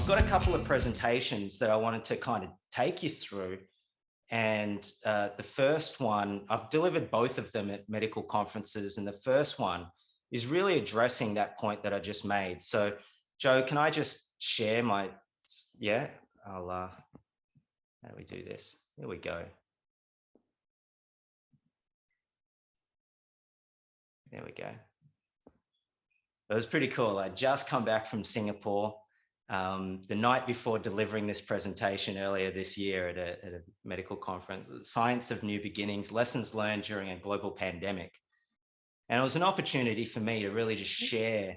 got a couple of presentations that I wanted to kind of take you through. And the first one, I've delivered both of them at medical conferences. And the first one is really addressing that point that I just made. So Joe, can I just share my, yeah, I'll, how do we do this? Here we go. There we go. It was pretty cool. I'd just come back from Singapore the night before delivering this presentation earlier this year at a medical conference, Science of New Beginnings, Lessons Learned During a Global Pandemic. And it was an opportunity for me to really just share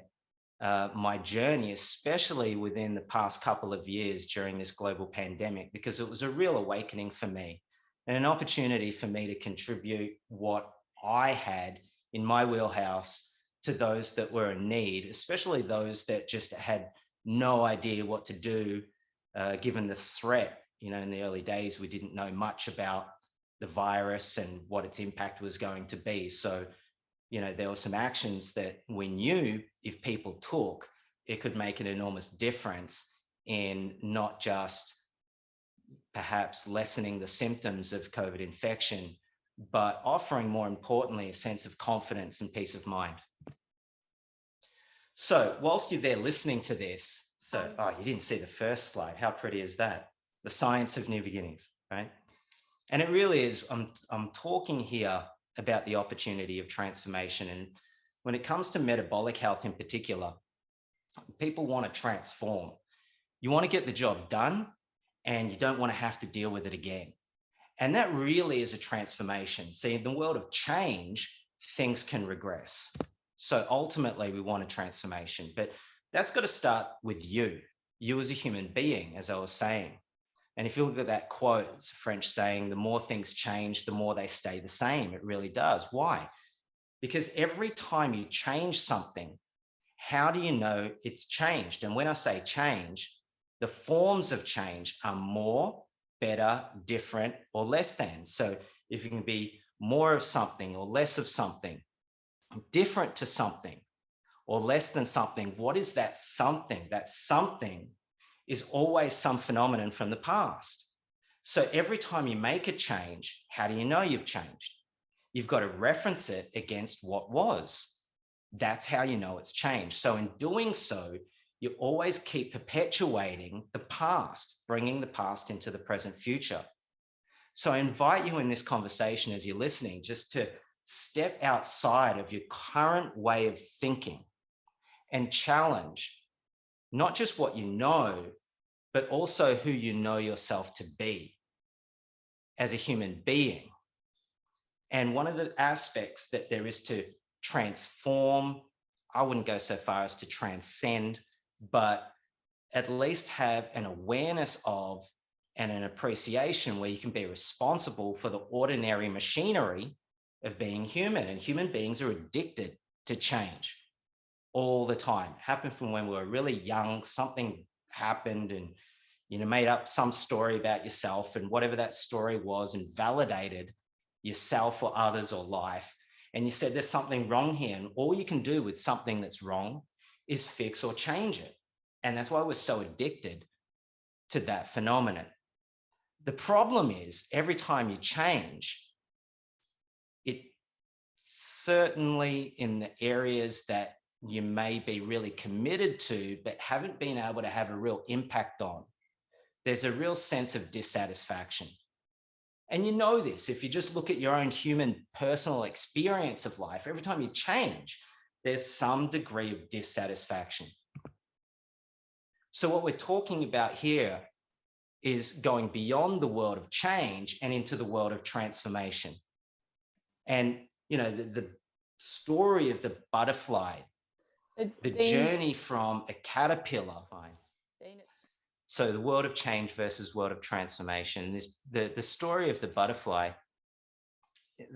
my journey, especially within the past couple of years during this global pandemic, because it was a real awakening for me and an opportunity for me to contribute what I had in my wheelhouse to those that were in need, especially those that just had no idea what to do, given the threat. You know, in the early days, we didn't know much about the virus and what its impact was going to be. So, you know, there were some actions that we knew if people took, it could make an enormous difference in not just perhaps lessening the symptoms of COVID infection, but offering, more importantly, a sense of confidence and peace of mind. So whilst you're there listening to this, oh, you didn't see the first slide. How pretty is that? The science of new beginnings, right? And it really is, I'm talking here about the opportunity of transformation. And when it comes to metabolic health in particular, people want to transform. You want to get the job done and you don't want to have to deal with it again. And that really is a transformation. See, in the world of change, things can regress. So ultimately we want a transformation, but that's got to start with you as a human being, as I was saying. And if you look at that quote, it's a French saying, the more things change, the more they stay the same. It really does. Why? Because every time you change something, how do you know it's changed? And when I say change, the forms of change are more, better, different, or less than. So if you can be more of something or less of something, different to something or less than something, what is that something? That something is always some phenomenon from the past. So every time you make a change, how do you know you've changed? You've got to reference it against what was. That's how you know it's changed. So in doing so, you always keep perpetuating the past, bringing the past into the present future. So I invite you in this conversation as you're listening, just to step outside of your current way of thinking and challenge not just what you know, but also who you know yourself to be as a human being. And one of the aspects that there is to transform, I wouldn't go so far as to transcend, but at least have an awareness of and an appreciation where you can be responsible for the ordinary machinery of being human. And human beings are addicted to change all the time. Happened from when we were really young, something happened and you know, made up some story about yourself, and whatever that story was, and validated yourself or others or life. And you said, there's something wrong here. And all you can do with something that's wrong is fix or change it. And that's why we're so addicted to that phenomenon. The problem is every time you change, it certainly in the areas that you may be really committed to, but haven't been able to have a real impact on, there's a real sense of dissatisfaction. And you know this, if you just look at your own human personal experience of life, every time you change, there's some degree of dissatisfaction. So what we're talking about here is going beyond the world of change and into the world of transformation. And, you know, the story of the butterfly, the journey from a caterpillar, so the world of change versus world of transformation, the story of the butterfly,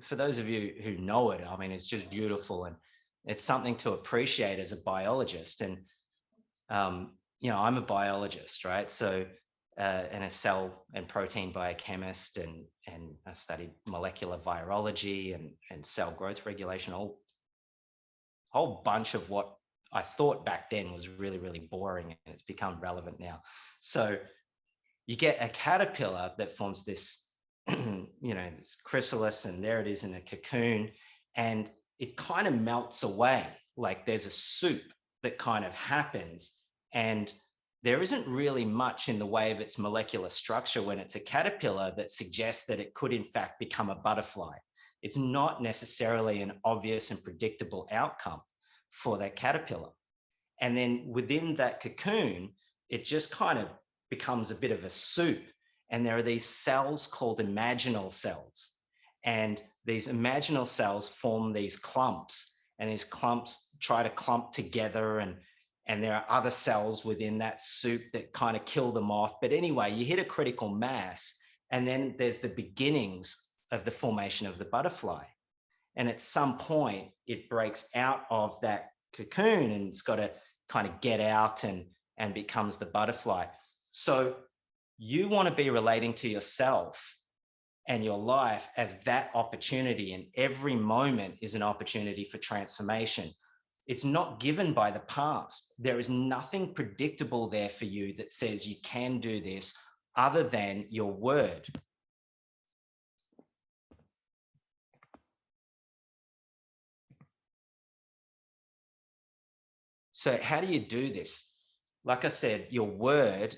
for those of you who know it, I mean, it's just beautiful and it's something to appreciate as a biologist. And, you know, I'm a biologist, right? So, and a cell and protein biochemist, and I studied molecular virology and cell growth regulation, a whole bunch of what I thought back then was really, really boring, and it's become relevant now. So you get a caterpillar that forms this, this chrysalis, and there it is in a cocoon, and it kind of melts away. Like there's a soup that kind of happens, and there isn't really much in the way of its molecular structure when it's a caterpillar that suggests that it could in fact become a butterfly. It's not necessarily an obvious and predictable outcome for that caterpillar. And then within that cocoon, it just kind of becomes a bit of a soup. And there are these cells called imaginal cells. And these imaginal cells form these clumps, and these clumps try to clump together, and there are other cells within that soup that kind of kill them off. But anyway, you hit a critical mass, and then there's the beginnings of the formation of the butterfly. And at some point, it breaks out of that cocoon, and it's got to kind of get out and becomes the butterfly. So you want to be relating to yourself and your life as that opportunity, and every moment is an opportunity for transformation. It's not given by the past. There is nothing predictable there for you that says you can do this other than your word. So how do you do this? Like I said, your word,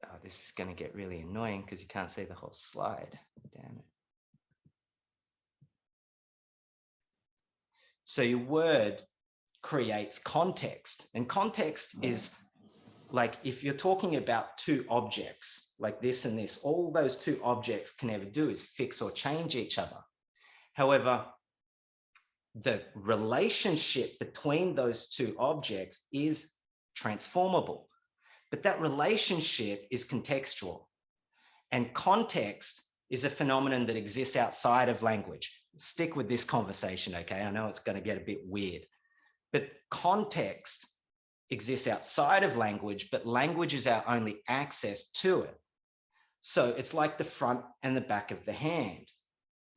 oh, this is going to get really annoying because you can't see the whole slide. Damn it. So your word creates context, and context is like if you're talking about two objects like this and this, all those two objects can ever do is fix or change each other. However, the relationship between those two objects is transformable, but that relationship is contextual, and context is a phenomenon that exists outside of language. Stick with this conversation, okay? I know it's going to get a bit weird, but context exists outside of language, but language is our only access to it. So it's like the front and the back of the hand.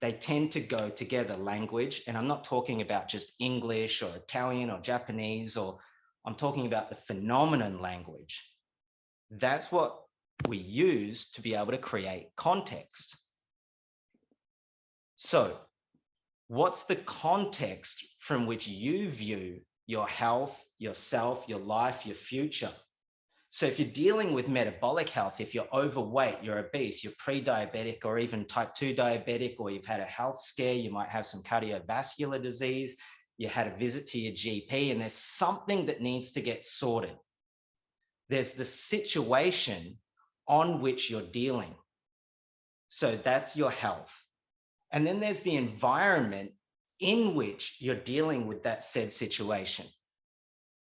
They tend to go together, language, and I'm not talking about just English or Italian or Japanese, or I'm talking about the phenomenon language. That's what we use to be able to create context. So what's the context from which you view your health, yourself, your life, your future? So if you're dealing with metabolic health, if you're overweight, you're obese, you're pre-diabetic or even type 2 diabetic, or you've had a health scare, you might have some cardiovascular disease, you had a visit to your GP, and there's something that needs to get sorted. There's the situation on which you're dealing. So that's your health. And then there's the environment in which you're dealing with that said situation.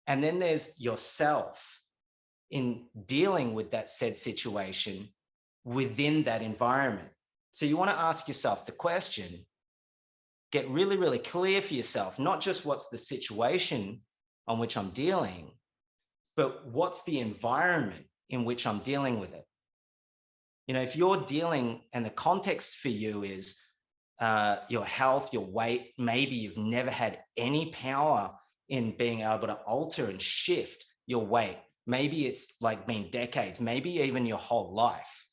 And then there's yourself in dealing with that said situation within that environment. So you want to ask yourself the question, get really, really clear for yourself, not just what's the situation on which I'm dealing, but what's the environment in which I'm dealing with it. You know, if you're dealing, and the context for you is your health, your weight, maybe you've never had any power in being able to alter and shift your weight. Maybe it's like been decades, maybe even your whole life.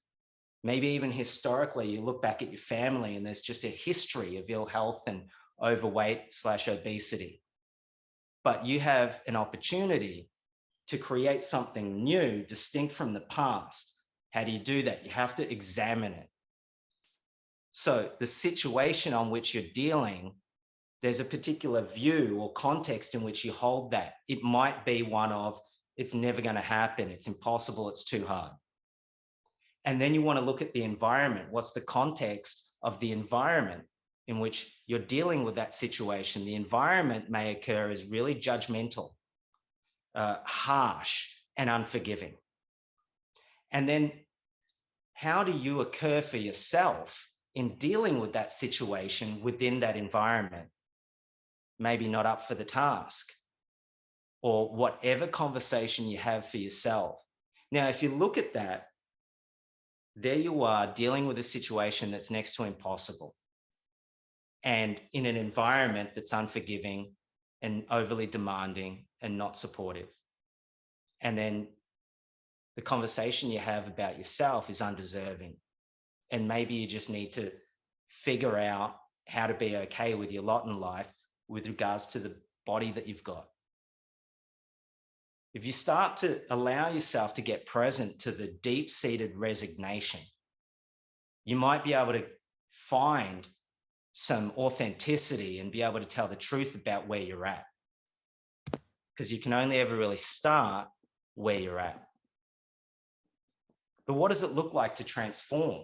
Maybe even historically, you look back at your family and there's just a history of ill health and overweight/obesity. But you have an opportunity to create something new, distinct from the past. How do you do that? You have to examine it. So the situation on which you're dealing, there's a particular view or context in which you hold that. It might be one of, it's never going to happen, it's impossible, it's too hard. And then you want to look at the environment. What's the context of the environment in which you're dealing with that situation? The environment may occur as really judgmental, harsh, and unforgiving. And then how do you occur for yourself in dealing with that situation within that environment? Maybe not up for the task, or whatever conversation you have for yourself. Now, if you look at that, there you are dealing with a situation that's next to impossible, and in an environment that's unforgiving and overly demanding and not supportive. And then the conversation you have about yourself is undeserving. And maybe you just need to figure out how to be okay with your lot in life with regards to the body that you've got. If you start to allow yourself to get present to the deep-seated resignation, you might be able to find some authenticity and be able to tell the truth about where you're at. Because you can only ever really start where you're at. But what does it look like to transform?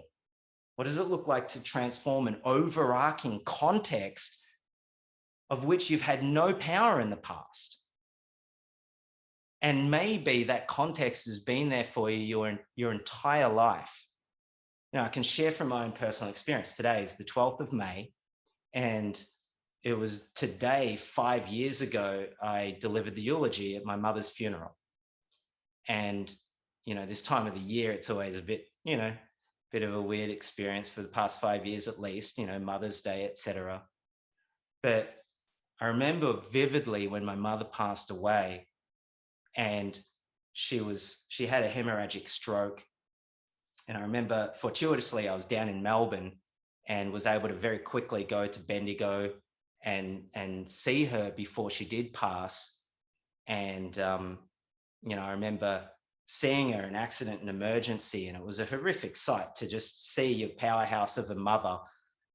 What does it look like to transform an overarching context of which you've had no power in the past? And maybe that context has been there for you your entire life. Now, I can share from my own personal experience. Today is the 12th of May, and it was today, 5 years ago, I delivered the eulogy at my mother's funeral. And, this time of the year, it's always a bit, bit of a weird experience for the past 5 years at least, Mother's Day, etc. But I remember vividly when my mother passed away, and she had a hemorrhagic stroke. And I remember fortuitously I was down in Melbourne and was able to very quickly go to Bendigo and see her before she did pass. And I remember seeing her in accident and emergency, and it was a horrific sight to just see your powerhouse of a mother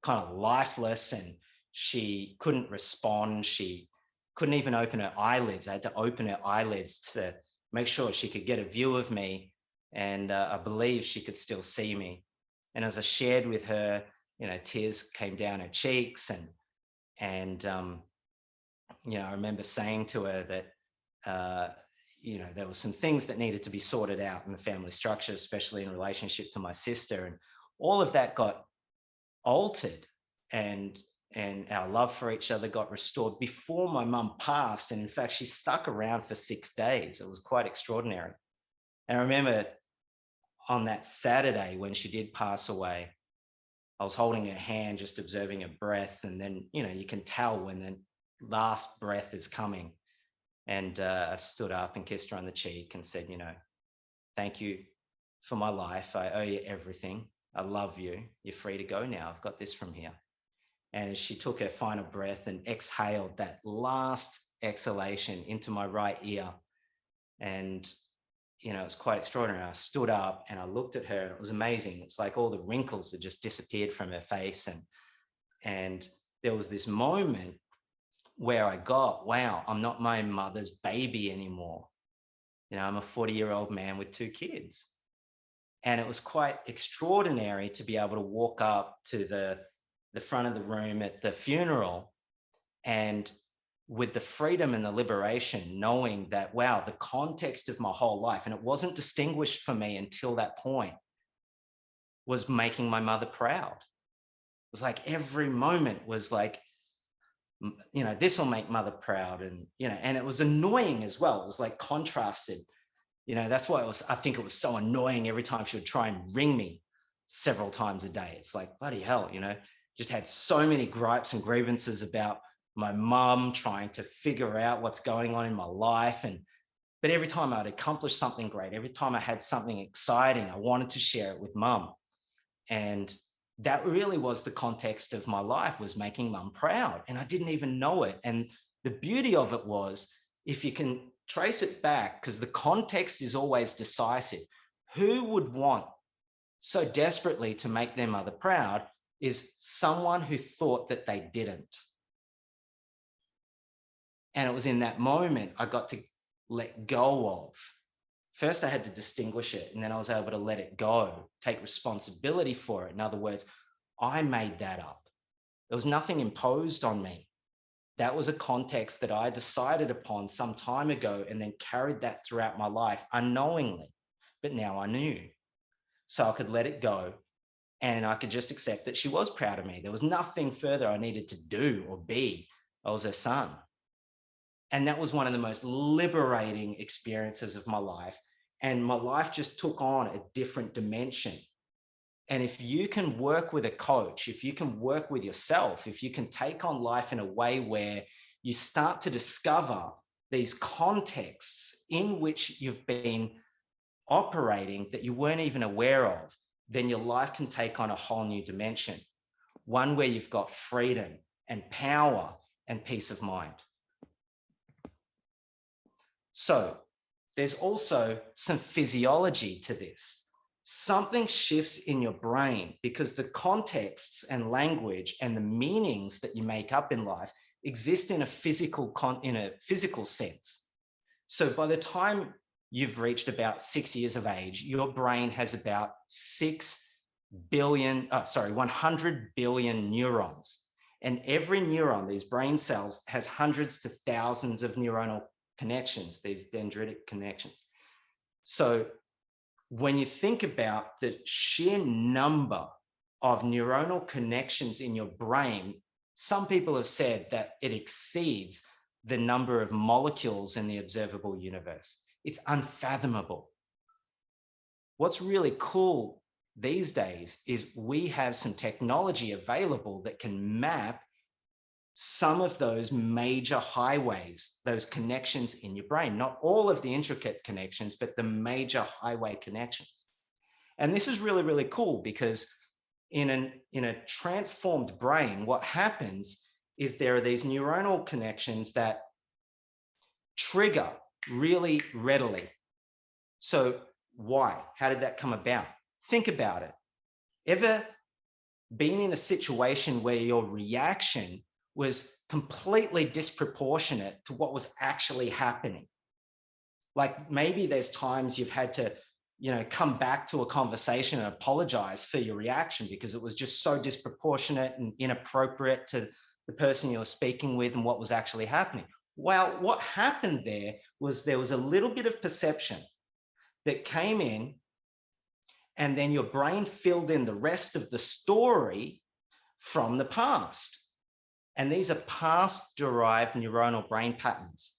kind of lifeless, and she couldn't respond. She couldn't even open her eyelids. I had to open her eyelids to make sure she could get a view of me, and I believe she could still see me. And as I shared with her, tears came down her cheeks, and I remember saying to her that there were some things that needed to be sorted out in the family structure, especially in relationship to my sister, and all of that got altered, and our love for each other got restored before my mum passed. And in fact, she stuck around for 6 days. It was quite extraordinary. And I remember on that Saturday when she did pass away, I was holding her hand, just observing her breath. And then, you can tell when the last breath is coming. And I stood up and kissed her on the cheek and said, thank you for my life. I owe you everything. I love you. You're free to go now. I've got this from here. And she took her final breath and exhaled that last exhalation into my right ear. And, it was quite extraordinary. I stood up and I looked at her, and it was amazing. It's like all the wrinkles had just disappeared from her face. And there was this moment where I got, wow, I'm not my mother's baby anymore. I'm a 40-year-old man with 2 kids. And it was quite extraordinary to be able to walk up to the front of the room at the funeral, and with the freedom and the liberation, knowing that, wow, the context of my whole life, and it wasn't distinguished for me until that point, was making my mother proud. It was like every moment was like, this will make mother proud. And, and it was annoying as well. It was like contrasted. That's why I think it was so annoying every time she would try and ring me several times a day. It's like, bloody hell, just had so many gripes and grievances about my mum, trying to figure out what's going on in my life. But every time I'd accomplish something great, every time I had something exciting, I wanted to share it with mum. And that really was the context of my life, was making mum proud. And I didn't even know it. And the beauty of it was, if you can trace it back, because the context is always decisive, who would want so desperately to make their mother proud is someone who thought that they didn't. And it was in that moment I got to let go of. First, I had to distinguish it, and then I was able to let it go, take responsibility for it. In other words, I made that up. There was nothing imposed on me. That was a context that I decided upon some time ago, and then carried that throughout my life unknowingly. But now I knew. So I could let it go, and I could just accept that she was proud of me. There was nothing further I needed to do or be. I was her son. And that was one of the most liberating experiences of my life. And my life just took on a different dimension. And if you can work with a coach, if you can work with yourself, if you can take on life in a way where you start to discover these contexts in which you've been operating that you weren't even aware of, then your life can take on a whole new dimension, one where you've got freedom and power and peace of mind. So there's also some physiology to this. Something shifts in your brain because the contexts and language and the meanings that you make up in life exist in a physical sense. So by the time you've reached about 6 years of age, your brain has about 100 billion neurons. And every neuron, these brain cells, has hundreds to thousands of neuronal connections, these dendritic connections. So when you think about the sheer number of neuronal connections in your brain, some people have said that it exceeds the number of molecules in the observable universe. It's unfathomable. What's really cool these days is we have some technology available that can map some of those major highways, those connections in your brain, not all of the intricate connections, but the major highway connections. And this is really, really cool because in a transformed brain, what happens is there are these neuronal connections that trigger really readily. So why? How did that come about? Think about it. Ever been in a situation where your reaction was completely disproportionate to what was actually happening? Like maybe there's times you've had to, come back to a conversation and apologize for your reaction because it was just so disproportionate and inappropriate to the person you were speaking with and what was actually happening. Well, what happened there was a little bit of perception that came in, and then your brain filled in the rest of the story from the past. And these are past-derived neuronal brain patterns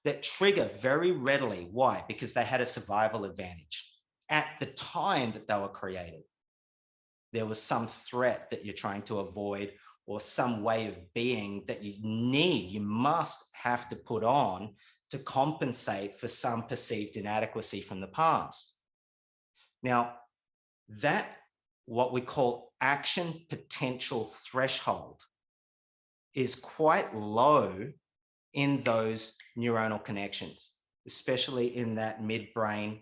that trigger very readily. Why? Because they had a survival advantage at the time that they were created. There was some threat that you're trying to avoid or some way of being that you must have to put on to compensate for some perceived inadequacy from the past. Now, that what we call action potential threshold is quite low in those neuronal connections, especially in that midbrain,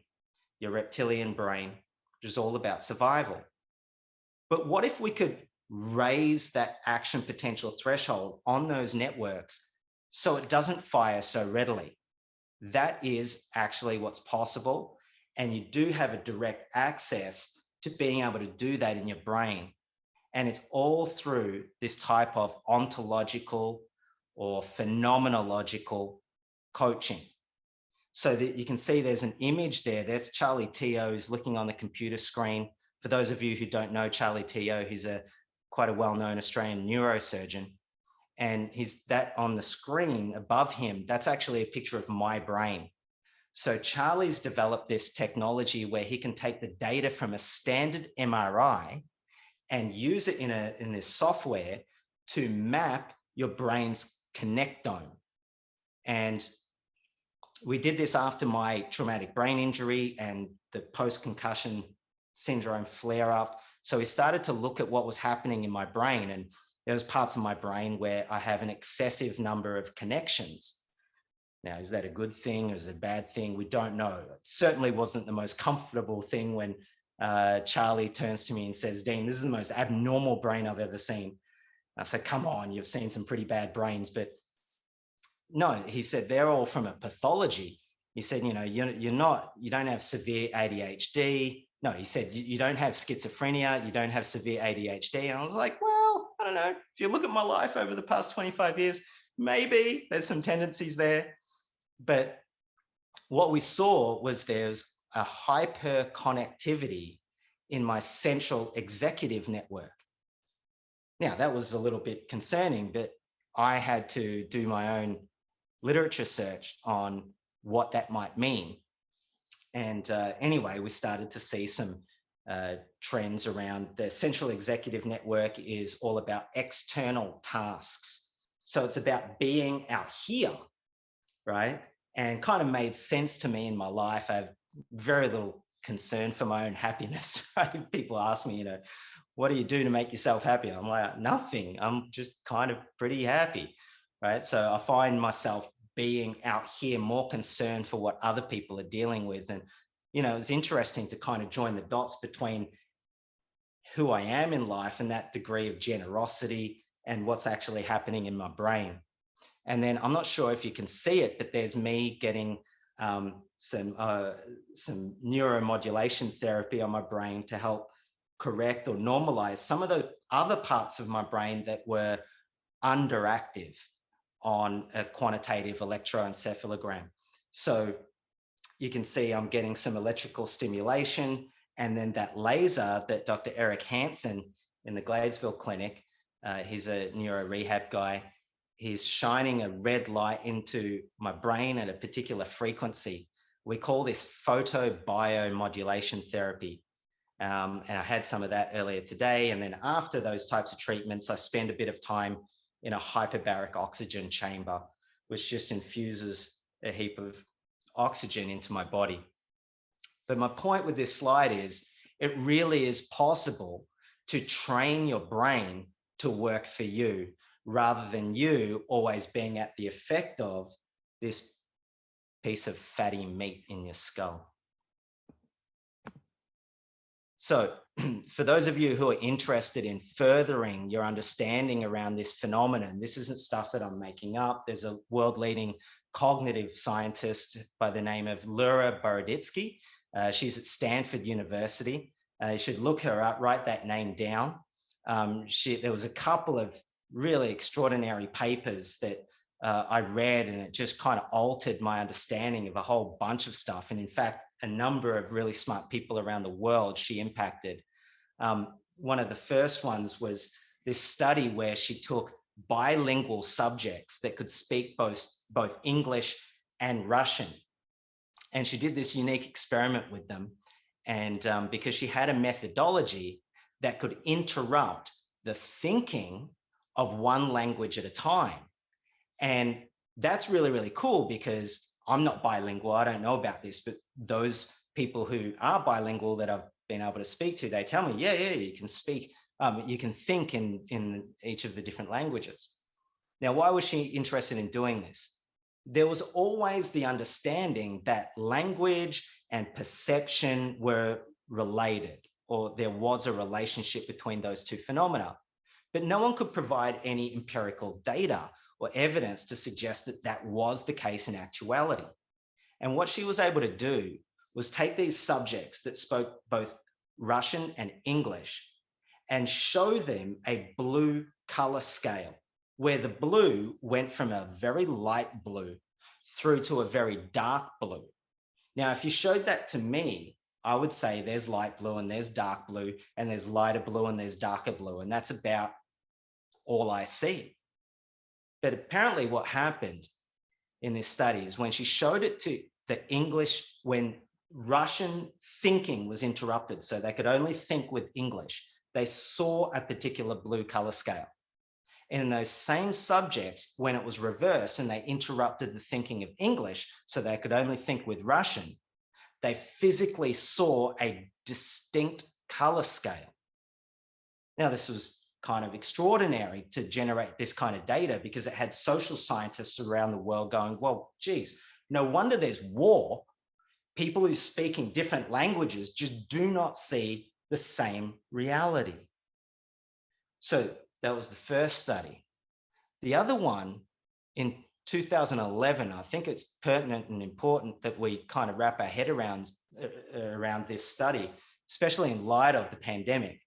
your reptilian brain, which is all about survival. But what if we could raise that action potential threshold on those networks so it doesn't fire so readily? That is actually what's possible. And you do have a direct access to being able to do that in your brain. And it's all through this type of ontological or phenomenological coaching. So that you can see there's an image there. There's Charlie Teo who's looking on the computer screen. For those of you who don't know Charlie Teo, he's quite a well-known Australian neurosurgeon. And he's that on the screen above him, that's actually a picture of my brain. So Charlie's developed this technology where he can take the data from a standard MRI and use it in this software to map your brain's connectome. And we did this after my traumatic brain injury and the post-concussion syndrome flare-up. So we started to look at what was happening in my brain, and there was parts of my brain where I have an excessive number of connections. Now, is that a good thing or is it a bad thing? We don't know. It certainly wasn't the most comfortable thing when Charlie turns to me and says, "Dean, this is the most abnormal brain I've ever seen." I said, "Come on, you've seen some pretty bad brains." But no, he said, they're all from a pathology. He said, you don't have severe ADHD. No, he said, you don't have schizophrenia. You don't have severe ADHD. And I was like, well, I don't know. If you look at my life over the past 25 years, maybe there's some tendencies there. But what we saw was there's a hyperconnectivity in my central executive network. Now, that was a little bit concerning, but I had to do my own literature search on what that might mean. And anyway, we started to see some trends around the central executive network is all about external tasks. So it's about being out here, right? And kind of made sense to me in my life. I have very little concern for my own happiness, right? People ask me, what do you do to make yourself happy? I'm like, nothing. I'm just kind of pretty happy, right? So I find myself being out here more concerned for what other people are dealing with. And, it's interesting to kind of join the dots between who I am in life and that degree of generosity and what's actually happening in my brain. And then I'm not sure if you can see it, but there's me getting some neuromodulation therapy on my brain to help correct or normalize some of the other parts of my brain that were underactive on a quantitative electroencephalogram. So you can see I'm getting some electrical stimulation, and then that laser that Dr. Eric Hansen in the Gladesville Clinic, he's a neuro rehab guy, he's shining a red light into my brain at a particular frequency. We call this photobiomodulation therapy. And I had some of that earlier today. And then after those types of treatments, I spend a bit of time in a hyperbaric oxygen chamber, which just infuses a heap of oxygen into my body. But my point with this slide is it really is possible to train your brain to work for you rather than you always being at the effect of this piece of fatty meat in your skull. So for those of you who are interested in furthering your understanding around this phenomenon, this isn't stuff that I'm making up. There's a world-leading cognitive scientist by the name of Laura Boroditsky. She's at Stanford University. You should look her up, write that name down. There was a couple of really extraordinary papers that I read, and it just kind of altered my understanding of a whole bunch of stuff. And in fact, a number of really smart people around the world she impacted. One of the first ones was this study where she took bilingual subjects that could speak both English and Russian. And she did this unique experiment with them. And because she had a methodology that could interrupt the thinking of one language at a time. And that's really, really cool because I'm not bilingual. I don't know about this, but those people who are bilingual that I've been able to speak to, they tell me, yeah, you can speak, you can think in each of the different languages. Now, why was she interested in doing this? There was always the understanding that language and perception were related, or there was a relationship between those two phenomena, but no one could provide any empirical data or evidence to suggest that that was the case in actuality. And what she was able to do was take these subjects that spoke both Russian and English and show them a blue color scale, where the blue went from a very light blue through to a very dark blue. Now, if you showed that to me, I would say there's light blue and there's dark blue and there's lighter blue and there's darker blue. And that's about all I see. But apparently what happened in this study is when she showed it to the English, when Russian thinking was interrupted, so they could only think with English, they saw a particular blue color scale. And in those same subjects, when it was reversed and they interrupted the thinking of English, so they could only think with Russian, they physically saw a distinct color scale. Now, this was kind of extraordinary to generate this kind of data because it had social scientists around the world going, well, geez, no wonder there's war. People who speak in different languages just do not see the same reality. So that was the first study. The other one in 2011, I think it's pertinent and important that we kind of wrap our head around this study, especially in light of the pandemic.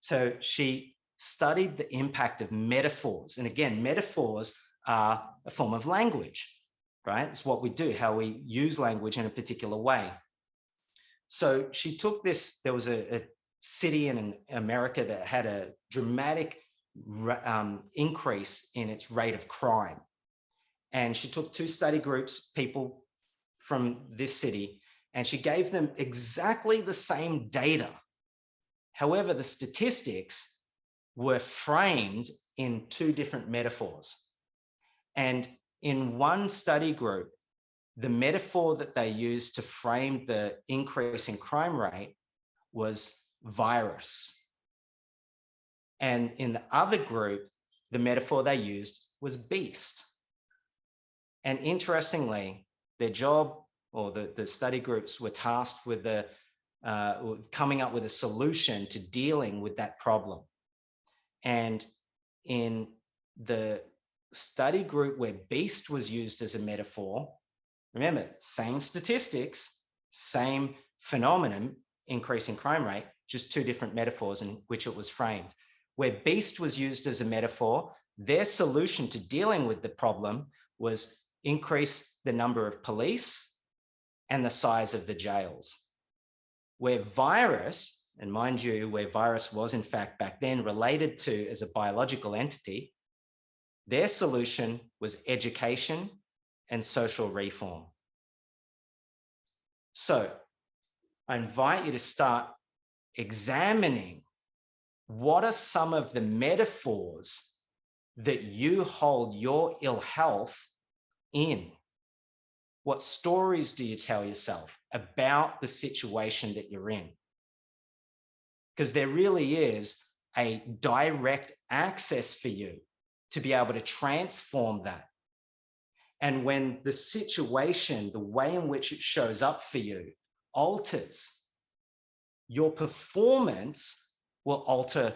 So she studied the impact of metaphors. And again, metaphors are a form of language, right? It's what we do, how we use language in a particular way. So she took this, there was a city in America that had a dramatic increase in its rate of crime. And she took two study groups, people from this city, and she gave them exactly the same data. However, the statistics were framed in two different metaphors. And in one study group, the metaphor that they used to frame the increase in crime rate was virus. And in the other group, the metaphor they used was beast. And interestingly, their job, or the study groups, were tasked with coming up with a solution to dealing with that problem. And in the study group where beast was used as a metaphor, remember, same statistics, same phenomenon, increasing crime rate, just two different metaphors in which it was framed. Where beast was used as a metaphor, their solution to dealing with the problem was increase the number of police and the size of the jails. Where virus, and mind you, where virus was in fact back then related to as a biological entity, their solution was education and social reform. So I invite you to start examining what are some of the metaphors that you hold your ill health in. What stories do you tell yourself about the situation that you're in? Because there really is a direct access for you to be able to transform that. And when the situation, the way in which it shows up for you alters, your performance will alter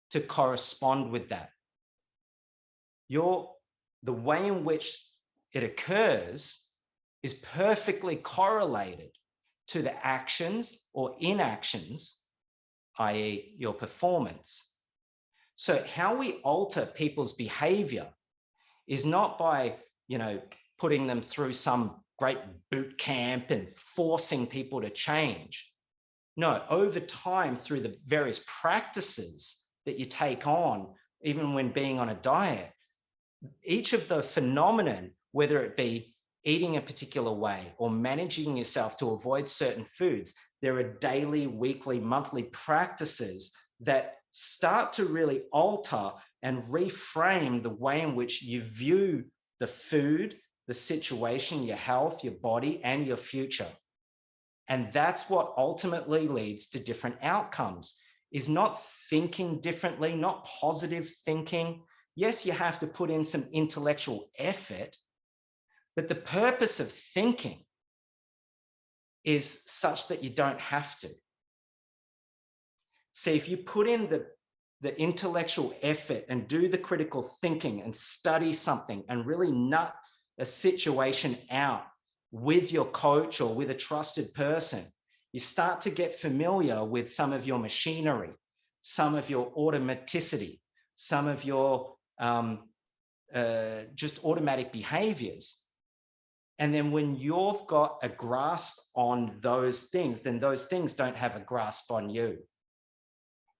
to correspond with that. The way in which it occurs is perfectly correlated to the actions or inactions, i.e. your performance. So how we alter people's behavior is not by, putting them through some great boot camp and forcing people to change. No, over time, through the various practices that you take on, even when being on a diet, each of the phenomenon, whether it be eating a particular way or managing yourself to avoid certain foods, there are daily, weekly, monthly practices that start to really alter and reframe the way in which you view the food, the situation, your health, your body, and your future. And that's what ultimately leads to different outcomes, is not thinking differently, not positive thinking. Yes, you have to put in some intellectual effort, but the purpose of thinking is such that you don't have to. See, if you put in the intellectual effort and do the critical thinking and study something and really nut a situation out with your coach or with a trusted person, you start to get familiar with some of your machinery, some of your automaticity, some of your just automatic behaviors. And then when you've got a grasp on those things, then those things don't have a grasp on you.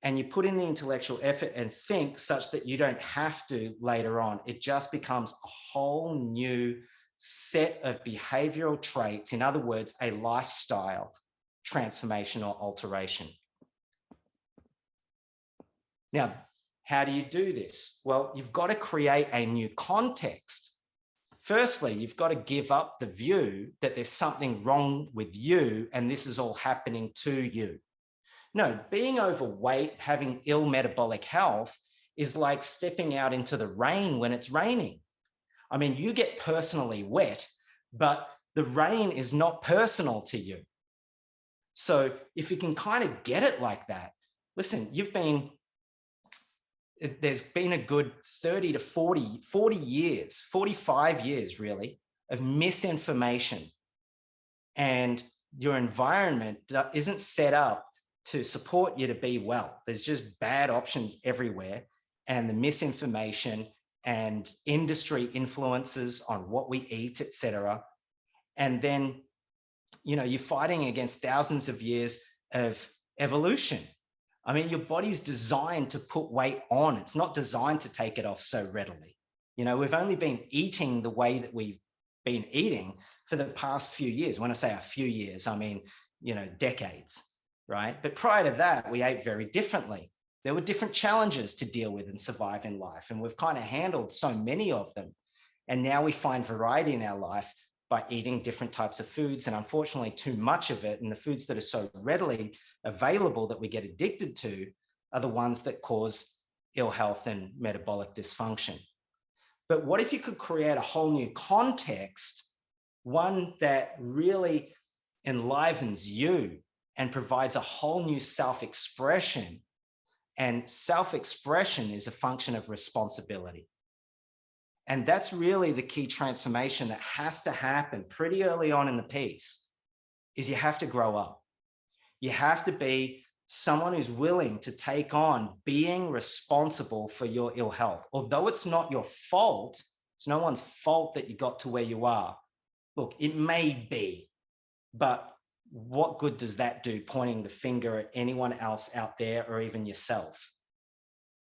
And you put in the intellectual effort and think such that you don't have to later on. It just becomes a whole new set of behavioral traits. In other words, a lifestyle transformation or alteration. Now, how do you do this? Well, you've got to create a new context. Firstly, you've got to give up the view that there's something wrong with you and this is all happening to you. No, being overweight, having ill metabolic health is like stepping out into the rain when it's raining. I mean, you get personally wet, but the rain is not personal to you. So if you can kind of get it like that, listen, there's been a good 30 to 40 years, 45 years really, of misinformation. And your environment isn't set up to support you to be well. There's just bad options everywhere. And the misinformation and industry influences on what we eat, etc. And then, you're fighting against thousands of years of evolution. I mean, your body's designed to put weight on. It's not designed to take it off so readily. We've only been eating the way that we've been eating for the past few years. When I say a few years, I mean, decades, right? But prior to that, we ate very differently. There were different challenges to deal with and survive in life. And we've kind of handled so many of them And now we find variety in our life by eating different types of foods. And unfortunately, too much of it, and the foods that are so readily available that we get addicted to, are the ones that cause ill health and metabolic dysfunction. But what if you could create a whole new context, one that really enlivens you and provides a whole new self-expression? And self-expression is a function of responsibility. And that's really the key transformation that has to happen pretty early on in the piece, is you have to grow up. You have to be someone who's willing to take on being responsible for your ill health. Although it's not your fault, it's no one's fault that you got to where you are. Look, it may be, but what good does that do, pointing the finger at anyone else out there or even yourself?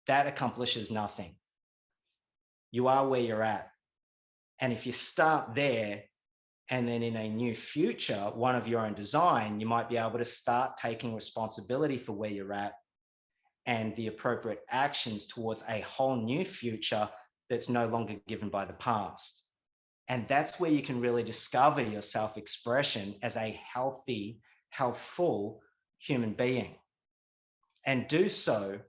That accomplishes nothing. You are where you're at. And if you start there, and then in a new future, one of your own design, you might be able to start taking responsibility for where you're at and the appropriate actions towards a whole new future that's no longer given by the past. And that's where you can really discover your self-expression as a healthy, healthful human being. And do so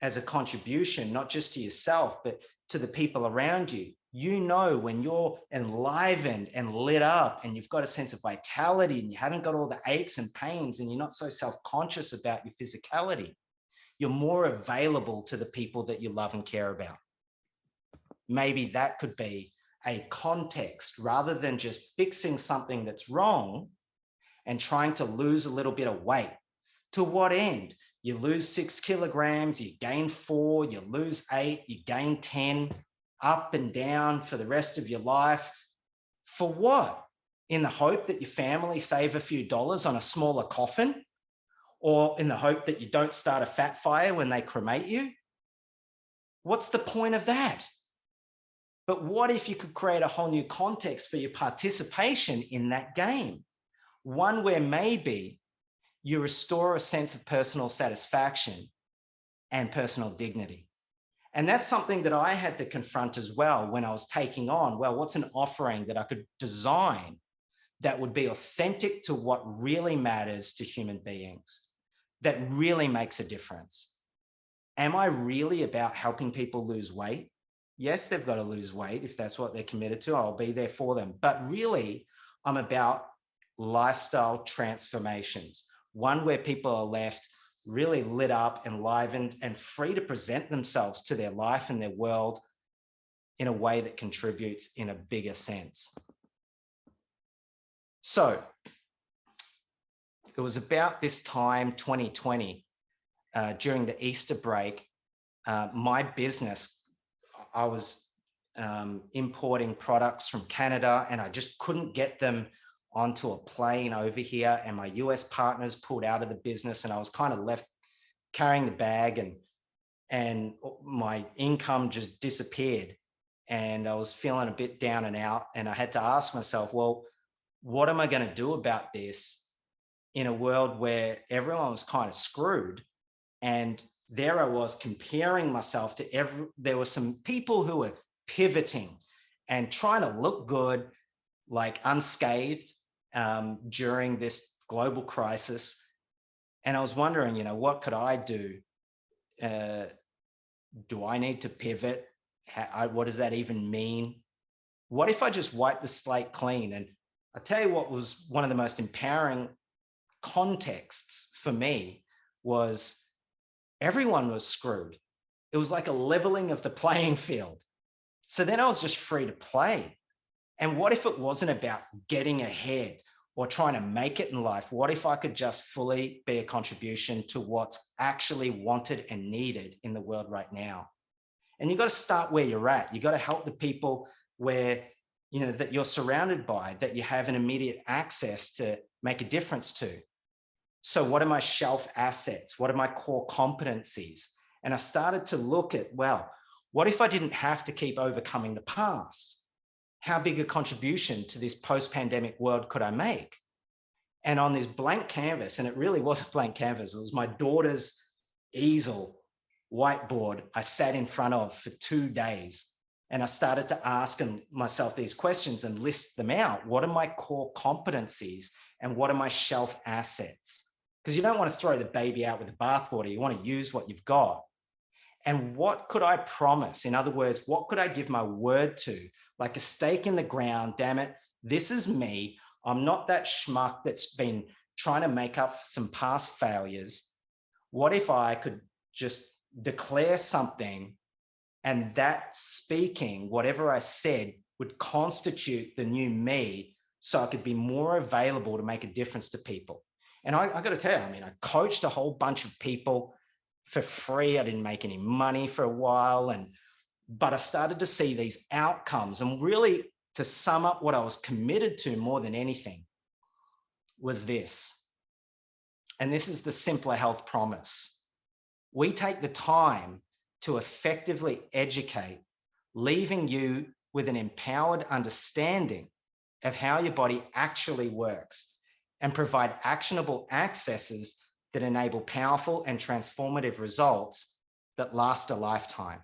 as a contribution, not just to yourself, but to the people around you. You know, when you're enlivened and lit up and you've got a sense of vitality and you haven't got all the aches and pains and you're not so self-conscious about your physicality, you're more available to the people that you love and care about. Maybe that could be a context, rather than just fixing something that's wrong and trying to lose a little bit of weight. To what end? You lose 6 kilograms, you gain 4, you lose 8, you gain 10, up and down for the rest of your life. For what? In the hope that your family save a few dollars on a smaller coffin? Or in the hope that you don't start a fat fire when they cremate you? What's the point of that? But what if you could create a whole new context for your participation in that game? One where maybe you restore a sense of personal satisfaction and personal dignity. And that's something that I had to confront as well when I was taking on, well, what's an offering that I could design that would be authentic to what really matters to human beings, that really makes a difference? Am I really about helping people lose weight? Yes, they've got to lose weight. If that's what they're committed to, I'll be there for them. But really, I'm about lifestyle transformations, one where people are left really lit up, enlivened, and free to present themselves to their life and their world in a way that contributes in a bigger sense. So it was about this time, 2020, during the Easter break, my business, I was importing products from Canada and I just couldn't get them onto a plane over here, and my US partners pulled out of the business and I was kind of left carrying the bag, and my income just disappeared and I was feeling a bit down and out, and I had to ask myself, well, what am I going to do about this in a world where everyone was kind of screwed? And there I was comparing myself to there were some people who were pivoting and trying to look good, like unscathed during this global crisis. And I was wondering, you know, what could I do? Do I need to pivot? What does that even mean? What if I just wipe the slate clean? And I tell you what was one of the most empowering contexts for me was everyone was screwed. It was like a leveling of the playing field. So then I was just free to play. And what if it wasn't about getting ahead or trying to make it in life? What if I could just fully be a contribution to what's actually wanted and needed in the world right now? And you've got to start where you're at. You've got to help the people where, you know, that you're surrounded by, that you have an immediate access to make a difference to. So what are my shelf assets? What are my core competencies? And I started to look at, well, what if I didn't have to keep overcoming the past? How big a contribution to this post-pandemic world could I make? And on this blank canvas, and it really was a blank canvas, it was my daughter's easel whiteboard I sat in front of for 2 days. And I started to ask myself these questions and list them out. What are my core competencies and what are my shelf assets? Because you don't want to throw the baby out with the bathwater. You want to use what you've got. And what could I promise? In other words, what could I give my word to? Like a stake in the ground, damn it, this is me. I'm not that schmuck that's been trying to make up for some past failures. What if I could just declare something and that speaking, whatever I said, would constitute the new me so I could be more available to make a difference to people? And I got to tell you, I mean, I coached a whole bunch of people for free. I didn't make any money for a while, but I started to see these outcomes. And really, to sum up what I was committed to more than anything was this. And this is the Simplr Health promise. We take the time to effectively educate, leaving you with an empowered understanding of how your body actually works and provide actionable accesses that enable powerful and transformative results that last a lifetime.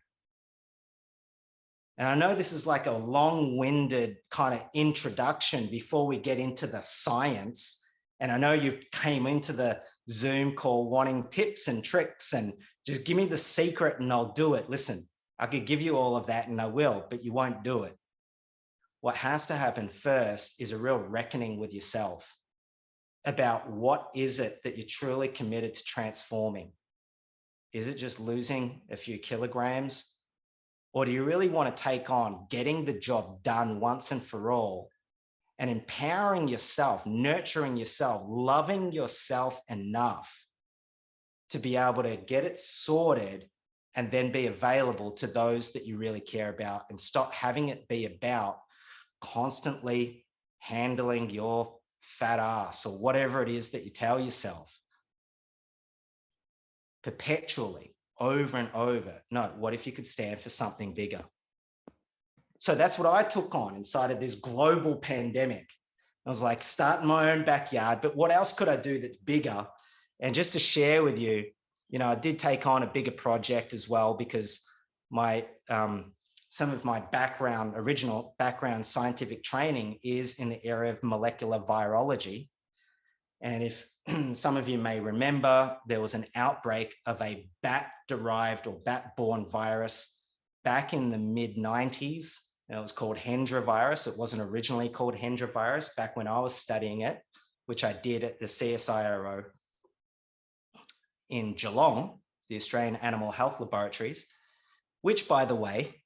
And I know this is like a long-winded kind of introduction before we get into the science. And I know you came into the Zoom call wanting tips and tricks and just give me the secret and I'll do it. Listen, I could give you all of that and I will, but you won't do it. What has to happen first is a real reckoning with yourself about what is it that you're truly committed to transforming. Is it just losing a few kilograms? Or do you really want to take on getting the job done once and for all and empowering yourself, nurturing yourself, loving yourself enough to be able to get it sorted and then be available to those that you really care about and stop having it be about constantly handling your fat ass or whatever it is that you tell yourself perpetually over and over. No, what if you could stand for something bigger? So that's what I took on inside of this global pandemic. I was like, starting my own backyard, but what else could I do that's bigger? And just to share with you, you know, I did take on a bigger project as well because my some of my original background scientific training is in the area of molecular virology. And if some of you may remember, there was an outbreak of a bat-derived or bat-borne virus back in the mid-90s. And it was called Hendra virus. It wasn't originally called Hendra virus back when I was studying it, which I did at the CSIRO in Geelong, the Australian Animal Health Laboratories, which, by the way,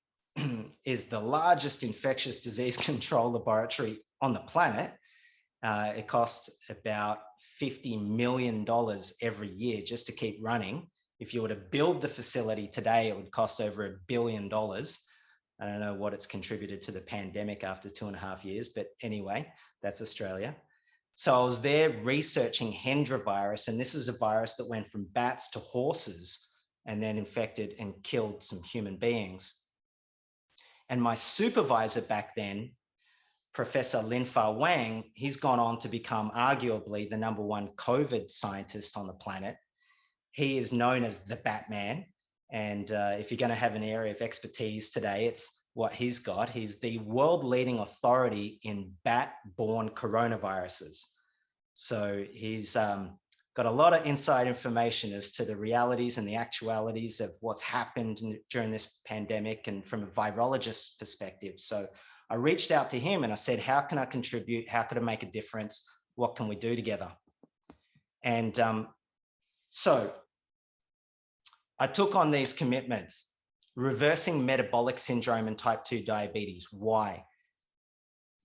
is the largest infectious disease control laboratory on the planet. It costs about $50 million every year just to keep running. If you were to build the facility today, it would cost over $1 billion. I don't know what it's contributed to the pandemic after 2.5 years, but anyway, that's Australia. So I was there researching Hendra virus, and this is a virus that went from bats to horses and then infected and killed some human beings. And my supervisor back then, Professor Lin-Fa Wang, he's gone on to become arguably the #1 COVID scientist on the planet. He is known as the Batman. And if you're going to have an area of expertise today, it's what he's got. He's the world leading authority in bat-borne coronaviruses. So he's got a lot of inside information as to the realities and the actualities of what's happened during this pandemic and from a virologist's perspective. So I reached out to him and I said, how can I contribute? How could I make a difference? What can we do together? And so I took on these commitments, reversing metabolic syndrome and type 2 diabetes. Why?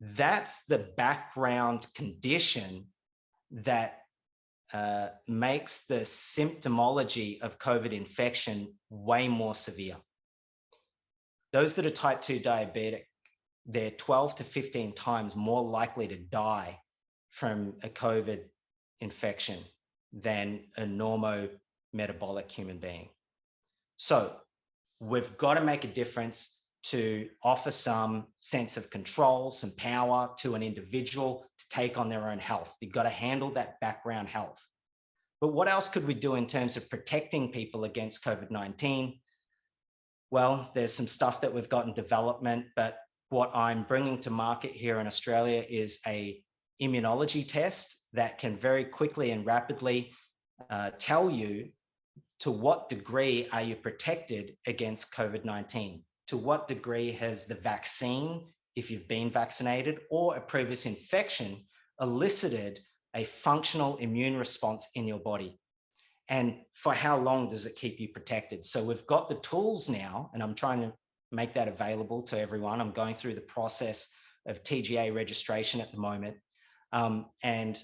That's the background condition that makes the symptomology of COVID infection way more severe. Those that are type 2 diabetic, they're 12 to 15 times more likely to die from a COVID infection than a normo-metabolic human being. So we've got to make a difference to offer some sense of control, some power to an individual to take on their own health. You've got to handle that background health. But what else could we do in terms of protecting people against COVID-19? Well, there's some stuff that we've got in development, but what I'm bringing to market here in Australia is a immunology test that can very quickly and rapidly tell you to what degree are you protected against COVID-19? To what degree has the vaccine, if you've been vaccinated, or a previous infection elicited a functional immune response in your body? And for how long does it keep you protected? So we've got the tools now, and I'm trying to make that available to everyone. I'm going through the process of TGA registration at the moment. And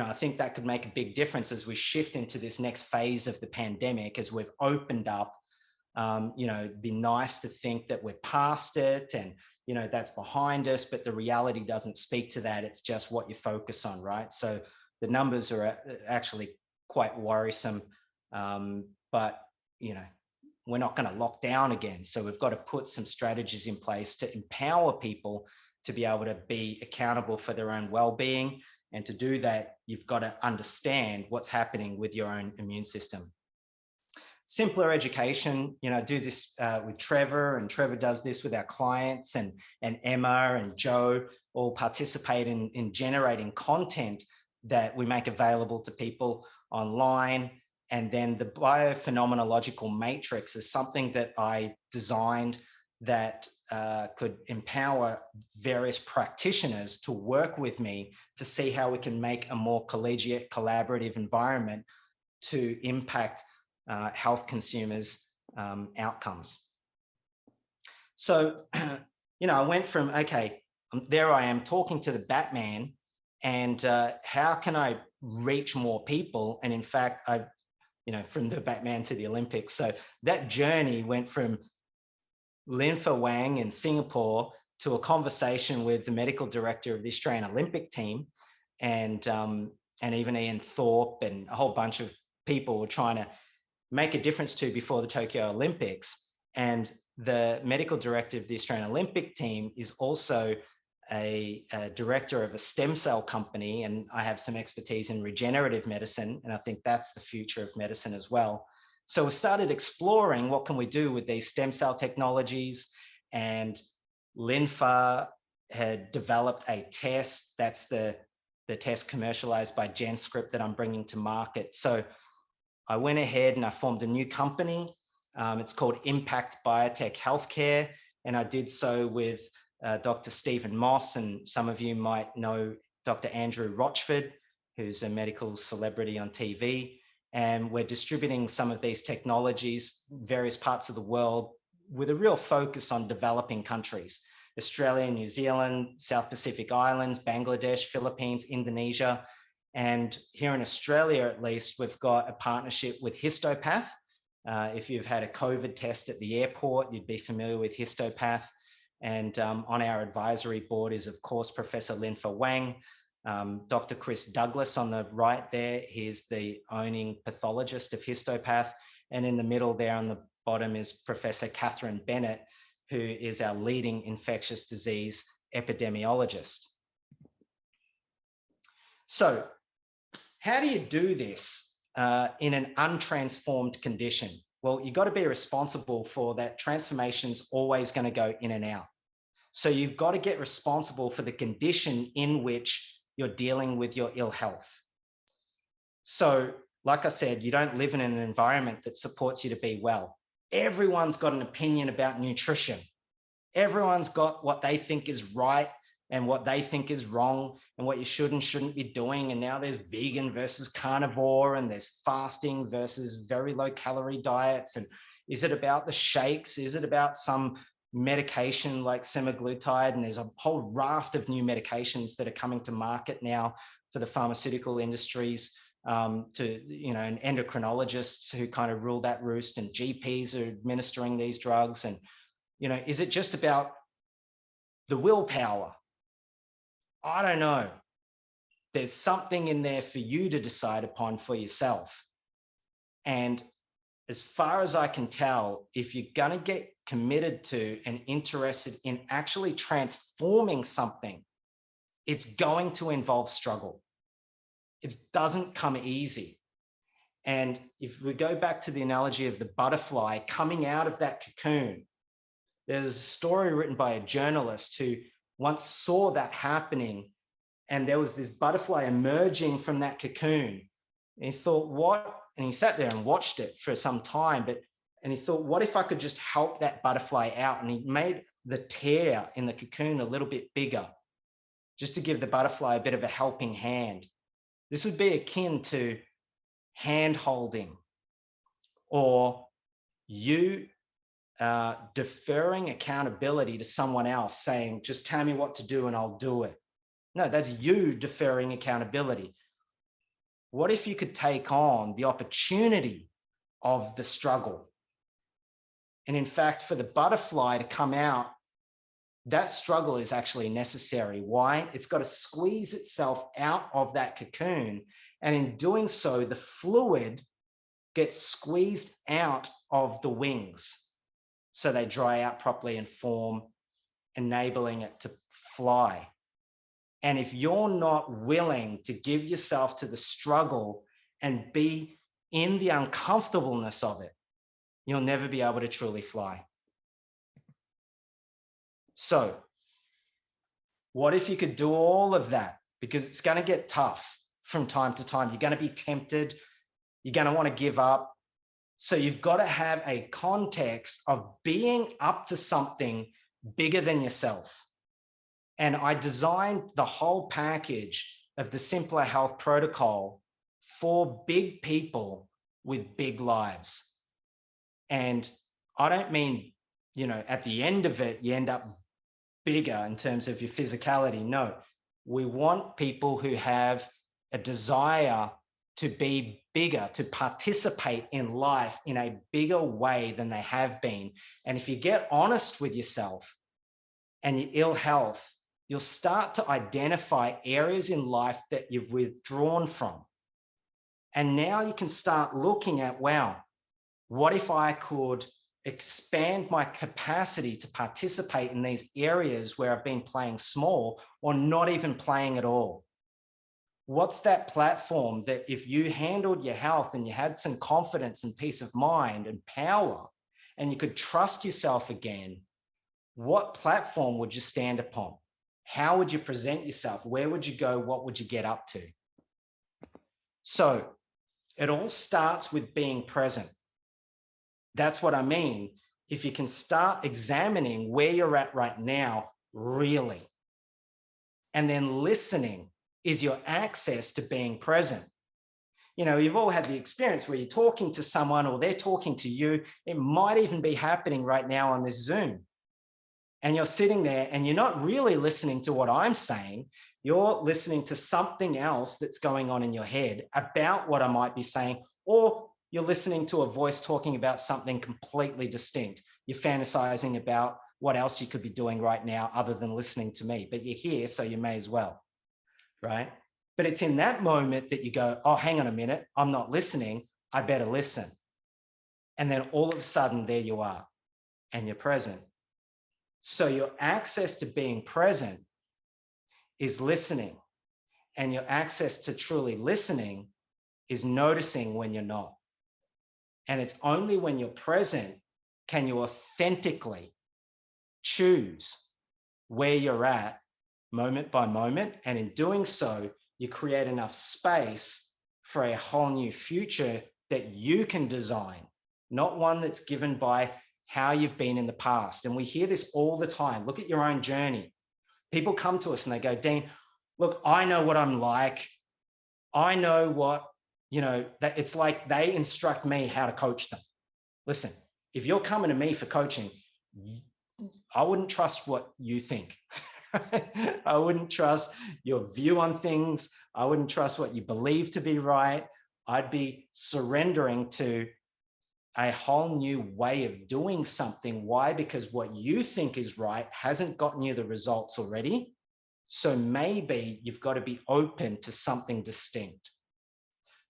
I think that could make a big difference as we shift into this next phase of the pandemic, as we've opened up. It'd be nice to think that we're past it and, that's behind us, but the reality doesn't speak to that. It's just what you focus on, right? So the numbers are actually quite worrisome, but, we're not going to lock down again. So we've got to put some strategies in place to empower people to be able to be accountable for their own well-being. And to do that, you've got to understand what's happening with your own immune system. Simplr education, do this with Trevor, and Trevor does this with our clients, and Emma and Joe all participate in generating content that we make available to people online. And then the biophenomenological matrix is something that I designed that could empower various practitioners to work with me to see how we can make a more collegiate, collaborative environment to impact health consumers' outcomes. So, I went from, okay, there I am talking to the Batman, and how can I reach more people? And in fact, from the Batman to the Olympics. So that journey went from Linfa Wang in Singapore to a conversation with the medical director of the Australian Olympic team, and even Ian Thorpe, and a whole bunch of people were trying to make a difference to before the Tokyo Olympics. And the medical director of the Australian Olympic team is also a director of a stem cell company, and I have some expertise in regenerative medicine, and I think that's the future of medicine as well. So we started exploring what can we do with these stem cell technologies, and Linfa had developed a test. That's the test commercialized by GenScript that I'm bringing to market. So I went ahead and I formed a new company. It's called Impact Biotech Healthcare, and I did so with Dr. Stephen Moss, and some of you might know Dr. Andrew Rochford, who's a medical celebrity on TV. And we're distributing some of these technologies, various parts of the world, with a real focus on developing countries: Australia, New Zealand, South Pacific Islands, Bangladesh, Philippines, Indonesia. And here in Australia, at least, we've got a partnership with Histopath. If you've had a COVID test at the airport, you'd be familiar with Histopath. And on our advisory board is, of course, Professor Linfa Wang, Dr. Chris Douglas on the right there. He's the owning pathologist of Histopath. And in the middle there on the bottom is Professor Catherine Bennett, who is our leading infectious disease epidemiologist. So how do you do this in an untransformed condition? Well, you've got to be responsible for that. Transformation's always going to go in and out. So you've got to get responsible for the condition in which you're dealing with your ill health. So, like I said, you don't live in an environment that supports you to be well. Everyone's got an opinion about nutrition. Everyone's got what they think is right and what they think is wrong, and what you should and shouldn't be doing. And now there's vegan versus carnivore, and there's fasting versus very low calorie diets. And is it about the shakes? Is it about some medication like semaglutide? And there's a whole raft of new medications that are coming to market now for the pharmaceutical industries, and endocrinologists who kind of rule that roost, and GPs are administering these drugs. And, is it just about the willpower? I don't know. There's something in there for you to decide upon for yourself. And as far as I can tell, if you're going to get committed to and interested in actually transforming something, it's going to involve struggle. It doesn't come easy. And if we go back to the analogy of the butterfly coming out of that cocoon, there's a story written by a journalist who once saw that happening, and there was this butterfly emerging from that cocoon. And he thought, what? And he sat there and watched it for some time, and he thought, what if I could just help that butterfly out? And he made the tear in the cocoon a little bit bigger, just to give the butterfly a bit of a helping hand. This would be akin to hand holding, or you deferring accountability to someone else, saying, just tell me what to do and I'll do it. No, that's you deferring accountability. What if you could take on the opportunity of the struggle? And in fact, for the butterfly to come out, that struggle is actually necessary. Why? It's got to squeeze itself out of that cocoon. And in doing so, the fluid gets squeezed out of the wings, so they dry out properly and form, enabling it to fly. And if you're not willing to give yourself to the struggle and be in the uncomfortableness of it, you'll never be able to truly fly. So what if you could do all of that? Because it's going to get tough from time to time. You're going to be tempted. You're going to want to give up. So you've got to have a context of being up to something bigger than yourself. And I designed the whole package of the Simplr Health protocol for big people with big lives. And I don't mean, at the end of it, you end up bigger in terms of your physicality. No, we want people who have a desire to be bigger, to participate in life in a bigger way than they have been. And if you get honest with yourself and your ill health, you'll start to identify areas in life that you've withdrawn from. And now you can start looking at, wow, what if I could expand my capacity to participate in these areas where I've been playing small or not even playing at all? What's that platform that if you handled your health and you had some confidence and peace of mind and power and you could trust yourself again, what platform would you stand upon? How would you present yourself? Where would you go? What would you get up to? So it all starts with being present. That's what I mean. If you can start examining where you're at right now, really, and then listening is your access to being present. You've all had the experience where you're talking to someone or they're talking to you. It might even be happening right now on this Zoom. And you're sitting there and you're not really listening to what I'm saying. You're listening to something else that's going on in your head about what I might be saying, or you're listening to a voice talking about something completely distinct. You're fantasizing about what else you could be doing right now other than listening to me, but you're here, so you may as well, right? But it's in that moment that you go, oh, hang on a minute, I'm not listening, I better listen. And then all of a sudden, there you are, and you're present. So your access to being present is listening, and your access to truly listening is noticing when you're not. And it's only when you're present can you authentically choose where you're at moment by moment. And in doing so, you create enough space for a whole new future that you can design, not one that's given by how you've been in the past. And we hear this all the time. Look at your own journey. People come to us and they go, Dean, look, I know what I'm like. I know what, that it's like they instruct me how to coach them. Listen, if you're coming to me for coaching, I wouldn't trust what you think. I wouldn't trust your view on things. I wouldn't trust what you believe to be right. I'd be surrendering to a whole new way of doing something. Why? Because what you think is right hasn't gotten you the results already. So maybe you've got to be open to something distinct.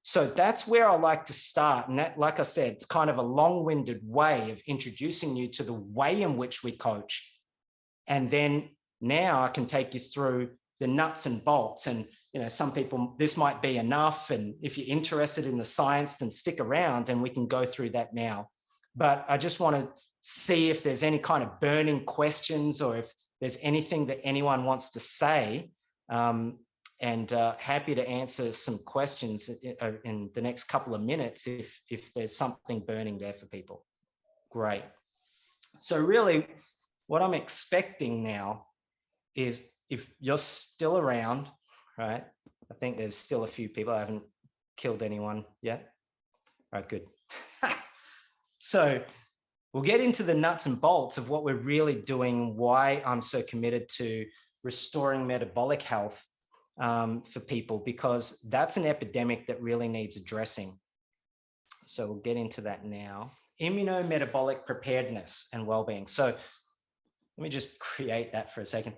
So that's where I like to start. And that, like I said, it's kind of a long-winded way of introducing you to the way in which we coach. And then now I can take you through the nuts and bolts. And, some people, this might be enough. And if you're interested in the science, then stick around and we can go through that now. But I just want to see if there's any kind of burning questions or if there's anything that anyone wants to say. And happy to answer some questions in the next couple of minutes if there's something burning there for people. Great. So really, what I'm expecting now is if you're still around, right? I think there's still a few people. I haven't killed anyone yet. All right, good. So we'll get into the nuts and bolts of what we're really doing, why I'm so committed to restoring metabolic health for people, because that's an epidemic that really needs addressing. So we'll get into that now. Immunometabolic preparedness and well-being. So let me just create that for a second.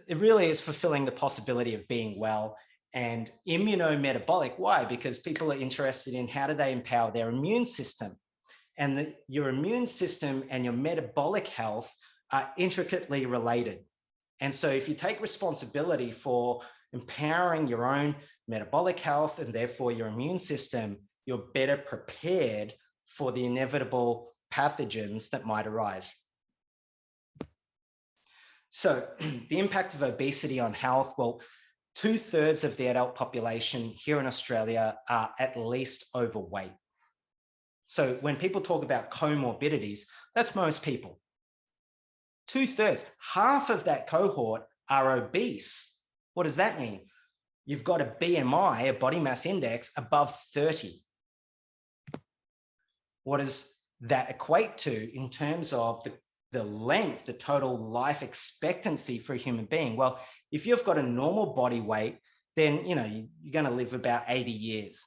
It really is fulfilling the possibility of being well. And immunometabolic, why? Because people are interested in how do they empower their immune system. And your immune system and your metabolic health are intricately related. And so if you take responsibility for empowering your own metabolic health and therefore your immune system, you're better prepared for the inevitable pathogens that might arise. So the impact of obesity on health, well, 2/3 of the adult population here in Australia are at least overweight. So when people talk about comorbidities, that's most people. 2/3, half of that cohort are obese. What does that mean? You've got a BMI, a body mass index, above 30. What does that equate to in terms of the length, the total life expectancy for a human being? Well, if you've got a normal body weight, then you're going to live about 80 years.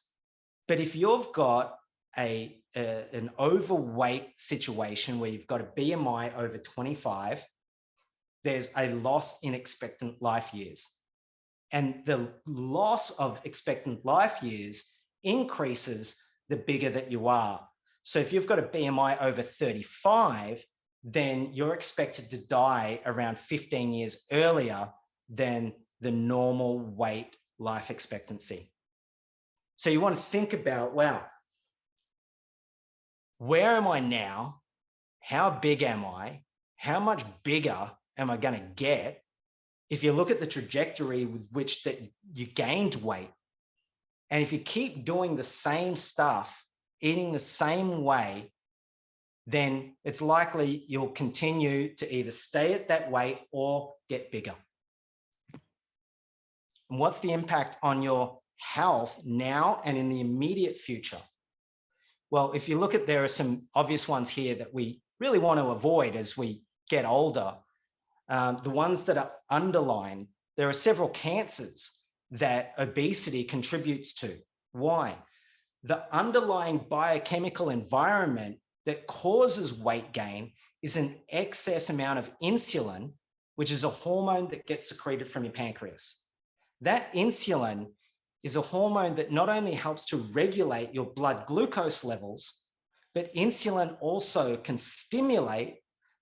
But if you've got an overweight situation where you've got a BMI over 25, there's a loss in expectant life years. And the loss of expectant life years increases the bigger that you are. So if you've got a BMI over 35, then you're expected to die around 15 years earlier than the normal weight life expectancy. So you want to think about, wow, where am I now? How big am I? How much bigger am I going to get? If you look at the trajectory with which that you gained weight, and if you keep doing the same stuff, eating the same way, then it's likely you'll continue to either stay at that weight or get bigger. And what's the impact on your health now and in the immediate future? Well, if you look at, there are some obvious ones here that we really want to avoid as we get older. The ones that are underlying, there are several cancers that obesity contributes to. Why? The underlying biochemical environment that causes weight gain is an excess amount of insulin, which is a hormone that gets secreted from your pancreas. That insulin is a hormone that not only helps to regulate your blood glucose levels, but insulin also can stimulate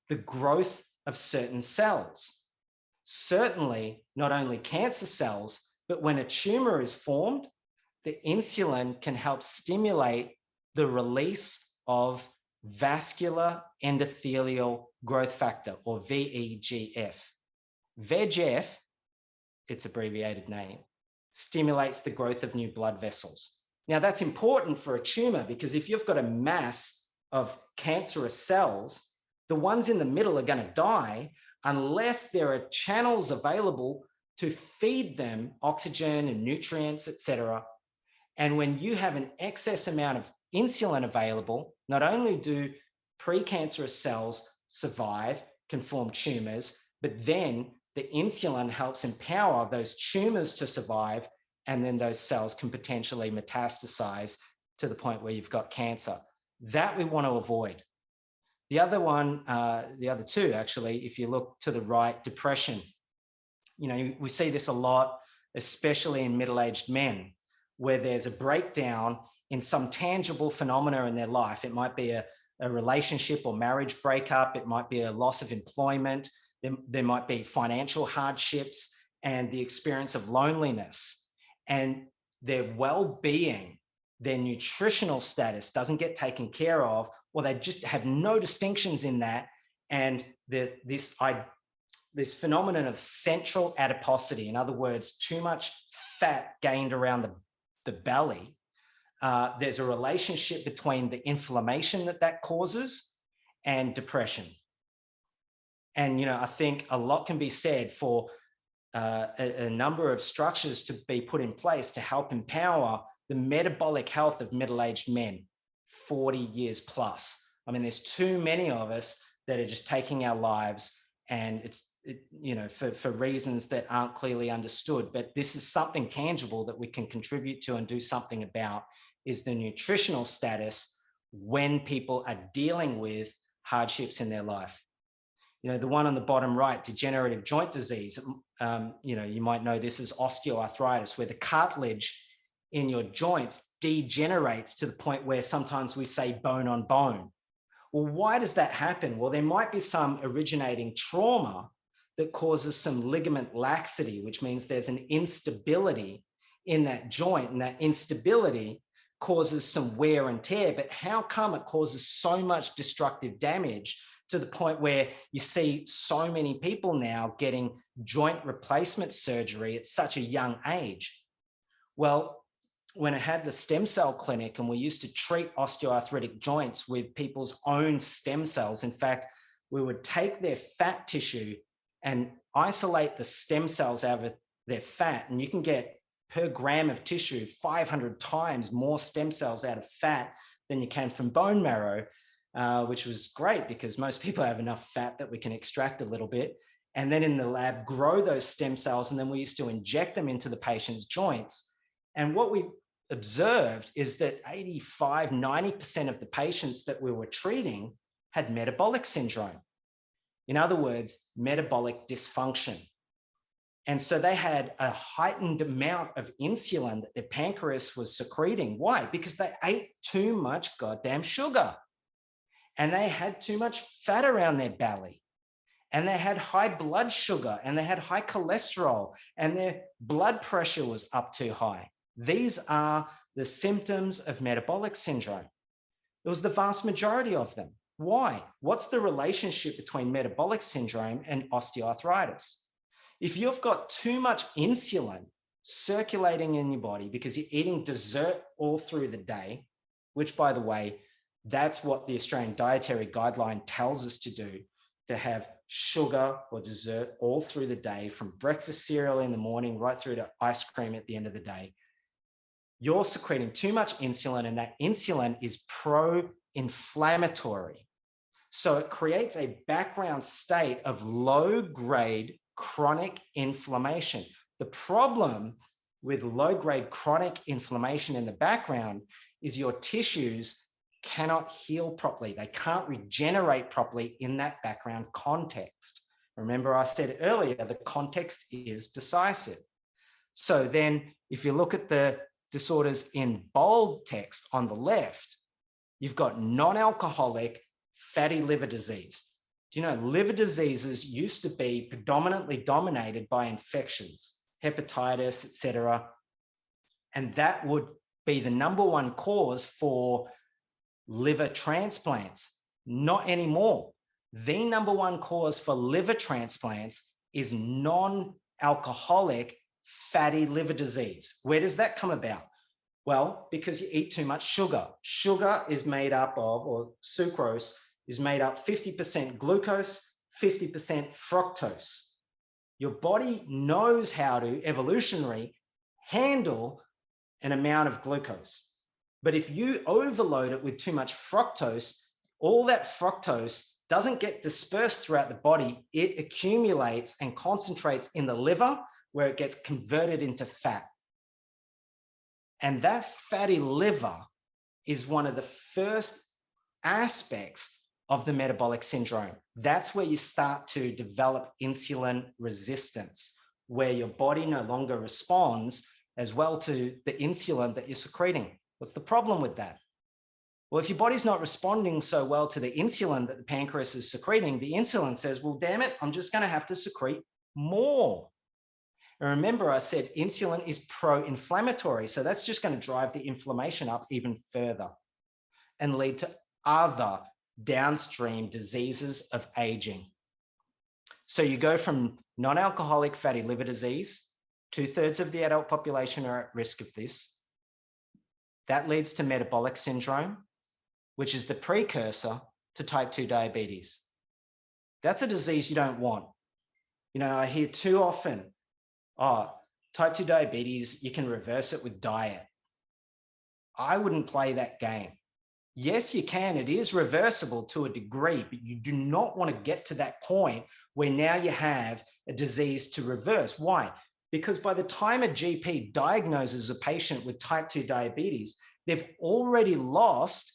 the growth of certain cells. Certainly not only cancer cells, but when a tumor is formed, the insulin can help stimulate the release of vascular endothelial growth factor, or VEGF. VEGF, its abbreviated name, stimulates the growth of new blood vessels. Now that's important for a tumor because if you've got a mass of cancerous cells, the ones in the middle are going to die unless there are channels available to feed them oxygen and nutrients, etc. And when you have an excess amount of insulin available, not only do precancerous cells survive, can form tumors, but then the insulin helps empower those tumors to survive, and then those cells can potentially metastasize to the point where you've got cancer. That we want to avoid. The other one, the other two, actually, if you look to the right, depression. We see this a lot, especially in middle-aged men, where there's a breakdown in some tangible phenomena in their life. It might be a relationship or marriage breakup. It might be a loss of employment. There might be financial hardships. and the experience of loneliness, and their well-being, their nutritional status doesn't get taken care of, or they just have no distinctions in that, and this phenomenon of central adiposity, in other words, too much fat gained around the belly, there's a relationship between the inflammation that causes and depression. And, you know, I think a lot can be said for a number of structures to be put in place to help empower the metabolic health of middle-aged men, 40 years plus. I mean, there's too many of us that are just taking our lives, and you know, for reasons that aren't clearly understood. But this is something tangible that we can contribute to and do something about, is the nutritional status when people are dealing with hardships in their life. You know, the one on the bottom right, degenerative joint disease, you know, you might know this as osteoarthritis, where the cartilage in your joints degenerates to the point where sometimes we say bone on bone. Well, why does that happen? Well, there might be some originating trauma that causes some ligament laxity, which means there's an instability in that joint, and that instability causes some wear and tear. But how come it causes so much destructive damage to the point where you see so many people now getting joint replacement surgery at such a young age? Well, when I had the stem cell clinic and we used to treat osteoarthritic joints with people's own stem cells, in fact, we would take their fat tissue and isolate the stem cells out of their fat, and you can get per gram of tissue 500 times more stem cells out of fat than you can from bone marrow, which was great because most people have enough fat that we can extract a little bit. And then in the lab, grow those stem cells, and then we used to inject them into the patient's joints. And what we observed is that 85, 90% of the patients that we were treating had metabolic syndrome. In other words, metabolic dysfunction. And so they had a heightened amount of insulin that their pancreas was secreting. Why? Because they ate too much goddamn sugar, and they had too much fat around their belly, and they had high blood sugar, and they had high cholesterol, and their blood pressure was up too high. These are the symptoms of metabolic syndrome. It was the vast majority of them. Why? What's the relationship between metabolic syndrome and osteoarthritis? If you've got too much insulin circulating in your body because you're eating dessert all through the day, which, by the way, that's what the Australian Dietary Guideline tells us to do, to have sugar or dessert all through the day, from breakfast cereal in the morning right through to ice cream at the end of the day. You're secreting too much insulin, and that insulin is pro-inflammatory. So it creates a background state of low-grade chronic inflammation. The problem with low-grade chronic inflammation in the background is your tissues cannot heal properly. They can't regenerate properly in that background context. Remember, I said earlier, the context is decisive. So then if you look at the disorders in bold text on the left, you've got non-alcoholic fatty liver disease. Do you know, liver diseases used to be predominantly dominated by infections, hepatitis, etc. And that would be the number one cause for liver transplants. Not anymore. The number one cause for liver transplants is non-alcoholic fatty liver disease. Where does that come about? Well, because you eat too much sugar. Sugar is made up of, or sucrose is made up 50% glucose, 50% fructose. Your body knows how to evolutionarily handle an amount of glucose. But if you overload it with too much fructose, all that fructose doesn't get dispersed throughout the body. It accumulates and concentrates in the liver, where it gets converted into fat. And that fatty liver is one of the first aspects of the metabolic syndrome. That's where you start to develop insulin resistance, where your body no longer responds as well to the insulin that you're secreting. What's the problem with that? Well, if your body's not responding so well to the insulin that the pancreas is secreting, the insulin says, well, damn it, I'm just going to have to secrete more. And remember, I said insulin is pro-inflammatory. So that's just going to drive the inflammation up even further and lead to other downstream diseases of aging. So you go from non-alcoholic fatty liver disease, 2/3 of the adult population are at risk of this. That leads to metabolic syndrome, which is the precursor to type 2 diabetes. That's a disease you don't want. You know, I hear too often, oh, type 2 diabetes, you can reverse it with diet. I wouldn't play that game. Yes, you can. It is reversible to a degree, but you do not want to get to that point where now you have a disease to reverse. Why? Because by the time a GP diagnoses a patient with type 2 diabetes, they've already lost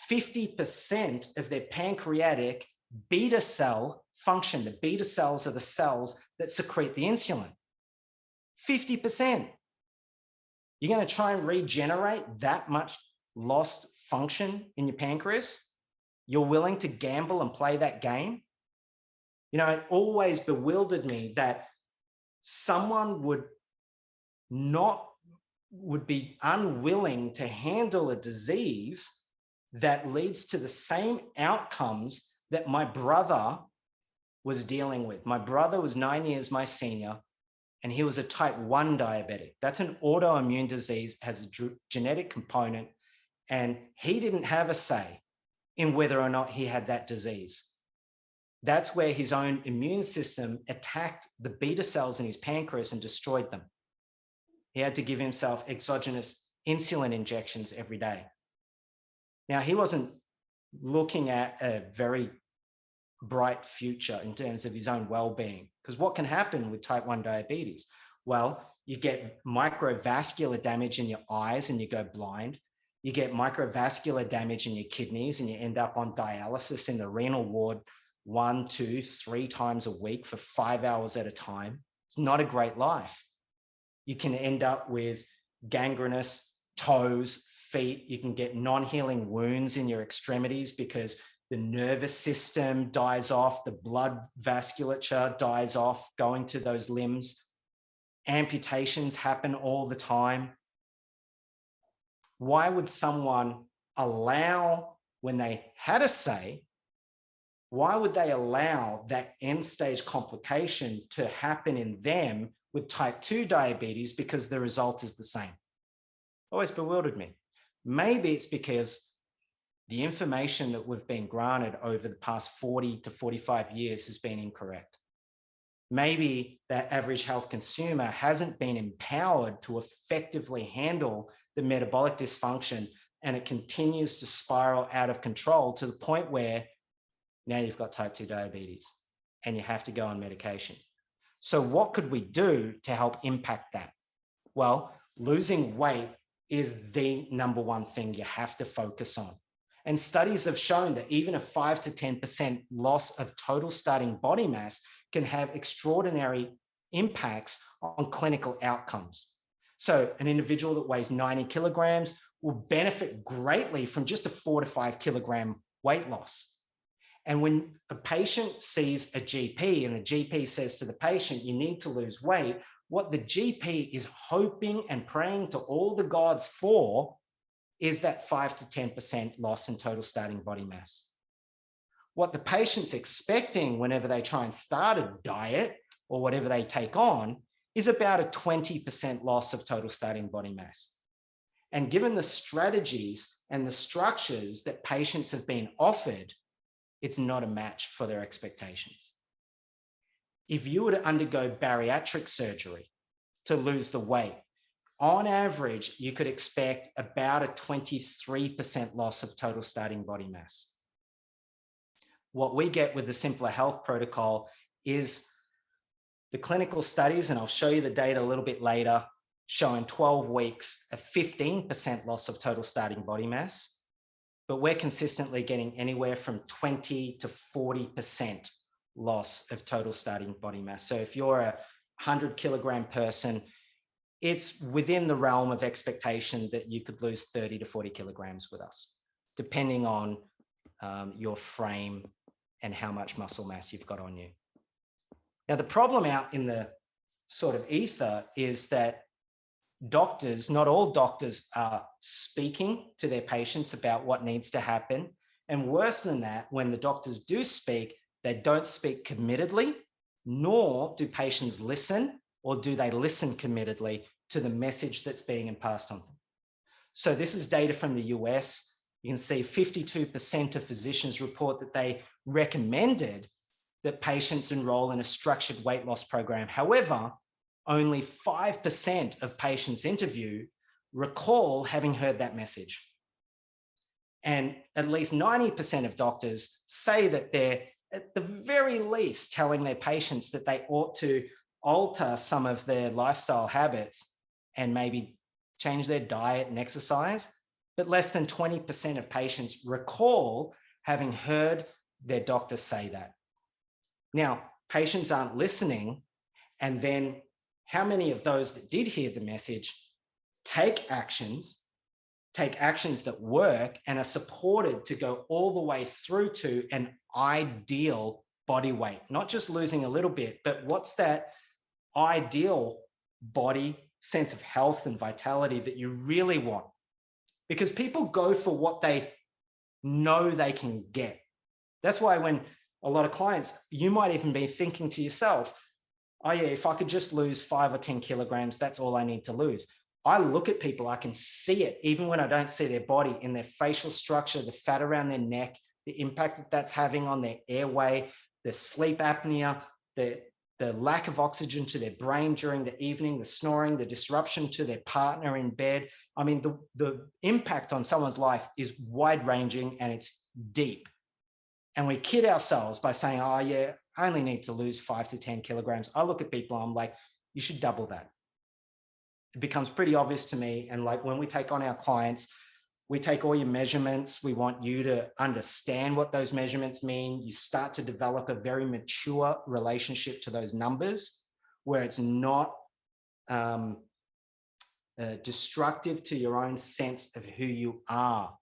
50% of their pancreatic beta cell function. The beta cells are the cells that secrete the insulin. 50%. You're going to try and regenerate that much lost function in your pancreas? You're willing to gamble and play that game? You know, it always bewildered me that someone would be unwilling to handle a disease that leads to the same outcomes that my brother was dealing with. My brother was 9 years my senior, and he was a type 1 diabetic. That's an autoimmune disease, has a genetic component, and he didn't have a say in whether or not he had that disease. That's where his own immune system attacked the beta cells in his pancreas and destroyed them. He had to give himself exogenous insulin injections every day. Now, he wasn't looking at a very bright future in terms of his own well-being, because what can happen with type 1 diabetes? Well, you get microvascular damage in your eyes and you go blind. You get microvascular damage in your kidneys and you end up on dialysis in the renal ward 1, 2, 3 times a week for 5 hours at a time. It's not a great life. You can end up with gangrenous toes, feet. You can get non-healing wounds in your extremities because the nervous system dies off, the blood vasculature dies off going to those limbs. Amputations happen all the time. Why would someone allow, when they had a say, why would they allow that end stage complication to happen in them with type 2 diabetes because the result is the same? Always bewildered me. Maybe it's because the information that we've been granted over the past 40 to 45 years has been incorrect. Maybe that average health consumer hasn't been empowered to effectively handle the metabolic dysfunction, and it continues to spiral out of control to the point where now you've got type 2 diabetes and you have to go on medication. So what could we do to help impact that? Well, losing weight is the number one thing you have to focus on. And studies have shown that even a 5 to 10% loss of total starting body mass can have extraordinary impacts on clinical outcomes. So an individual that weighs 90 kilograms will benefit greatly from just a 4 to 5 kilogram weight loss. And when a patient sees a GP and the GP says to the patient, you need to lose weight, what the GP is hoping and praying to all the gods for is that 5 to 10% loss in total starting body mass. What the patient's expecting whenever they try and start a diet or whatever they take on is about a 20% loss of total starting body mass. And given the strategies and the structures that patients have been offered, it's not a match for their expectations. If you were to undergo bariatric surgery to lose the weight, on average, you could expect about a 23% loss of total starting body mass. What we get with the Simplr Health protocol is the clinical studies, and I'll show you the data a little bit later, showing 12 weeks, a 15% loss of total starting body mass, but we're consistently getting anywhere from 20 to 40% loss of total starting body mass. So if you're a 100 kilogram person, it's within the realm of expectation that you could lose 30 to 40 kilograms with us, depending on your frame and how much muscle mass you've got on you. Now, the problem out in the sort of ether is that doctors, not all doctors, are speaking to their patients about what needs to happen. And worse than that, when the doctors do speak, they don't speak committedly, nor do patients listen, or do they listen committedly to the message that's being passed on them. So this is data from the US. You can see 52% of physicians report that they recommended that patients enroll in a structured weight loss program. However, only 5% of patients interviewed recall having heard that message. And at least 90% of doctors say that they're at the very least telling their patients that they ought to alter some of their lifestyle habits and maybe change their diet and exercise. But less than 20% of patients recall having heard their doctor say that. Now, patients aren't listening, and then how many of those that did hear the message take actions that work and are supported to go all the way through to an ideal body weight? Not just losing a little bit, but what's that ideal body sense of health and vitality that you really want? Because people go for what they know they can get. That's why when a lot of clients, you might even be thinking to yourself, oh yeah, if I could just lose 5 or 10 kilograms, that's all I need to lose. I look at people, I can see it, even when I don't see their body, in their facial structure, the fat around their neck, the impact that that's having on their airway, the sleep apnea, the lack of oxygen to their brain during the evening, the snoring, the disruption to their partner in bed. I mean, the impact on someone's life is wide ranging and it's deep. And we kid ourselves by saying, oh yeah, I only need to lose 5 to 10 kilograms. I look at people, I'm like, you should double that. It becomes pretty obvious to me. And like when we take on our clients, we take all your measurements. We want you to understand what those measurements mean. You start to develop a very mature relationship to those numbers where it's not destructive to your own sense of who you are.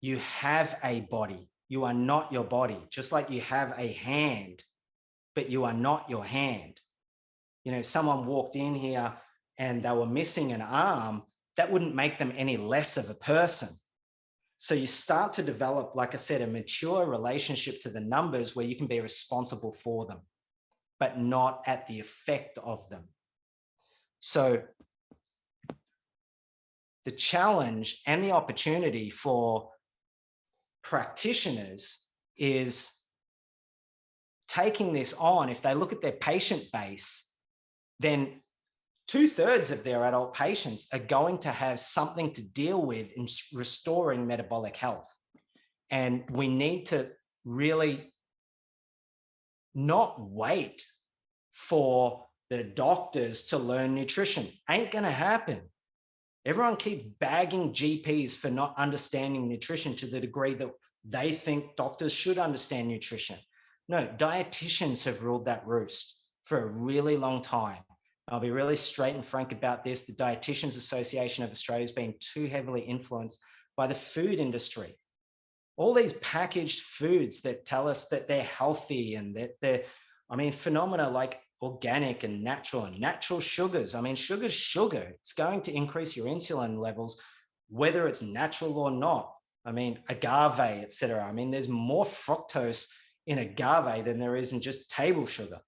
You have a body. You are not your body, just like you have a hand, but you are not your hand. You know, if someone walked in here and they were missing an arm, that wouldn't make them any less of a person. So you start to develop, like I said, a mature relationship to the numbers where you can be responsible for them, but not at the effect of them. So the challenge and the opportunity for practitioners is taking this on. If they look at their patient base, then 2/3 of their adult patients are going to have something to deal with in restoring metabolic health. And we need to really not wait for the doctors to learn nutrition. Ain't going to happen. Everyone keeps bagging GPs for not understanding nutrition to the degree that they think doctors should understand nutrition. No, dietitians have ruled that roost for a really long time. I'll be really straight and frank about this. The Dietitians Association of Australia is being too heavily influenced by the food industry. All these packaged foods that tell us that they're healthy and that they're, I mean, phenomena like organic and natural sugars. I mean, sugar's sugar. It's going to increase your insulin levels, whether it's natural or not. I mean, agave, etc. I mean, there's more fructose in agave than there is in just table sugar.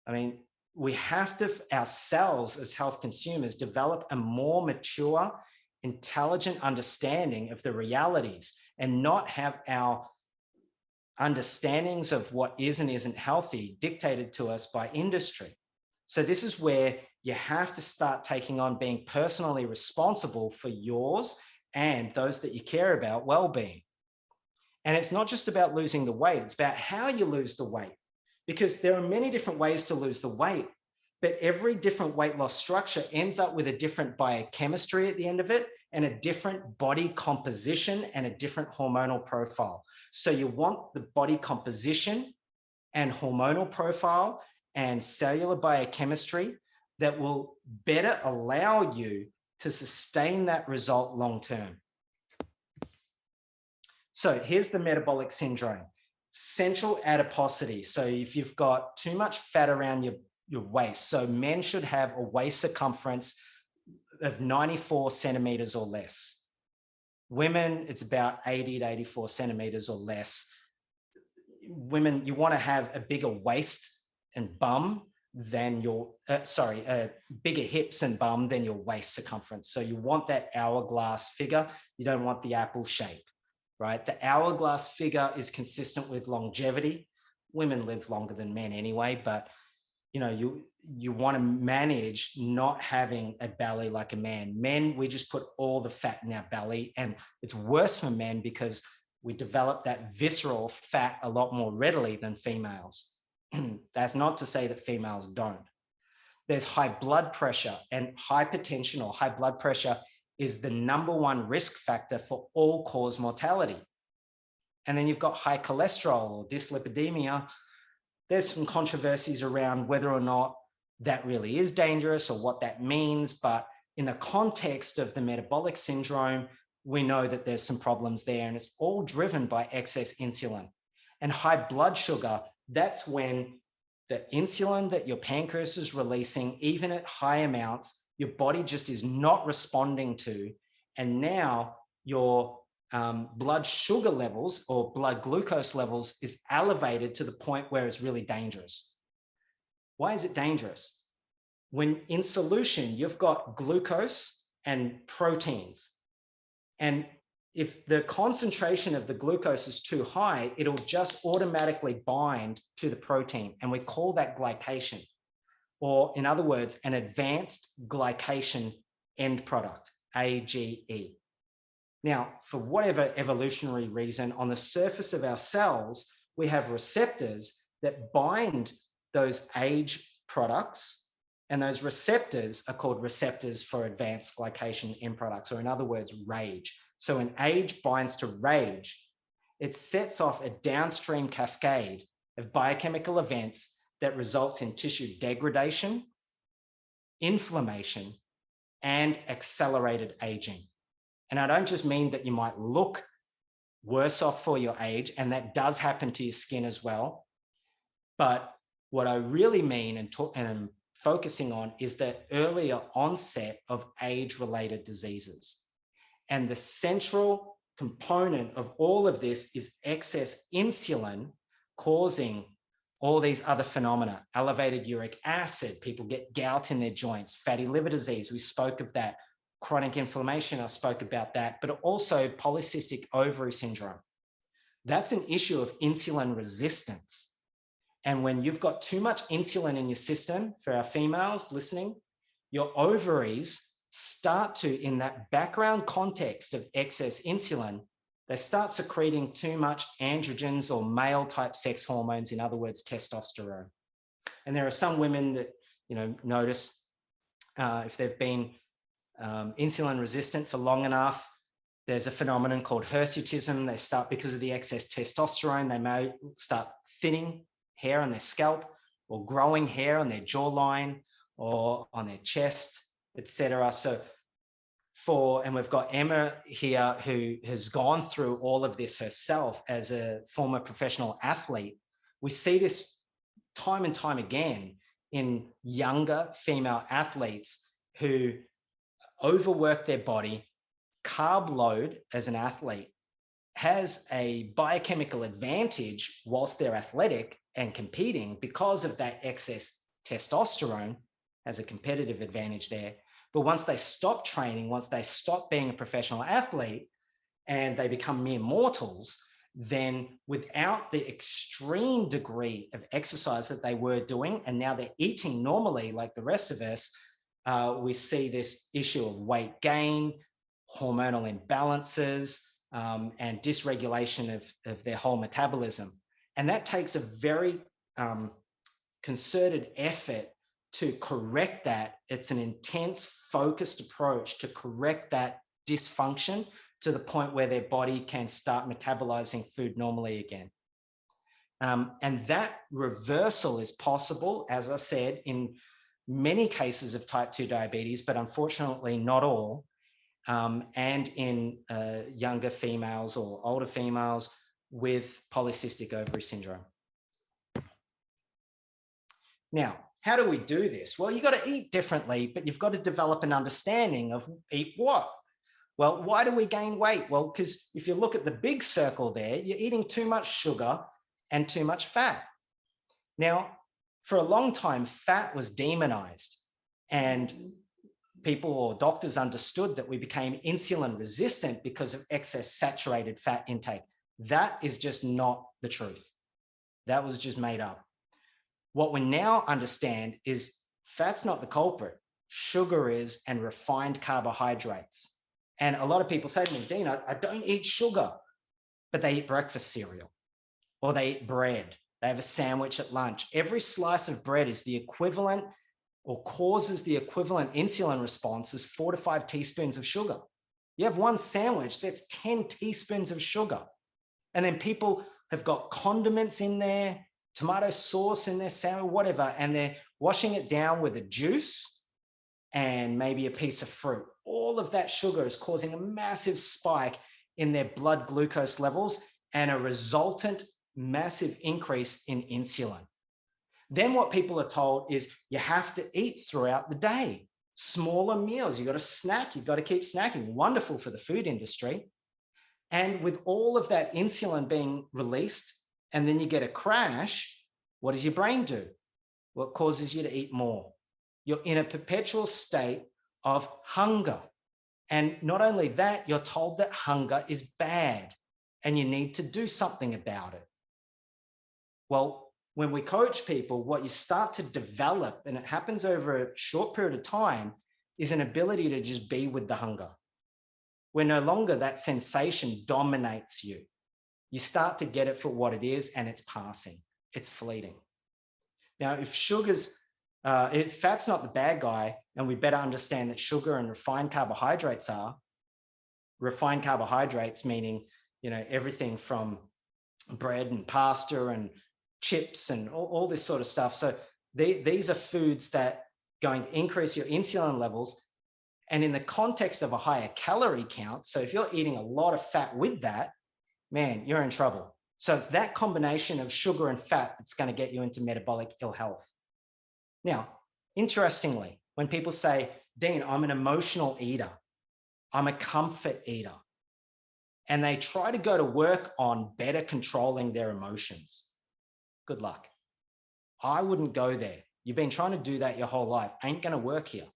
I mean, we have to ourselves as health consumers develop a more mature, intelligent understanding of the realities and not have our understandings of what is and isn't healthy dictated to us by industry. So this is where you have to start taking on being personally responsible for yours and those that you care about well-being. And it's not just about losing the weight, it's about how you lose the weight, because there are many different ways to lose the weight, but every different weight loss structure ends up with a different biochemistry at the end of it and a different body composition and a different hormonal profile. So you want the body composition and hormonal profile and cellular biochemistry that will better allow you to sustain that result long-term. So here's the metabolic syndrome. Central adiposity. So if you've got too much fat around your waist. So men should have a waist circumference of 94 centimeters or less. Women, it's about 80 to 84 centimeters or less. Women, you want to have a bigger waist and bum than your, bigger hips and bum than your waist circumference. So you want that hourglass figure. You don't want the apple shape, right? The hourglass figure is consistent with longevity. Women live longer than men anyway, but you know, you want to manage not having a belly like a man. Men, we just put all the fat in our belly, and it's worse for men because we develop that visceral fat a lot more readily than females. That's not to say that females don't. There's high blood pressure, and hypertension or high blood pressure is the #1 risk factor for all-cause mortality. And then you've got high cholesterol or dyslipidemia. There's some controversies around whether or not that really is dangerous or what that means, but in the context of the metabolic syndrome, we know that there's some problems there, and it's all driven by excess insulin. And high blood sugar, that's when the insulin that your pancreas is releasing, even at high amounts, your body just is not responding to, and now your blood sugar levels or blood glucose levels is elevated to the point where it's really dangerous. Why is it dangerous? When in solution, you've got glucose and proteins. And if the concentration of the glucose is too high, it'll just automatically bind to the protein. And we call that glycation, or in other words, an advanced glycation end product, AGE. Now, for whatever evolutionary reason, on the surface of our cells, we have receptors that bind those AGE products, and those receptors are called receptors for advanced glycation end products, or in other words, RAGE. So when AGE binds to RAGE, it sets off a downstream cascade of biochemical events that results in tissue degradation, inflammation, and accelerated aging. And I don't just mean that you might look worse off for your age, and that does happen to your skin as well. But what I really mean and I'm focusing on is the earlier onset of age-related diseases. And the central component of all of this is excess insulin causing all these other phenomena: elevated uric acid, people get gout in their joints, fatty liver disease, we spoke of that, chronic inflammation, I spoke about that, but also polycystic ovary syndrome. That's an issue of insulin resistance. And when you've got too much insulin in your system, for our females listening, your ovaries start to, in that background context of excess insulin, they start secreting too much androgens or male type sex hormones, in other words, testosterone. And there are some women that, you know, notice if they've been insulin resistant for long enough, there's a phenomenon called hirsutism. They start, because of the excess testosterone, they may start thinning hair on their scalp, or growing hair on their jawline or on their chest, etc. So and we've got Emma here who has gone through all of this herself as a former professional athlete. We see this time and time again in younger female athletes who overwork their body. Carb load as an athlete has a biochemical advantage whilst they're athletic and competing because of that excess testosterone, has a competitive advantage there. But once they stop training, once they stop being a professional athlete and they become mere mortals, then without the extreme degree of exercise that they were doing, and now they're eating normally like the rest of us, we see this issue of weight gain, hormonal imbalances, and dysregulation of their whole metabolism. And that takes a very concerted effort to correct that. It's an intense, focused approach to correct that dysfunction to the point where their body can start metabolizing food normally again. And that reversal is possible, as I said, in many cases of type 2 diabetes, but unfortunately not all, and in younger females or older females with polycystic ovary syndrome. Now, how do we do this? Well, you got to eat differently, but you've got to develop an understanding of eat what. Well, why do we gain weight? Well, because if you look at the big circle there, you're eating too much sugar and too much fat. Now, for a long time, fat was demonized, and people or doctors understood that we became insulin resistant because of excess saturated fat intake. That is just not the truth. That was just made up. What we now understand is fat's not the culprit. Sugar is, and refined carbohydrates. And a lot of people say to me, Dean, I don't eat sugar, but they eat breakfast cereal or they eat bread. They have a sandwich at lunch. Every slice of bread is the equivalent or causes the equivalent insulin response as 4 to 5 teaspoons of sugar. You have one sandwich, that's 10 teaspoons of sugar. And then people have got condiments in there, tomato sauce in their sandwich, whatever, and they're washing it down with a juice and maybe a piece of fruit. All of that sugar is causing a massive spike in their blood glucose levels and a resultant massive increase in insulin. Then what people are told is you have to eat throughout the day, smaller meals. You've got to snack. You've got to keep snacking. Wonderful for the food industry. And with all of that insulin being released, and then you get a crash, what does your brain do? Well, it causes you to eat more. You're in a perpetual state of hunger. And not only that, you're told that hunger is bad and you need to do something about it. Well, when we coach people, what you start to develop, and it happens over a short period of time, is an ability to just be with the hunger, where no longer that sensation dominates you. You start to get it for what it is, and it's passing. It's fleeting. Now, if fat's not the bad guy, and we better understand that sugar and refined carbohydrates are. Refined carbohydrates meaning, everything from bread and pasta and chips and all this sort of stuff. So these are foods that are going to increase your insulin levels. And in the context of a higher calorie count, so if you're eating a lot of fat with that, man, you're in trouble. So it's that combination of sugar and fat that's going to get you into metabolic ill health. Now, interestingly, when people say, Dean, I'm an emotional eater, I'm a comfort eater, and they try to go to work on better controlling their emotions, good luck. I wouldn't go there. You've been trying to do that your whole life. Ain't going to work here.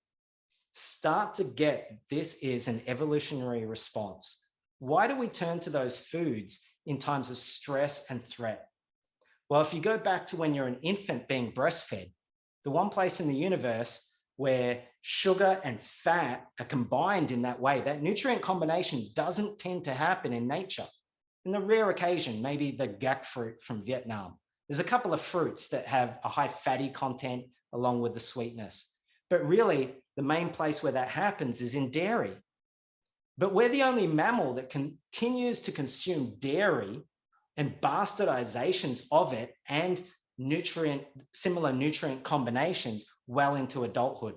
Start to get this is an evolutionary response. Why do we turn to those foods in times of stress and threat? Well, if you go back to when you're an infant being breastfed, the one place in the universe where sugar and fat are combined in that way, that nutrient combination doesn't tend to happen in nature. In the rare occasion, maybe the gak fruit from Vietnam. There's a couple of fruits that have a high fatty content along with the sweetness. But really, the main place where that happens is in dairy. But we're the only mammal that continues to consume dairy and bastardizations of it and similar nutrient combinations well into adulthood.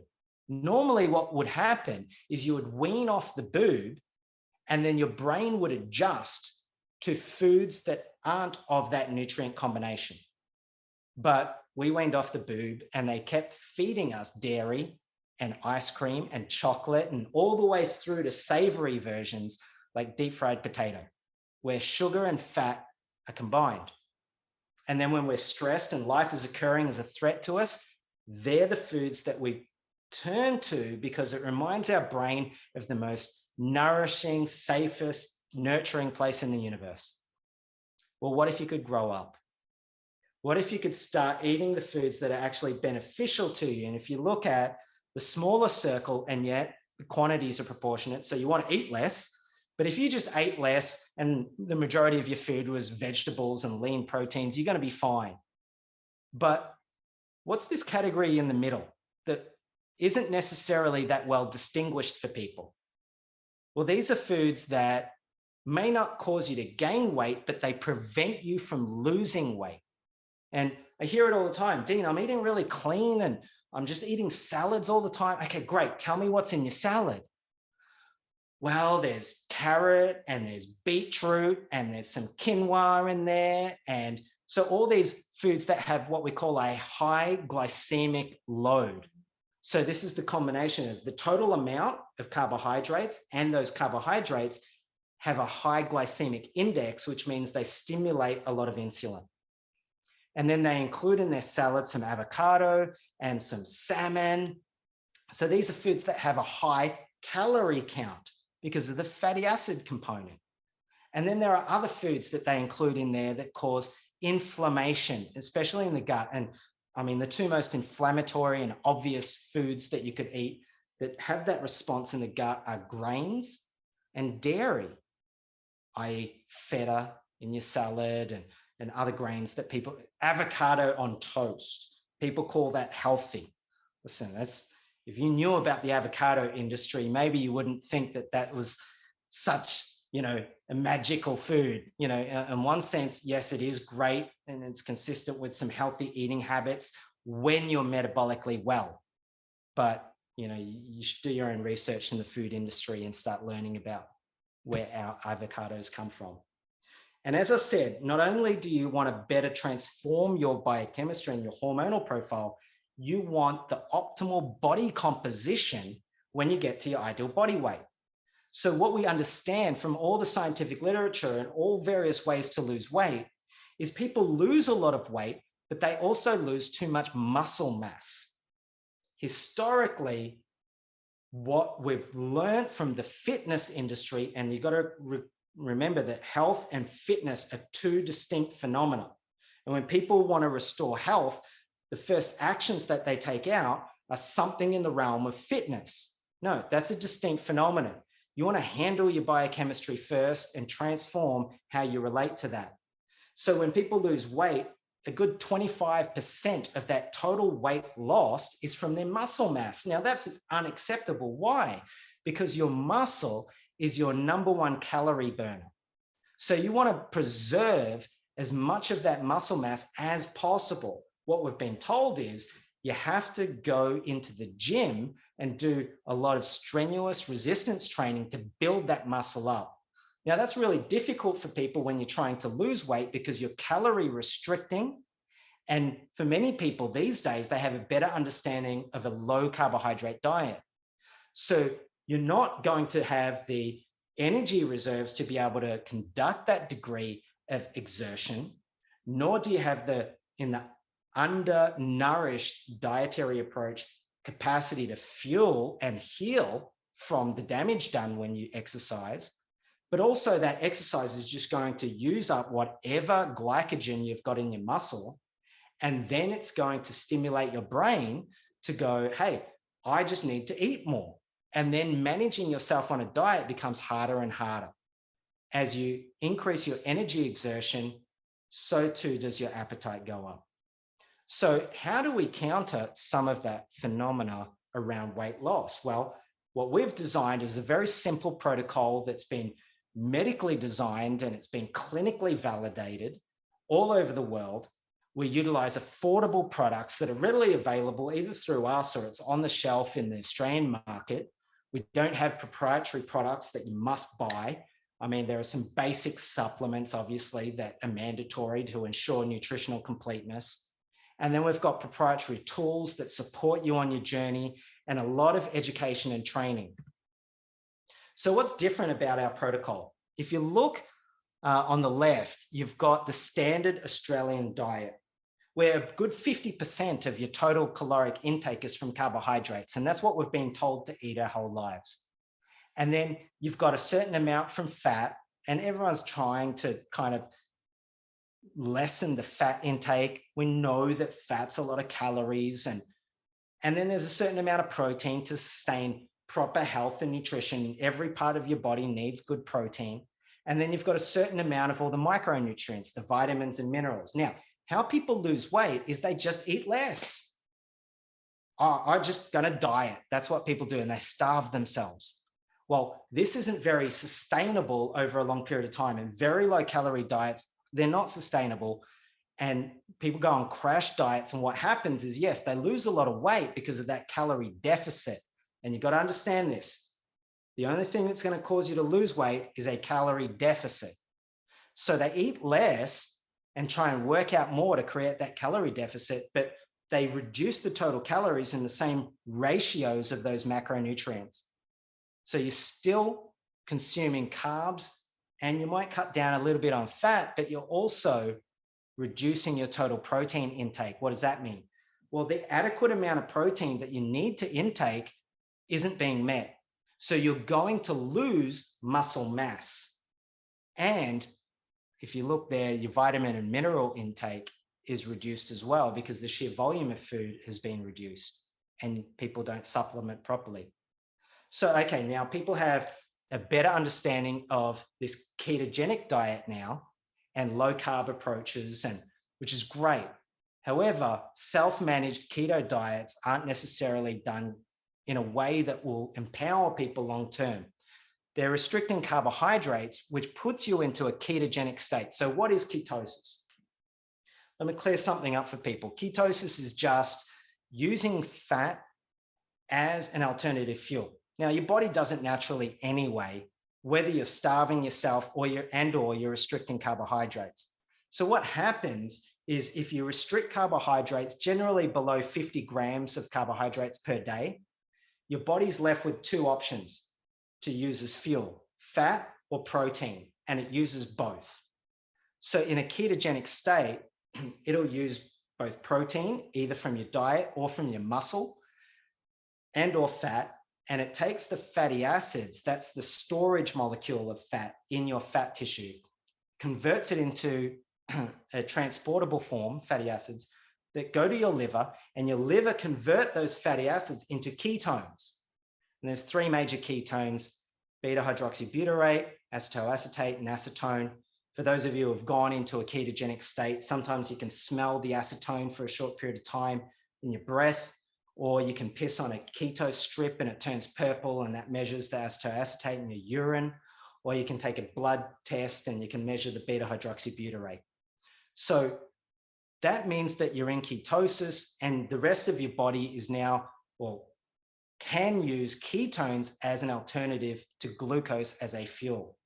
Normally what would happen is you would wean off the boob and then your brain would adjust to foods that aren't of that nutrient combination. But we weaned off the boob and they kept feeding us dairy and ice cream and chocolate and all the way through to savory versions like deep fried potato, where sugar and fat are combined. And then when we're stressed and life is occurring as a threat to us, they're the foods that we turn to because it reminds our brain of the most nourishing, safest, nurturing place in the universe. Well, what if you could grow up? What if you could start eating the foods that are actually beneficial to you? And if you look at the smaller circle, and yet the quantities are proportionate, so you want to eat less. But if you just ate less and the majority of your food was vegetables and lean proteins, you're going to be fine. But what's this category in the middle that isn't necessarily that well distinguished for people? Well, these are foods that may not cause you to gain weight, but they prevent you from losing weight. And I hear it all the time. Dean, I'm eating really clean and I'm just eating salads all the time. Okay, great. Tell me what's in your salad. Well, there's carrot and there's beetroot and there's some quinoa in there and So all these foods that have what we call a high glycemic load. So this is the combination of the total amount of carbohydrates, and those carbohydrates have a high glycemic index, which means they stimulate a lot of insulin. And then they include in their salad some avocado and some salmon. So these are foods that have a high calorie count because of the fatty acid component. And then there are other foods that they include in there that cause inflammation, especially in the gut. And I mean, the two most inflammatory and obvious foods that you could eat that have that response in the gut are grains and dairy, i.e. feta in your salad and other grains that people, avocado on toast, people call that healthy. Listen, that's, if you knew about the avocado industry, maybe you wouldn't think that that was such, a magical food. In one sense, yes, it is great and it's consistent with some healthy eating habits when you're metabolically well. But, you should do your own research in the food industry and start learning about where our avocados come from. And as I said, not only do you want to better transform your biochemistry and your hormonal profile, you want the optimal body composition when you get to your ideal body weight. So what we understand from all the scientific literature and all various ways to lose weight is people lose a lot of weight, but they also lose too much muscle mass. Historically, what we've learned from the fitness industry, and you've got to remember that health and fitness are two distinct phenomena. And when people want to restore health, the first actions that they take out are something in the realm of fitness. No, that's a distinct phenomenon. You want to handle your biochemistry first and transform how you relate to that. So when people lose weight, a good 25% of that total weight lost is from their muscle mass. Now that's unacceptable. Why? Because your muscle is your number one calorie burner. So you want to preserve as much of that muscle mass as possible. What we've been told is you have to go into the gym and do a lot of strenuous resistance training to build that muscle up. Now, that's really difficult for people when you're trying to lose weight because you're calorie restricting. And for many people these days, they have a better understanding of a low carbohydrate diet. So you're not going to have the energy reserves to be able to conduct that degree of exertion, nor do you have in the undernourished dietary approach capacity to fuel and heal from the damage done when you exercise. But also that exercise is just going to use up whatever glycogen you've got in your muscle. And then it's going to stimulate your brain to go, hey, I just need to eat more. And then managing yourself on a diet becomes harder and harder. As you increase your energy exertion, so too does your appetite go up. So how do we counter some of that phenomena around weight loss? Well, what we've designed is a very simple protocol that's been medically designed and it's been clinically validated all over the world. We utilize affordable products that are readily available either through us or it's on the shelf in the Australian market. We don't have proprietary products that you must buy. I mean, there are some basic supplements, obviously, that are mandatory to ensure nutritional completeness. And then we've got proprietary tools that support you on your journey and a lot of education and training. So what's different about our protocol? If you look on the left, you've got the standard Australian diet, where a good 50% of your total caloric intake is from carbohydrates. And that's what we've been told to eat our whole lives. And then you've got a certain amount from fat, and everyone's trying to kind of lessen the fat intake. We know that fat's a lot of calories, and then there's a certain amount of protein to sustain proper health and nutrition. Every part of your body needs good protein. And then you've got a certain amount of all the micronutrients, the vitamins and minerals. Now, how people lose weight is they just eat less. Oh, I'm just going to diet. That's what people do, and they starve themselves. Well, this isn't very sustainable over a long period of time, and very low calorie diets, they're not sustainable. And people go on crash diets, and what happens is, yes, they lose a lot of weight because of that calorie deficit. And you've got to understand this. The only thing that's going to cause you to lose weight is a calorie deficit. So they eat less, and try and work out more to create that calorie deficit, but they reduce the total calories in the same ratios of those macronutrients. So you're still consuming carbs, and you might cut down a little bit on fat, but you're also reducing your total protein intake. What does that mean? Well, the adequate amount of protein that you need to intake isn't being met. So you're going to lose muscle mass. And if you look there, your vitamin and mineral intake is reduced as well, because the sheer volume of food has been reduced and people don't supplement properly. So, okay, now people have a better understanding of this ketogenic diet now and low carb approaches, and which is great. However, self-managed keto diets aren't necessarily done in a way that will empower people long term. They're restricting carbohydrates, which puts you into a ketogenic state. So what is ketosis? Let me clear something up for people. Ketosis is just using fat as an alternative fuel. Now, your body does it naturally anyway, whether you're starving yourself or you're restricting carbohydrates. So what happens is if you restrict carbohydrates, generally below 50 grams of carbohydrates per day, your body's left with two options to use as fuel, fat or protein, and it uses both. So in a ketogenic state, it'll use both protein, either from your diet or from your muscle, and or fat, and it takes the fatty acids, that's the storage molecule of fat in your fat tissue, converts it into a transportable form, fatty acids, that go to your liver, and your liver convert those fatty acids into ketones. And there's three major ketones: beta-hydroxybutyrate, acetoacetate, and acetone. For those of you who have gone into a ketogenic state, sometimes you can smell the acetone for a short period of time in your breath, or you can piss on a keto strip and it turns purple, and that measures the acetoacetate in your urine, or you can take a blood test and you can measure the beta-hydroxybutyrate. So that means that you're in ketosis, and the rest of your body is now, well, can use ketones as an alternative to glucose as a fuel.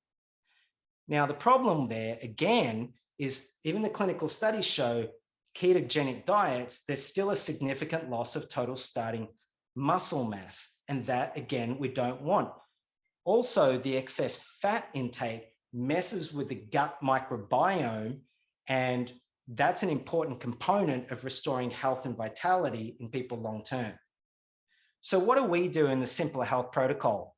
Now, the problem there, again, is even the clinical studies show ketogenic diets, there's still a significant loss of total starting muscle mass. And that, again, we don't want. Also, the excess fat intake messes with the gut microbiome, and that's an important component of restoring health and vitality in people long term. So what do we do in the Simplr Health protocol?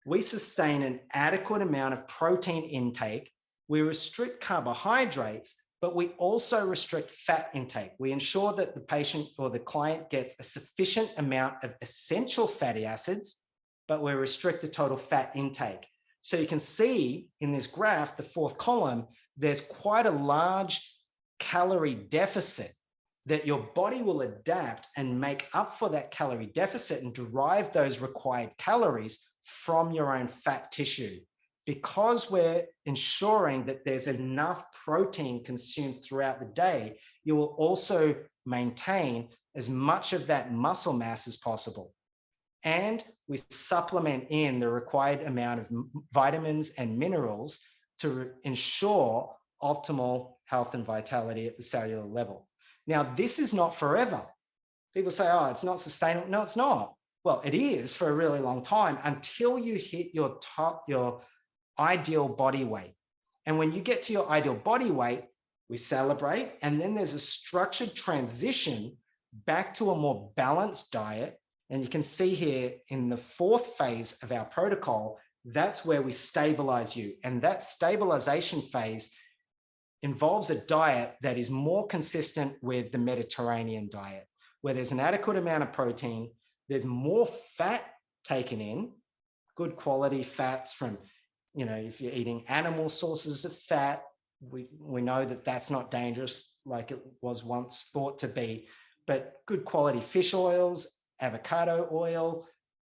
We sustain an adequate amount of protein intake. We restrict carbohydrates, but we also restrict fat intake. We ensure that the patient or the client gets a sufficient amount of essential fatty acids, but we restrict the total fat intake. So you can see in this graph, the fourth column, there's quite a large calorie deficit that your body will adapt and make up for that calorie deficit and derive those required calories from your own fat tissue. Because we're ensuring that there's enough protein consumed throughout the day, you will also maintain as much of that muscle mass as possible. And we supplement in the required amount of vitamins and minerals to ensure optimal health and vitality at the cellular level. Now, this is not forever. People say, oh, it's not sustainable. No, it's not. Well, it is for a really long time until you hit your ideal body weight. And when you get to your ideal body weight, we celebrate, and then there's a structured transition back to a more balanced diet. And you can see here in the fourth phase of our protocol, that's where we stabilize you. And that stabilization phase involves a diet that is more consistent with the Mediterranean diet, where there's an adequate amount of protein, there's more fat taken in, good quality fats from, if you're eating animal sources of fat, we know that that's not dangerous like it was once thought to be, but good quality fish oils, avocado oil,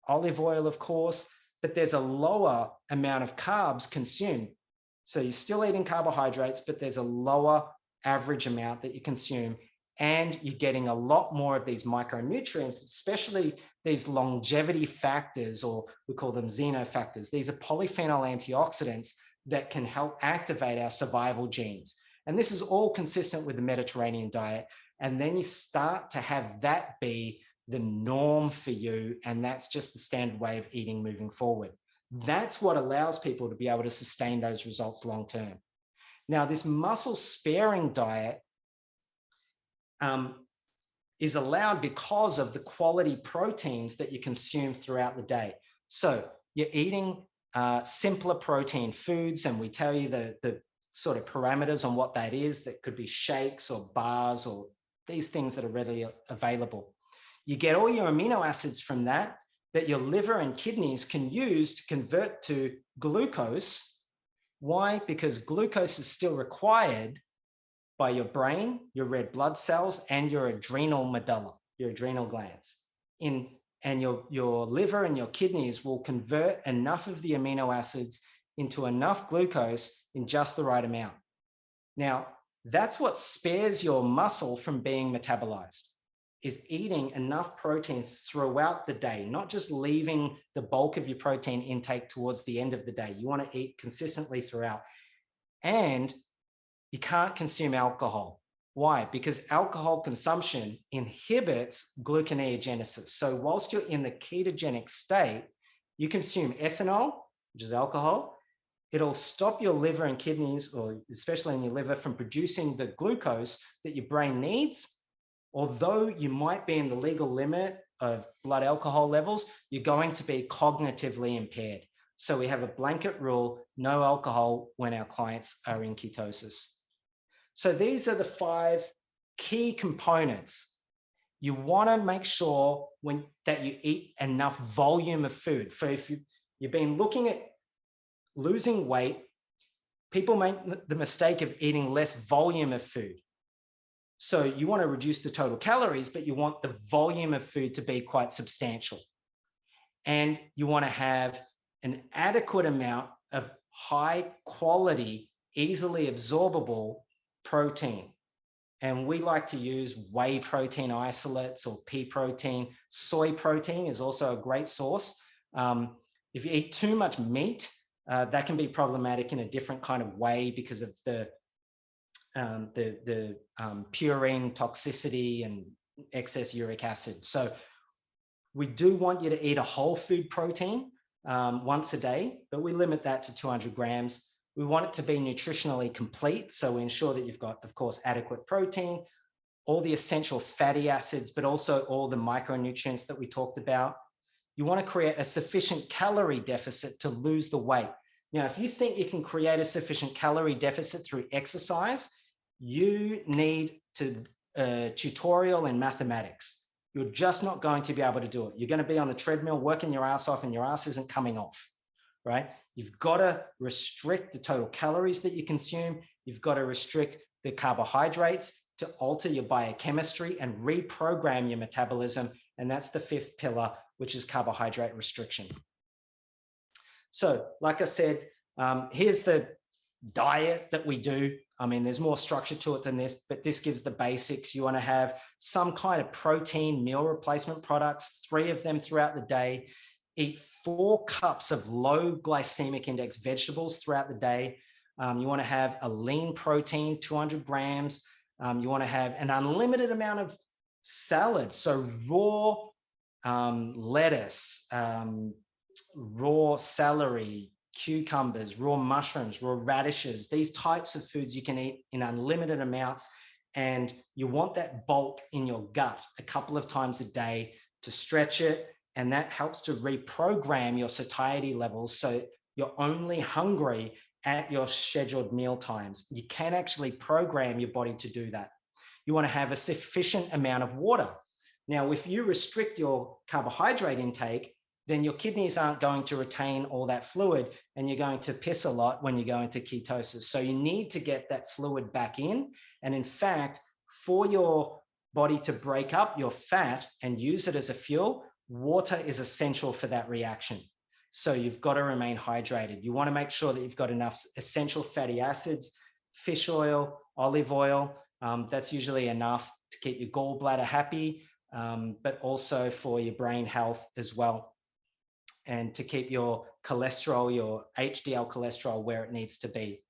olive oil, of course, but there's a lower amount of carbs consumed. So you're still eating carbohydrates, but there's a lower average amount that you consume, and you're getting a lot more of these micronutrients, especially these longevity factors, or we call them xenofactors. These are polyphenol antioxidants that can help activate our survival genes. And this is all consistent with the Mediterranean diet. And then you start to have that be the norm for you. And that's just the standard way of eating moving forward. That's what allows people to be able to sustain those results long term. Now, this muscle sparing diet is allowed because of the quality proteins that you consume throughout the day. So you're eating simpler protein foods, and we tell you the sort of parameters on what that is. That could be shakes or bars or these things that are readily available. You get all your amino acids from that your liver and kidneys can use to convert to glucose. Why? Because glucose is still required by your brain, your red blood cells, and your adrenal medulla, your adrenal glands. And your liver and your kidneys will convert enough of the amino acids into enough glucose in just the right amount. Now, that's what spares your muscle from being metabolized, is eating enough protein throughout the day, not just leaving the bulk of your protein intake towards the end of the day. You want to eat consistently throughout. And you can't consume alcohol. Why? Because alcohol consumption inhibits gluconeogenesis. So whilst you're in the ketogenic state, you consume ethanol, which is alcohol. It'll stop your liver and kidneys, or especially in your liver, from producing the glucose that your brain needs. Although you might be in the legal limit of blood alcohol levels, you're going to be cognitively impaired. So we have a blanket rule, no alcohol when our clients are in ketosis. So these are the 5 key components. You want to make sure that you eat enough volume of food. So if you've been looking at losing weight, people make the mistake of eating less volume of food. So you want to reduce the total calories, but you want the volume of food to be quite substantial. And you want to have an adequate amount of high quality, easily absorbable protein. And we like to use whey protein isolates or pea protein. Soy protein is also a great source. If you eat too much meat, that can be problematic in a different kind of way because of the purine toxicity and excess uric acid. So we do want you to eat a whole food protein once a day, but we limit that to 200 grams. We want it to be nutritionally complete. So we ensure that you've got, of course, adequate protein, all the essential fatty acids, but also all the micronutrients that we talked about. You want to create a sufficient calorie deficit to lose the weight. Now, if you think you can create a sufficient calorie deficit through exercise, you need a tutorial in mathematics. You're just not going to be able to do it. You're going to be on the treadmill working your ass off and your ass isn't coming off, right? You've got to restrict the total calories that you consume. You've got to restrict the carbohydrates to alter your biochemistry and reprogram your metabolism. And that's the 5th pillar, which is carbohydrate restriction. So, like I said, here's the diet that we do. I mean, there's more structure to it than this, but this gives the basics. You want to have some kind of protein meal replacement products, 3 of them throughout the day. Eat 4 cups of low glycemic index vegetables throughout the day. You want to have a lean protein, 200 grams. You want to have an unlimited amount of salads. So raw lettuce, raw celery, cucumbers, raw mushrooms, raw radishes, these types of foods you can eat in unlimited amounts. And you want that bulk in your gut a couple of times a day to stretch it. And that helps to reprogram your satiety levels. So you're only hungry at your scheduled meal times. You can actually program your body to do that. You want to have a sufficient amount of water. Now, if you restrict your carbohydrate intake, then your kidneys aren't going to retain all that fluid and you're going to piss a lot when you go into ketosis. So you need to get that fluid back in. And in fact, for your body to break up your fat and use it as a fuel, water is essential for that reaction. So you've got to remain hydrated. You want to make sure that you've got enough essential fatty acids, fish oil, olive oil. That's usually enough to keep your gallbladder happy, but also for your brain health as well. And to keep your cholesterol, your HDL cholesterol where it needs to be.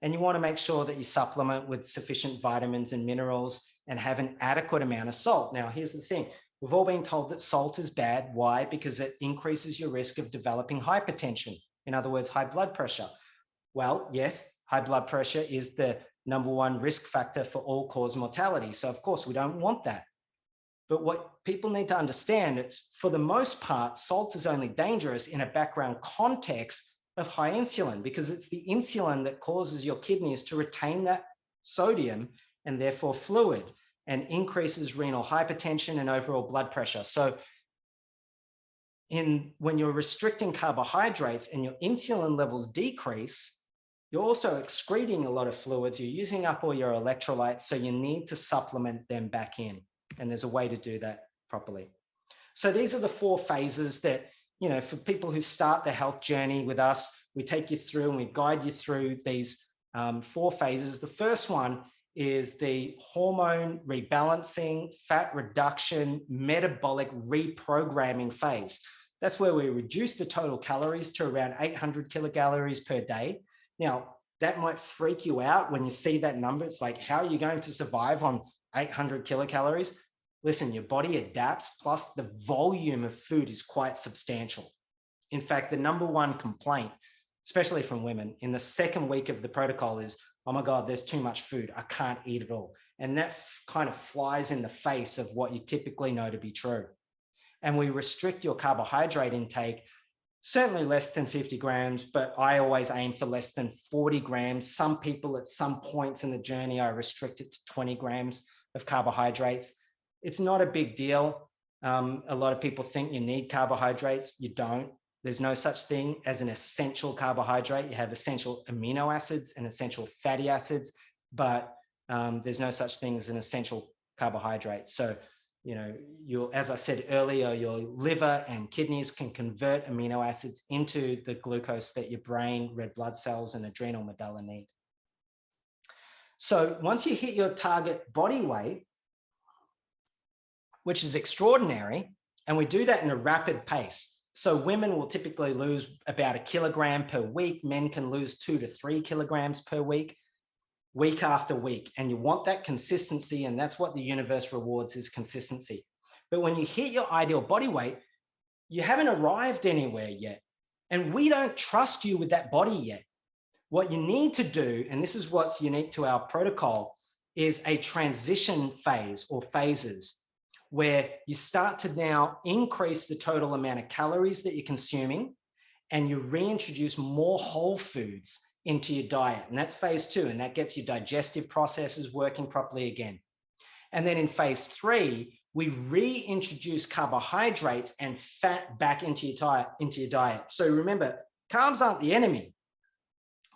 And you want to make sure that you supplement with sufficient vitamins and minerals and have an adequate amount of salt. Now, here's the thing. We've all been told that salt is bad. Why? Because it increases your risk of developing hypertension. In other words, high blood pressure. Well, yes, high blood pressure is the #1 risk factor for all-cause mortality. So, of course, we don't want that. But what people need to understand, it's for the most part, salt is only dangerous in a background context of high insulin, because it's the insulin that causes your kidneys to retain that sodium and therefore fluid, and increases renal hypertension and overall blood pressure. So when you're restricting carbohydrates and your insulin levels decrease, you're also excreting a lot of fluids, you're using up all your electrolytes, so you need to supplement them back in. And there's a way to do that properly. So these are the 4 phases that, for people who start their health journey with us, we take you through and we guide you through these 4 phases. The first one is the hormone rebalancing, fat reduction, metabolic reprogramming phase. That's where we reduce the total calories to around 800 kilocalories per day. Now, that might freak you out when you see that number. It's like, how are you going to survive on 800 kilocalories? Listen, your body adapts, plus the volume of food is quite substantial. In fact, the #1 complaint, especially from women, in the second week of the protocol is, oh my God, there's too much food. I can't eat it all. And that kind of flies in the face of what you typically know to be true. And we restrict your carbohydrate intake, certainly less than 50 grams, but I always aim for less than 40 grams. Some people at some points in the journey, I restrict it to 20 grams of carbohydrates. It's not a big deal. A lot of people think you need carbohydrates. You don't. There's no such thing as an essential carbohydrate. You have essential amino acids and essential fatty acids, but there's no such thing as an essential carbohydrate. So, as I said earlier, your liver and kidneys can convert amino acids into the glucose that your brain, red blood cells, and adrenal medulla need. So once you hit your target body weight, which is extraordinary, and we do that in a rapid pace. So women will typically lose about 1 kilogram per week. Men can lose 2 to 3 kilograms per week after week. And you want that consistency, and that's what the universe rewards, is consistency. But when you hit your ideal body weight, you haven't arrived anywhere yet. And we don't trust you with that body yet. What you need to do, and this is what's unique to our protocol, is a transition phase or phases, where you start to now increase the total amount of calories that you're consuming, and you reintroduce more whole foods into your diet. And that's phase 2, and that gets your digestive processes working properly again. And then in phase 3, we reintroduce carbohydrates and fat back into your diet. So remember, carbs aren't the enemy.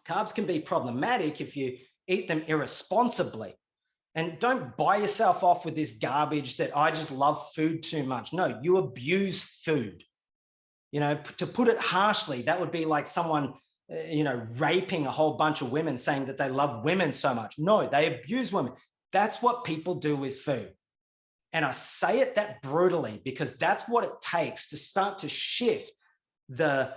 Carbs can be problematic if you eat them irresponsibly. And don't buy yourself off with this garbage that I just love food too much. No, you abuse food. To put it harshly, that would be like someone, raping a whole bunch of women, saying that they love women so much. No, they abuse women. That's what people do with food. And I say it that brutally because that's what it takes to start to shift the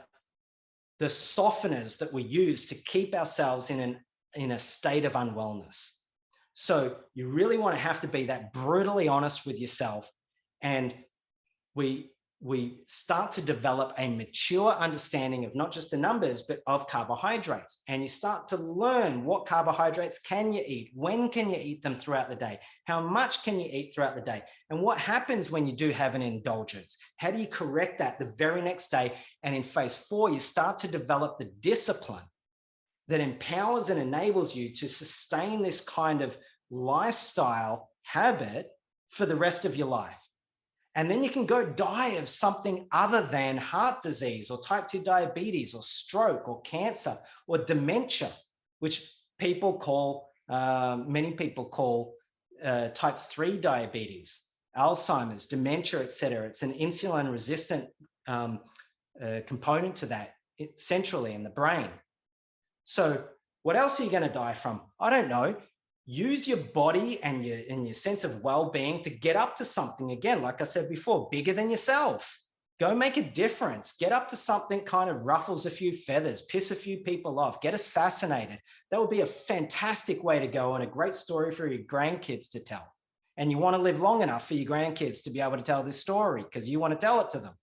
softeners that we use to keep ourselves in a state of unwellness. So you really want to have to be that brutally honest with yourself. And we start to develop a mature understanding of not just the numbers, but of carbohydrates. And you start to learn what carbohydrates can you eat? When can you eat them throughout the day? How much can you eat throughout the day? And what happens when you do have an indulgence? How do you correct that the very next day? And in phase 4, you start to develop the discipline that empowers and enables you to sustain this kind of lifestyle habit for the rest of your life. And then you can go die of something other than heart disease or type 2 diabetes or stroke or cancer or dementia, which many people call type 3 diabetes, Alzheimer's, dementia, etc. It's an insulin resistant component to that centrally in the brain. So what else are you going to die from? I don't know. Use your body and your sense of well-being to get up to something, again, like I said before, bigger than yourself. Go make a difference. Get up to something kind of ruffles a few feathers, piss a few people off, get assassinated. That would be a fantastic way to go and a great story for your grandkids to tell. And you want to live long enough for your grandkids to be able to tell this story because you want to tell it to them,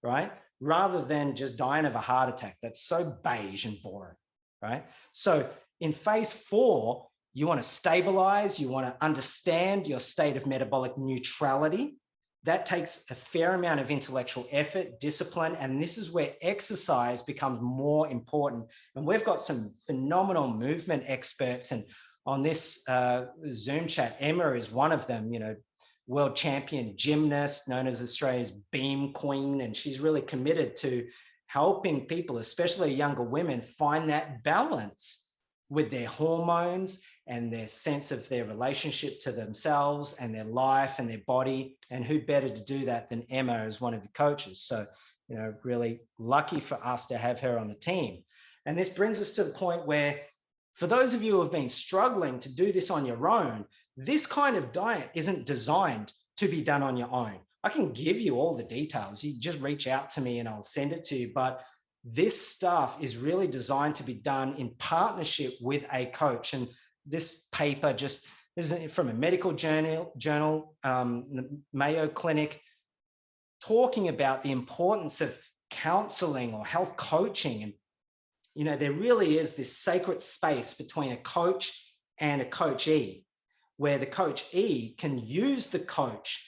right? Rather than just dying of a heart attack. That's so beige and boring, right? So in phase 4, you want to stabilize, you want to understand your state of metabolic neutrality. That takes a fair amount of intellectual effort, discipline, and this is where exercise becomes more important. And we've got some phenomenal movement experts, and on this Zoom chat, Emma is one of them, world champion gymnast known as Australia's Beam Queen, and she's really committed to helping people, especially younger women, find that balance with their hormones and their sense of their relationship to themselves and their life and their body. And who better to do that than Emma as one of the coaches? So, really lucky for us to have her on the team. And this brings us to the point where, for those of you who have been struggling to do this on your own, this kind of diet isn't designed to be done on your own. I can give you all the details. You just reach out to me and I'll send it to you. But this stuff is really designed to be done in partnership with a coach. And this paper this is from a medical journal, the Mayo Clinic, talking about the importance of counseling or health coaching. And, there really is this sacred space between a coach and a coachee, where the coachee can use the coach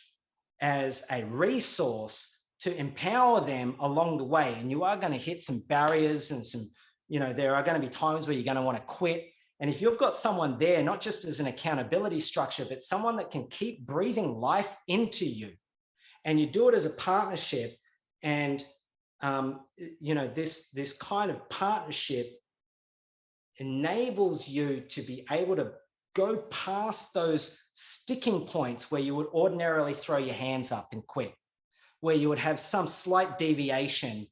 as a resource to empower them along the way. And you are going to hit some barriers and there are going to be times where you're going to want to quit. And if you've got someone there, not just as an accountability structure, but someone that can keep breathing life into you, and you do it as a partnership, and this kind of partnership enables you to be able to go past those sticking points where you would ordinarily throw your hands up and quit, where you would have some slight deviation.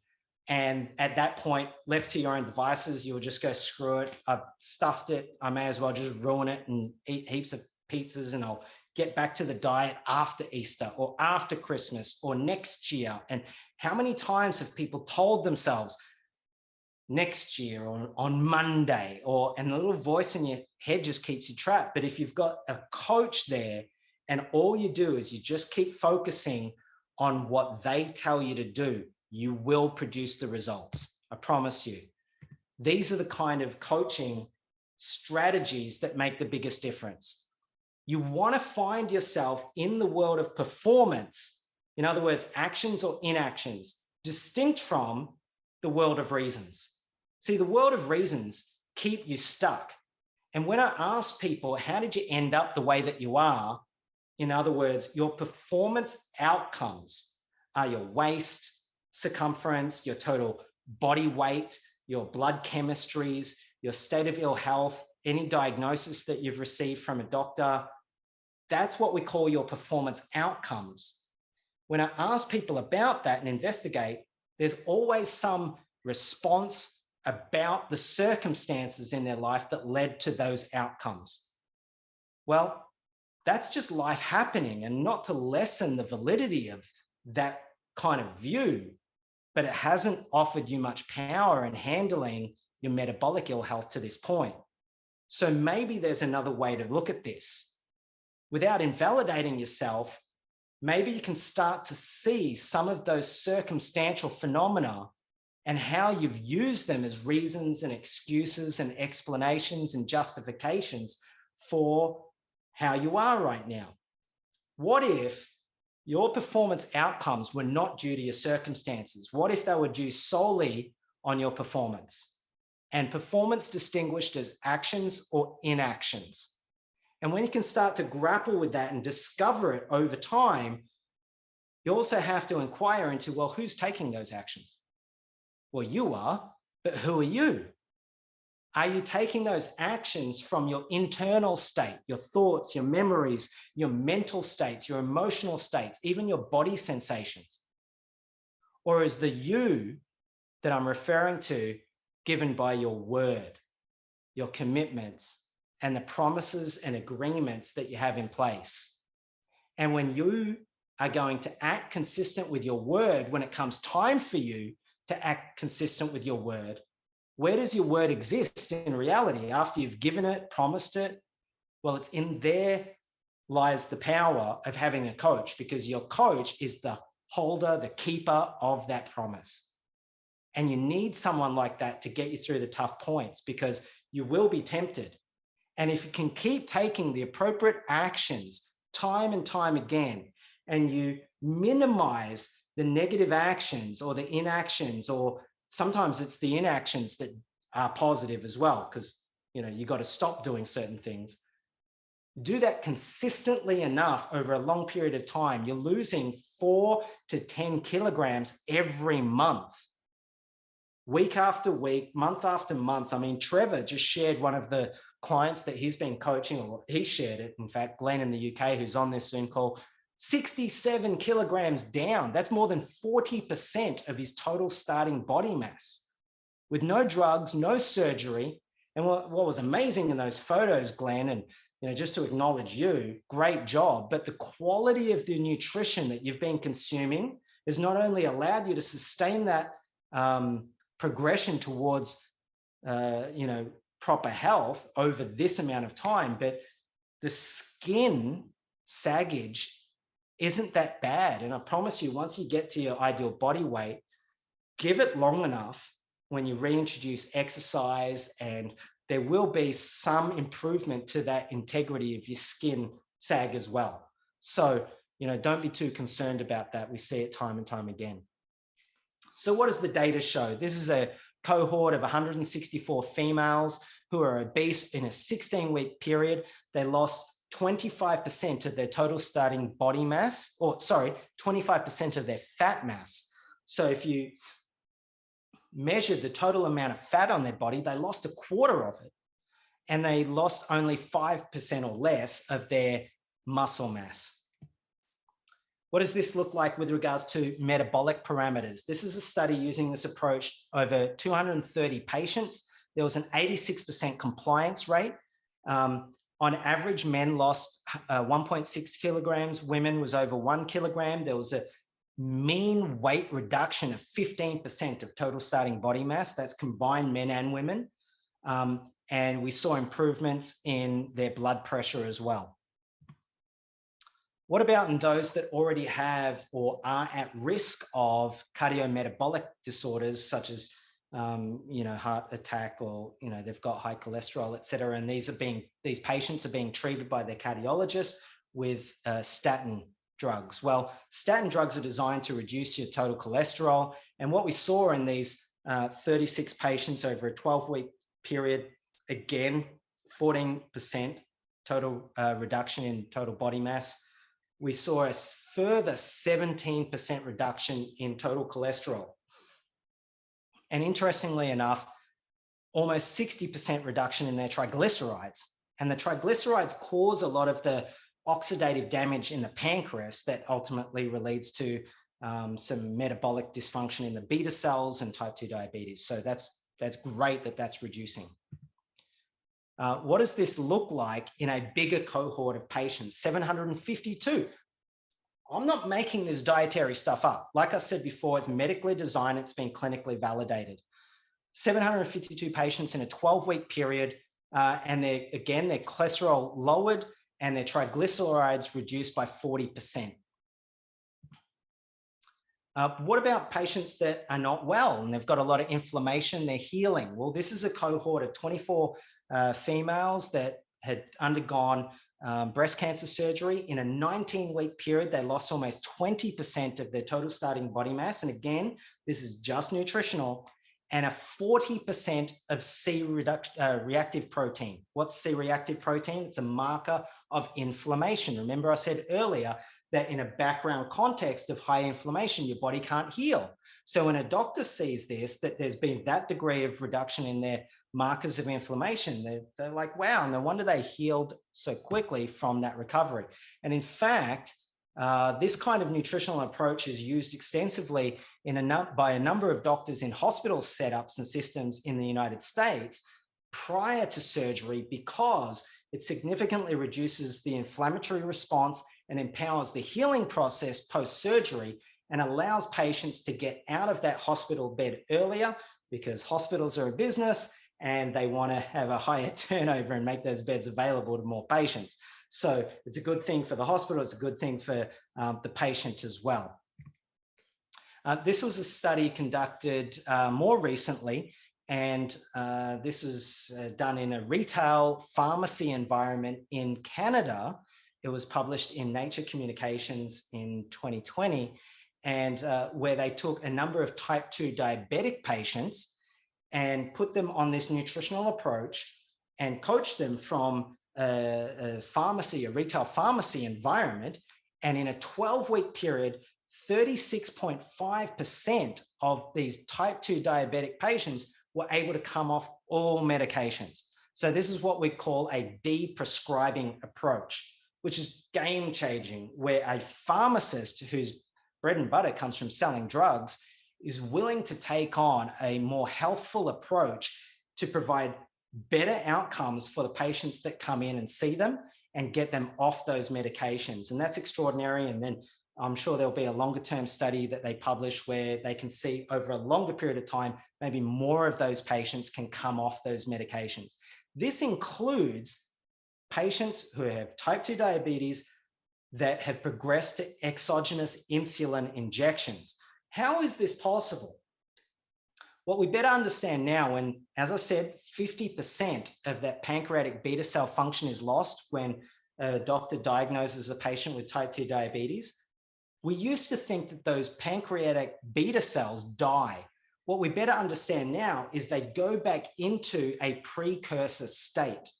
And at that point, left to your own devices, you would just go, screw it. I've stuffed it. I may as well just ruin it and eat heaps of pizzas, and I'll get back to the diet after Easter or after Christmas or next year. And how many times have people told themselves next year or on Monday, and the little voice in your head just keeps you trapped? But if you've got a coach there and all you do is you just keep focusing on what they tell you to do, you will produce the results. I promise you. These are the kind of coaching strategies that make the biggest difference. You want to find yourself in the world of performance, in other words, actions or inactions, distinct from the world of reasons. See, the world of reasons keep you stuck. And when I ask people, how did you end up the way that you are? In other words, your performance outcomes are your waist, circumference, your total body weight, your blood chemistries, your state of ill health, any diagnosis that you've received from a doctor. That's what we call your performance outcomes. When I ask people about that and investigate, there's always some response about the circumstances in their life that led to those outcomes. Well, that's just life happening, and not to lessen the validity of that kind of view, but it hasn't offered you much power in handling your metabolic ill health to this point. So maybe there's another way to look at this. Without invalidating yourself, maybe you can start to see some of those circumstantial phenomena and how you've used them as reasons and excuses and explanations and justifications for how you are right now. What if your performance outcomes were not due to your circumstances? What if they were due solely on your performance? And performance distinguished as actions or inactions. And when you can start to grapple with that and discover it over time, you also have to inquire into, well, who's taking those actions? Well, you are, but who are you? Are you taking those actions from your internal state, your thoughts, your memories, your mental states, your emotional states, even your body sensations? Or is the you that I'm referring to given by your word, your commitments, and the promises and agreements that you have in place? And when you are going to act consistent with your word when it comes time for you to act consistent with your word, where does your word exist in reality after you've given it, promised it? Well, it's in there lies the power of having a coach, because your coach is the holder, the keeper of that promise. And you need someone like that to get you through the tough points, because you will be tempted. And if you can keep taking the appropriate actions time and time again, and you minimize the negative actions or the inactions, or sometimes it's the inactions that are positive as well, because you got to stop doing certain things. Do that consistently enough over a long period of time, you're losing 4 to 10 kilograms every month, week after week, month after month. I mean, Trevor just shared one of the clients that he's been coaching, or he shared it, in fact, Glenn in the UK, who's on this Zoom call, 67 kilograms down. That's more than 40% of his total starting body mass, with no drugs, no surgery. And what was amazing in those photos, Glenn, and just to acknowledge you, great job, but the quality of the nutrition that you've been consuming has not only allowed you to sustain that progression towards, proper health over this amount of time, but the skin saggage isn't that bad. And I promise you, once you get to your ideal body weight, give it long enough when you reintroduce exercise, and there will be some improvement to that integrity of your skin sag as well. So, don't be too concerned about that. We see it time and time again. So what does the data show? This is a cohort of 164 females who are obese in a 16-week period. They lost 25% of their total starting body mass, 25% of their fat mass. So if you measured the total amount of fat on their body, they lost a quarter of it, and they lost only 5% or less of their muscle mass. What does this look like with regards to metabolic parameters? This is a study using this approach over 230 patients. There was an 86% compliance rate. On average, men lost 1.6 kilograms. Women was over 1 kilogram. There was a mean weight reduction of 15% of total starting body mass. That's combined men and women. And we saw improvements in their blood pressure as well. What about in those that already have or are at risk of cardiometabolic disorders, such as heart attack, or they've got high cholesterol, et cetera, and these patients are being treated by their cardiologist with statin drugs. Well, statin drugs are designed to reduce your total cholesterol, and what we saw in these 36 patients over a 12-week period, again, 14% total reduction in total body mass. We saw a further 17% reduction in total cholesterol. And interestingly enough, almost 60% reduction in their triglycerides. And the triglycerides cause a lot of the oxidative damage in the pancreas that ultimately leads to some metabolic dysfunction in the beta cells and type 2 diabetes. So that's great that that's reducing. What does this look like in a bigger cohort of patients? 752. I'm not making this dietary stuff up. Like I said before, it's medically designed. It's been clinically validated. 752 patients in a 12-week period, and their cholesterol lowered and their triglycerides reduced by 40%. What about patients that are not well and they've got a lot of inflammation, they're healing? Well, this is a cohort of 24 females that had undergone breast cancer surgery. In a 19-week period, they lost almost 20% of their total starting body mass. And again, this is just nutritional, and a 40% of C-reactive protein. What's C-reactive protein? It's a marker of inflammation. Remember I said earlier that in a background context of high inflammation, your body can't heal. So when a doctor sees this, that there's been that degree of reduction in their markers of inflammation, they're like, wow, no wonder they healed so quickly from that recovery. And in fact, this kind of nutritional approach is used extensively by a number of doctors in hospital setups and systems in the United States prior to surgery, because it significantly reduces the inflammatory response and empowers the healing process post-surgery and allows patients to get out of that hospital bed earlier, because hospitals are a business and they want to have a higher turnover and make those beds available to more patients. So it's a good thing for the hospital. It's a good thing for the patient as well. This was a study conducted more recently, and this was done in a retail pharmacy environment in Canada. It was published in Nature Communications in 2020, and where they took a number of type 2 diabetic patients and put them on this nutritional approach and coached them from a retail pharmacy environment. And in a 12-week period, 36.5% of these type 2 diabetic patients were able to come off all medications. So this is what we call a de-prescribing approach, which is game-changing, where a pharmacist whose bread and butter comes from selling drugs is willing to take on a more healthful approach to provide better outcomes for the patients that come in and see them and get them off those medications. And that's extraordinary. And then I'm sure there'll be a longer term study that they publish where they can see over a longer period of time, maybe more of those patients can come off those medications. This includes patients who have type 2 diabetes that have progressed to exogenous insulin injections. How is this possible? What we better understand now, when, as I said, 50% of that pancreatic beta cell function is lost when a doctor diagnoses a patient with type 2 diabetes. We used to think that those pancreatic beta cells die. What we better understand now is they go back into a precursor state.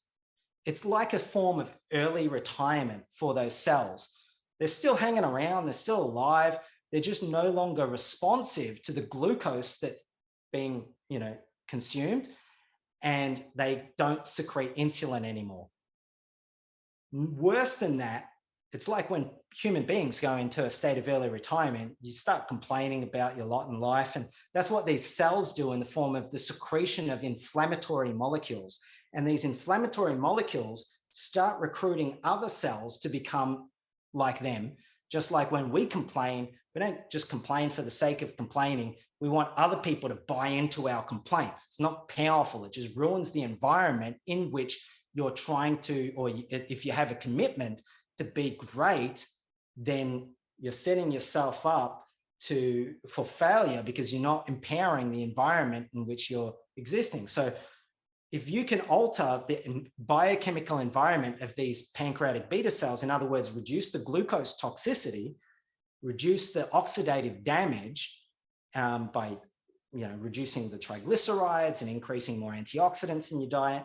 It's like a form of early retirement for those cells. They're still hanging around, they're still alive, they're just no longer responsive to the glucose that's being, consumed, and they don't secrete insulin anymore. Worse than that, it's like when human beings go into a state of early retirement, you start complaining about your lot in life. And that's what these cells do in the form of the secretion of inflammatory molecules. And these inflammatory molecules start recruiting other cells to become like them. Just like when we complain, we don't just complain for the sake of complaining. We want other people to buy into our complaints. It's not powerful. It just ruins the environment in which you're trying to, or if you have a commitment to be great, then you're setting yourself up for failure because you're not empowering the environment in which you're existing. So if you can alter the biochemical environment of these pancreatic beta cells, in other words, reduce the glucose toxicity, reduce the oxidative damage by reducing the triglycerides and increasing more antioxidants in your diet,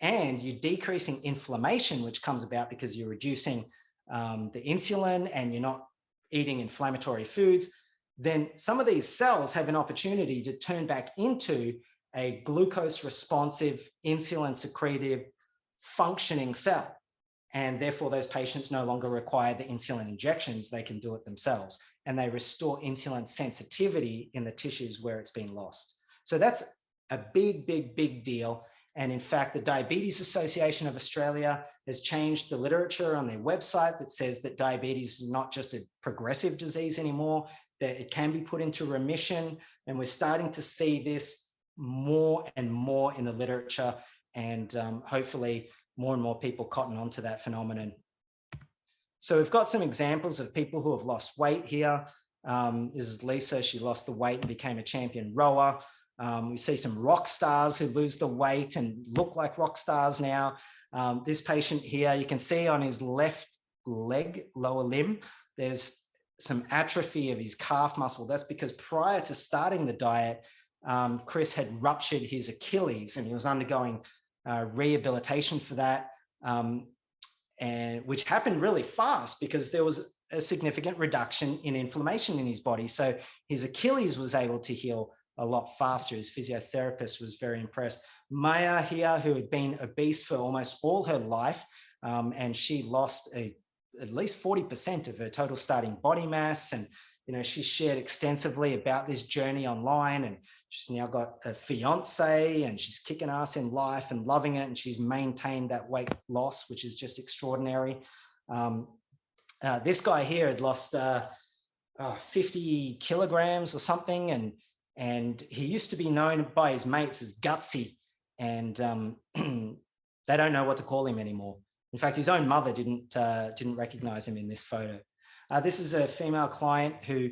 and you're decreasing inflammation, which comes about because you're reducing the insulin and you're not eating inflammatory foods, then some of these cells have an opportunity to turn back into a glucose responsive, insulin secretive, functioning cell. And therefore those patients no longer require the insulin injections, they can do it themselves. And they restore insulin sensitivity in the tissues where it's been lost. So that's a big, big, big deal. And in fact, the Diabetes Association of Australia has changed the literature on their website that says that diabetes is not just a progressive disease anymore, that it can be put into remission. And we're starting to see this more and more in the literature, and hopefully more and more people cotton onto that phenomenon. So we've got some examples of people who have lost weight here. This is Lisa. She lost the weight and became a champion rower. We see some rock stars who lose the weight and look like rock stars now. This patient here, you can see on his left leg, lower limb, there's some atrophy of his calf muscle. That's because prior to starting the diet, Chris had ruptured his Achilles and he was undergoing rehabilitation for that, and which happened really fast because there was a significant reduction in inflammation in his body. So his Achilles was able to heal a lot faster. His physiotherapist was very impressed. Maya here, who had been obese for almost all her life, and she lost at least 40% of her total starting body mass. And she shared extensively about this journey online, and she's now got a fiance and she's kicking ass in life and loving it. And she's maintained that weight loss, which is just extraordinary. This guy here had lost 50 kilograms or something, and he used to be known by his mates as Gutsy, and they don't know what to call him anymore. In fact, his own mother didn't recognize him in this photo. This is a female client who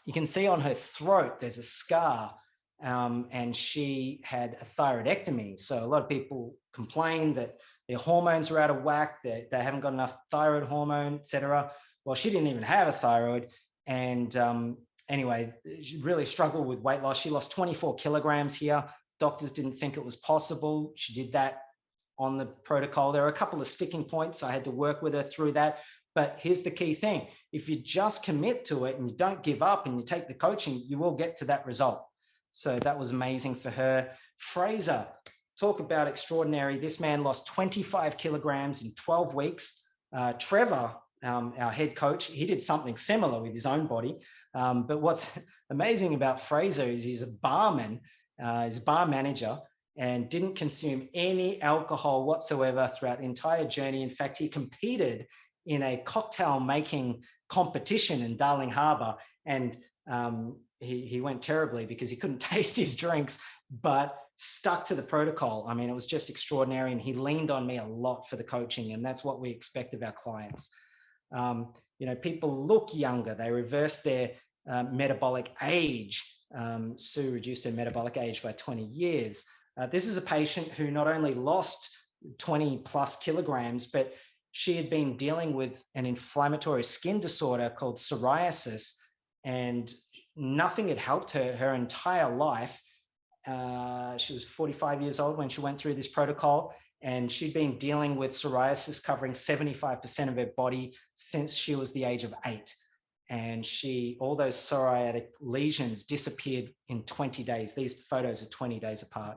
you can see on her throat there's a scar, and she had a thyroidectomy. So a lot of people complain that their hormones are out of whack, they haven't got enough thyroid hormone, etc. Well, she didn't even have a thyroid. And anyway, she really struggled with weight loss. She lost 24 kilograms here. Doctors didn't think it was possible. She did that on the protocol. There are a couple of sticking points. I had to work with her through that. But here's the key thing. If you just commit to it and you don't give up and you take the coaching, you will get to that result. So that was amazing for her. Fraser, talk about extraordinary. This man lost 25 kilograms in 12 weeks. Trevor, our head coach, he did something similar with his own body. But what's amazing about Fraser is he's a barman, he's a bar manager, and didn't consume any alcohol whatsoever throughout the entire journey. In fact, he competed in a cocktail making competition in Darling Harbour, and he went terribly because he couldn't taste his drinks, but stuck to the protocol. I mean, it was just extraordinary, and he leaned on me a lot for the coaching, and that's what we expect of our clients. People look younger, they reverse their metabolic age. Sue reduced her metabolic age by 20 years. This is a patient who not only lost 20 plus kilograms, but she had been dealing with an inflammatory skin disorder called psoriasis, and nothing had helped her entire life. She was 45 years old when she went through this protocol, and she'd been dealing with psoriasis covering 75% of her body since she was the age of 8. And all those psoriatic lesions disappeared in 20 days. These photos are 20 days apart.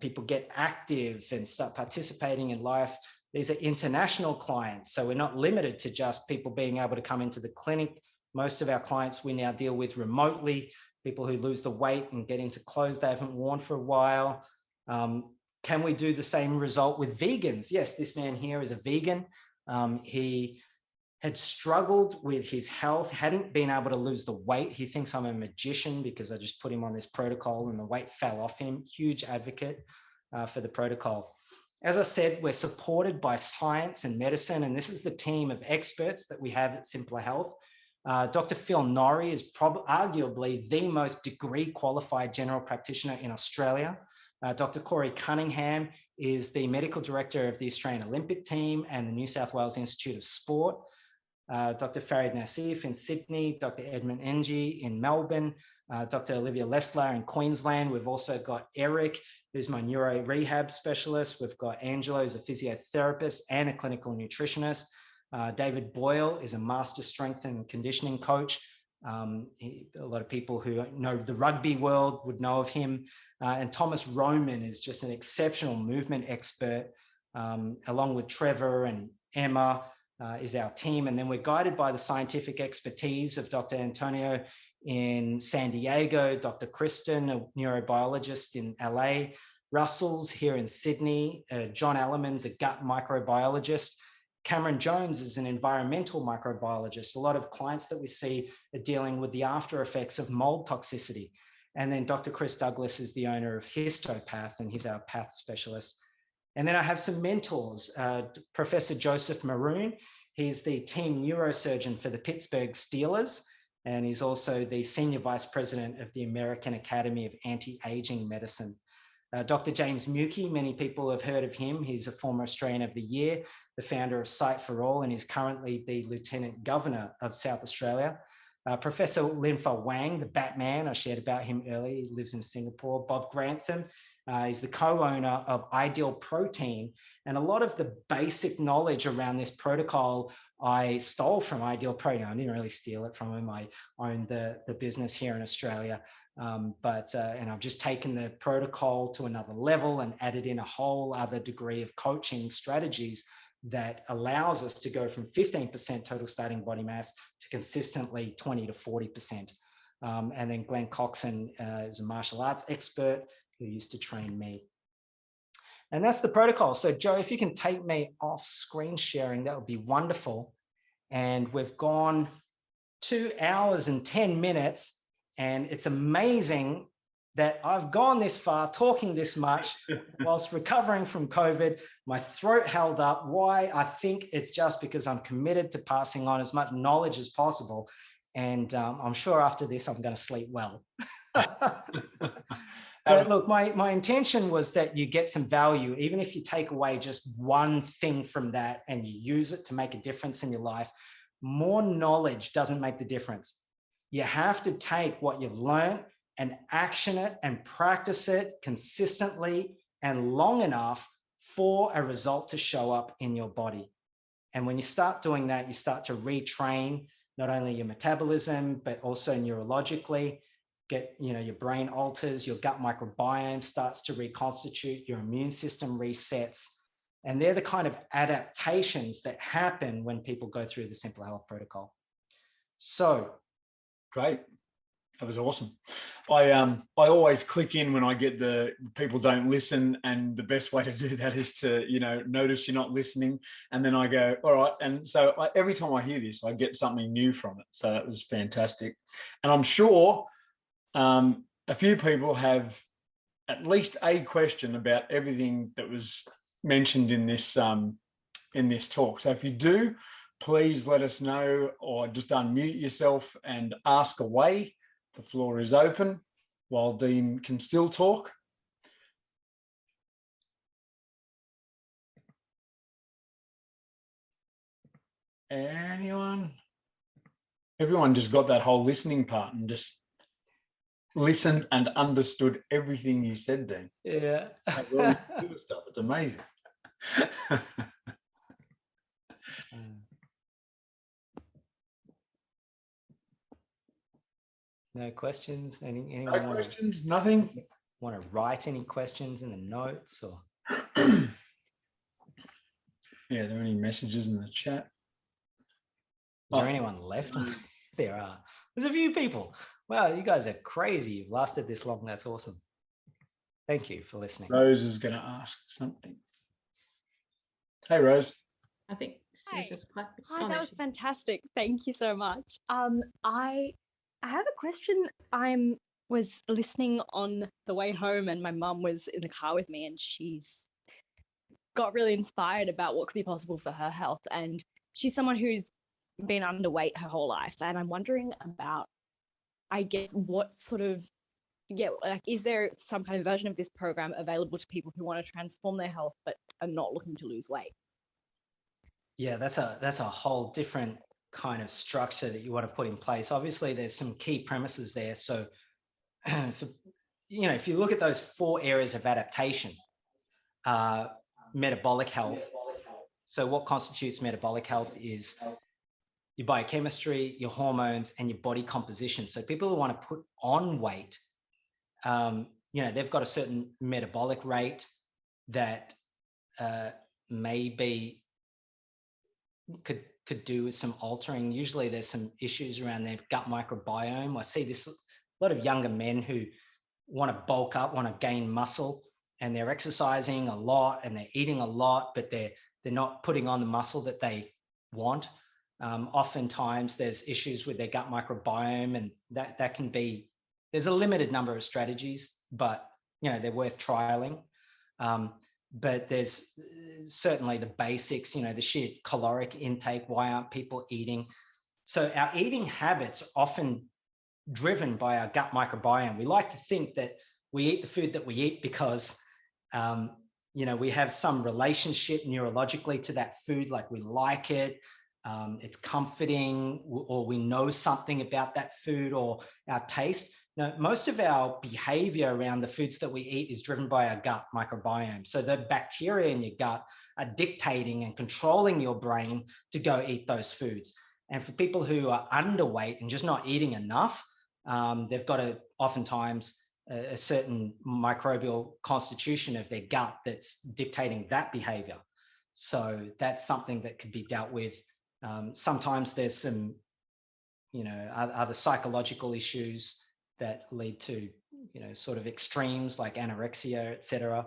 People get active and start participating in life. These are international clients, so we're not limited to just people being able to come into the clinic. Most of our clients we now deal with remotely, people who lose the weight and get into clothes they haven't worn for a while. Can we do the same result with vegans? Yes, this man here is a vegan. He had struggled with his health, hadn't been able to lose the weight. He thinks I'm a magician because I just put him on this protocol and the weight fell off him. Huge advocate for the protocol. As I said, we're supported by science and medicine, and this is the team of experts that we have at Simplr Health. Dr. Phil Norrie is arguably the most degree qualified general practitioner in Australia. Dr. Corey Cunningham is the medical director of the Australian Olympic team and the New South Wales Institute of Sport. Dr. Farid Nassif in Sydney, Dr. Edmund Ng in Melbourne, Dr. Olivia Lessler in Queensland. We've also got Eric, who's my neuro rehab specialist. We've got Angelo, who's a physiotherapist and a clinical nutritionist. David Boyle is a master strength and conditioning coach. A lot of people who know the rugby world would know of him. And Thomas Roman is just an exceptional movement expert, along with Trevor and Emma is our team. And then we're guided by the scientific expertise of Dr. Antonio in San Diego, Dr. Kristen, a neurobiologist in LA, Russell's here in Sydney, John Allerman's a gut microbiologist, Cameron Jones is an environmental microbiologist. A lot of clients that we see are dealing with the after effects of mold toxicity. And then Dr. Chris Douglas is the owner of Histopath, and he's our path specialist. And then I have some mentors, Professor Joseph Maroon. He's the team neurosurgeon for the Pittsburgh Steelers, and he's also the senior vice president of the American Academy of Anti-Aging Medicine. Dr. James Mukey, many people have heard of him. He's a former Australian of the Year, the founder of Sight for All, and he's currently the Lieutenant Governor of South Australia. Professor Linfa Wang, the Batman, I shared about him earlier. He lives in Singapore. Bob Grantham, he's the co-owner of Ideal Protein. And a lot of the basic knowledge around this protocol I stole from Ideal Protein. I didn't really steal it from him. I owned the business here in Australia. And I've just taken the protocol to another level and added in a whole other degree of coaching strategies that allows us to go from 15% total starting body mass to consistently 20 to 40%. And then Glenn Coxon is a martial arts expert who used to train me. And that's the protocol. So Joe, if you can take me off screen sharing, that would be wonderful. and we've gone 2 hours and 10 minutes. And it's amazing that I've gone this far talking this much whilst recovering from COVID. My throat held up. Why? I think it's just because I'm committed to passing on as much knowledge as possible. And I'm sure after this, I'm going to sleep well. But look, my intention was that you get some value, even if you take away just one thing from that and you use it to make a difference in your life. More knowledge doesn't make the difference. You have to take what you've learned and action it and practice it consistently and long enough for a result to show up in your body. And when you start doing that, you start to retrain not only your metabolism, but also neurologically. Your brain alters, your gut microbiome starts to reconstitute, your immune system resets. And they're the kind of adaptations that happen when people go through the Simplr Health protocol. So. Great. That was awesome. I always click in when I get the people don't listen, and the best way to do that is to, notice you're not listening. And then I go, all right. And so every time I hear this, I get something new from it. So that was fantastic. And I'm sure a few people have at least a question about everything that was mentioned in this talk. So if you do, please let us know, or just unmute yourself and ask away. The floor is open while Dean can still talk. Anyone? Everyone just got that whole listening part and just listened and understood everything you said, Dean. Yeah. Good stuff. It's amazing. No questions? Anyone no questions? Nothing? Want to write any questions in the notes? Or? Yeah, are there any messages in the chat? Is there anyone left? There are. There's a few people. Wow, you guys are crazy. You've lasted this long. That's awesome. Thank you for listening. Rose is going to ask something. Hey, Rose. I think she's just clapping. Hi, that was fantastic. Thank you so much. I have a question. I was listening on the way home, and my mum was in the car with me, and she's got really inspired about what could be possible for her health. And she's someone who's been underweight her whole life. And I'm wondering about, I guess, what sort of, is there some kind of version of this program available to people who want to transform their health but are not looking to lose weight? Yeah, that's a whole different kind of structure that you want to put in place. Obviously, there's some key premises there. So, if you look at those 4 areas of adaptation, metabolic health. So what constitutes metabolic health is your biochemistry, your hormones, and your body composition. So people who want to put on weight, they've got a certain metabolic rate that maybe could do with some altering. Usually there's some issues around their gut microbiome. I see this a lot of younger men who want to bulk up, want to gain muscle, and they're exercising a lot and they're eating a lot, but they're not putting on the muscle that they want. Oftentimes there's issues with their gut microbiome, and that can be, there's a limited number of strategies, but they're worth trialing. But there's certainly the basics, the sheer caloric intake. Why aren't people eating? So our eating habits are often driven by our gut microbiome. We like to think that we eat the food that we eat because, we have some relationship neurologically to that food, like we like it, it's comforting, or we know something about that food or our taste. Now, most of our behavior around the foods that we eat is driven by our gut microbiome. So the bacteria in your gut are dictating and controlling your brain to go eat those foods. And for people who are underweight and just not eating enough, they've got oftentimes a certain microbial constitution of their gut that's dictating that behavior. So that's something that could be dealt with. Sometimes there's some, other psychological issues that lead to, sort of extremes like anorexia, etc.,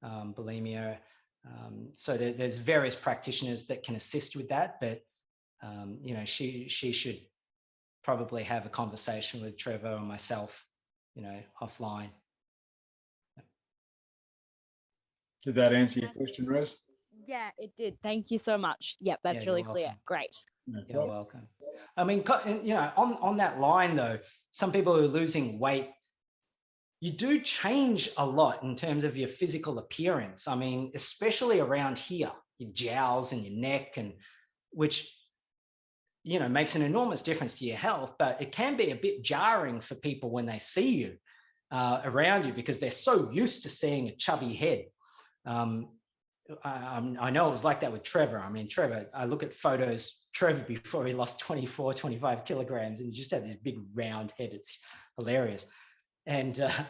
bulimia. So there's various practitioners that can assist with that, but you know, she should probably have a conversation with Trevor or myself, you know, offline. Did that answer your question, Rose? Yeah, it did. Thank you so much. Yep, that's Yeah, really you're clear. welcome. Great. No You're problem. welcome. I mean, you know, on that line though, some people who are losing weight, you do change a lot in terms of your physical appearance. I mean, especially around here, your jowls and your neck, and which, you know, makes an enormous difference to your health, but it can be a bit jarring for people when they see you around you, because they're so used to seeing a chubby head. I know it was like that with Trevor. I mean, Trevor, I look at photos, Trevor before he lost 24, 25 kilograms, and he just had this big round head. It's hilarious. And I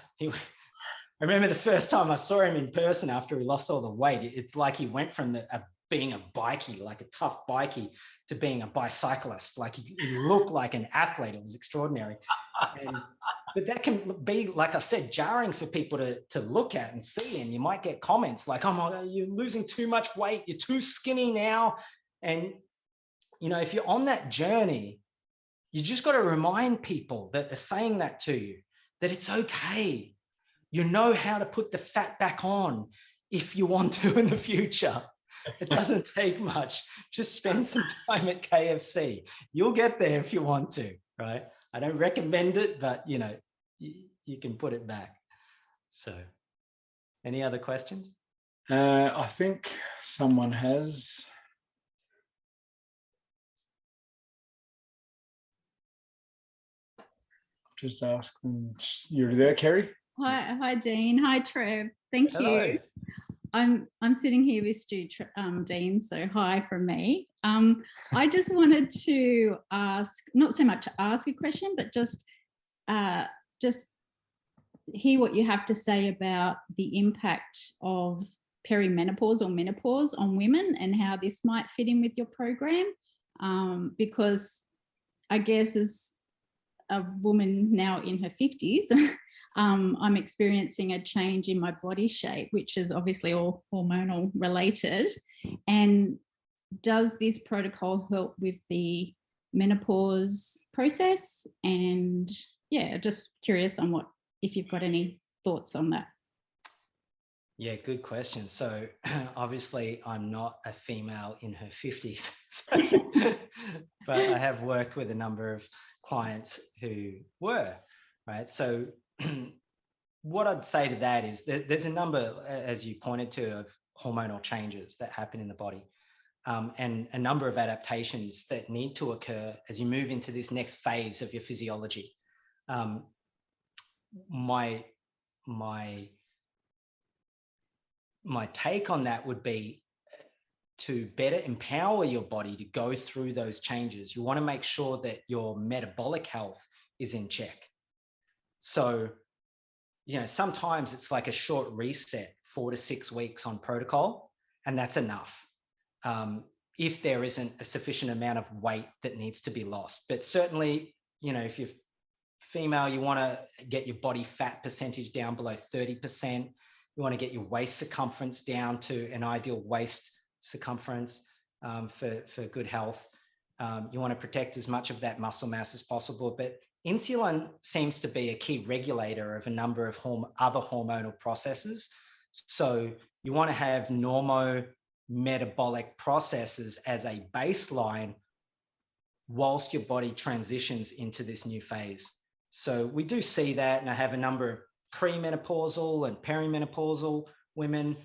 remember the first time I saw him in person after he lost all the weight, it's like he went from being a bikie, like a tough bikie, to being a bicyclist. Like he looked like an athlete. It was extraordinary. But that can be, like I said, jarring for people to look at and see. And you might get comments like, oh my God, you're losing too much weight. You're too skinny now. And, you know, if you're on that journey, you just got to remind people that are saying that to you, that it's okay. You know how to put the fat back on if you want to in the future. It doesn't take much. Just spend some time at KFC. You'll get there if you want to, right? I don't recommend it, but you know, you can put it back. So, any other questions? I think someone has. Just ask them. You're there, Kerry? Hi, Dean. Hi, Trev. Thank Hello. you. I'm sitting here with Stu, Dean, so hi from me. I just wanted to ask, not so much ask a question, but just hear what you have to say about the impact of perimenopause or menopause on women and how this might fit in with your program. Because I guess as a woman now in her 50s, I'm experiencing a change in my body shape, which is obviously all hormonal related. And does this protocol help with the menopause process? And yeah, just curious on if you've got any thoughts on that. Yeah, good question. So obviously I'm not a female in her 50s, but I have worked with a number of clients who were, right? So what I'd say to that is there's a number, as you pointed to, of hormonal changes that happen in the body, and a number of adaptations that need to occur as you move into this next phase of your physiology. My take on that would be to better empower your body to go through those changes. You want to make sure that your metabolic health is in check. So, you know, sometimes it's like a short reset, 4 to 6 weeks on protocol, and that's enough. If there isn't a sufficient amount of weight that needs to be lost. But certainly, you know, if you're female, you want to get your body fat percentage down below 30%. You want to get your waist circumference down to an ideal waist circumference for good health. You want to protect as much of that muscle mass as possible. But insulin seems to be a key regulator of a number of other hormonal processes. So you want to have normo-metabolic processes as a baseline whilst your body transitions into this new phase. So we do see that, and I have a number of premenopausal and perimenopausal women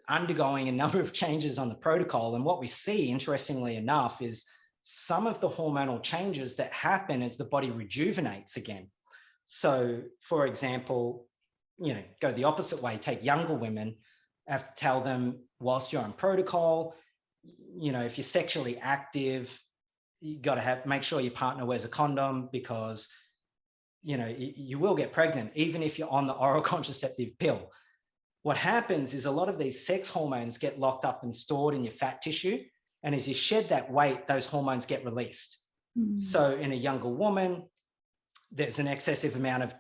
undergoing a number of changes on the protocol. And what we see, interestingly enough, is some of the hormonal changes that happen as the body rejuvenates again. So, for example, you know, go the opposite way, take younger women. I have to tell them, whilst you're on protocol, you know, if you're sexually active, you got to make sure your partner wears a condom, because you know, you will get pregnant even if you're on the oral contraceptive pill. What happens is a lot of these sex hormones get locked up and stored in your fat tissue. And as you shed that weight, those hormones get released. Mm. So in a younger woman, there's an excessive amount of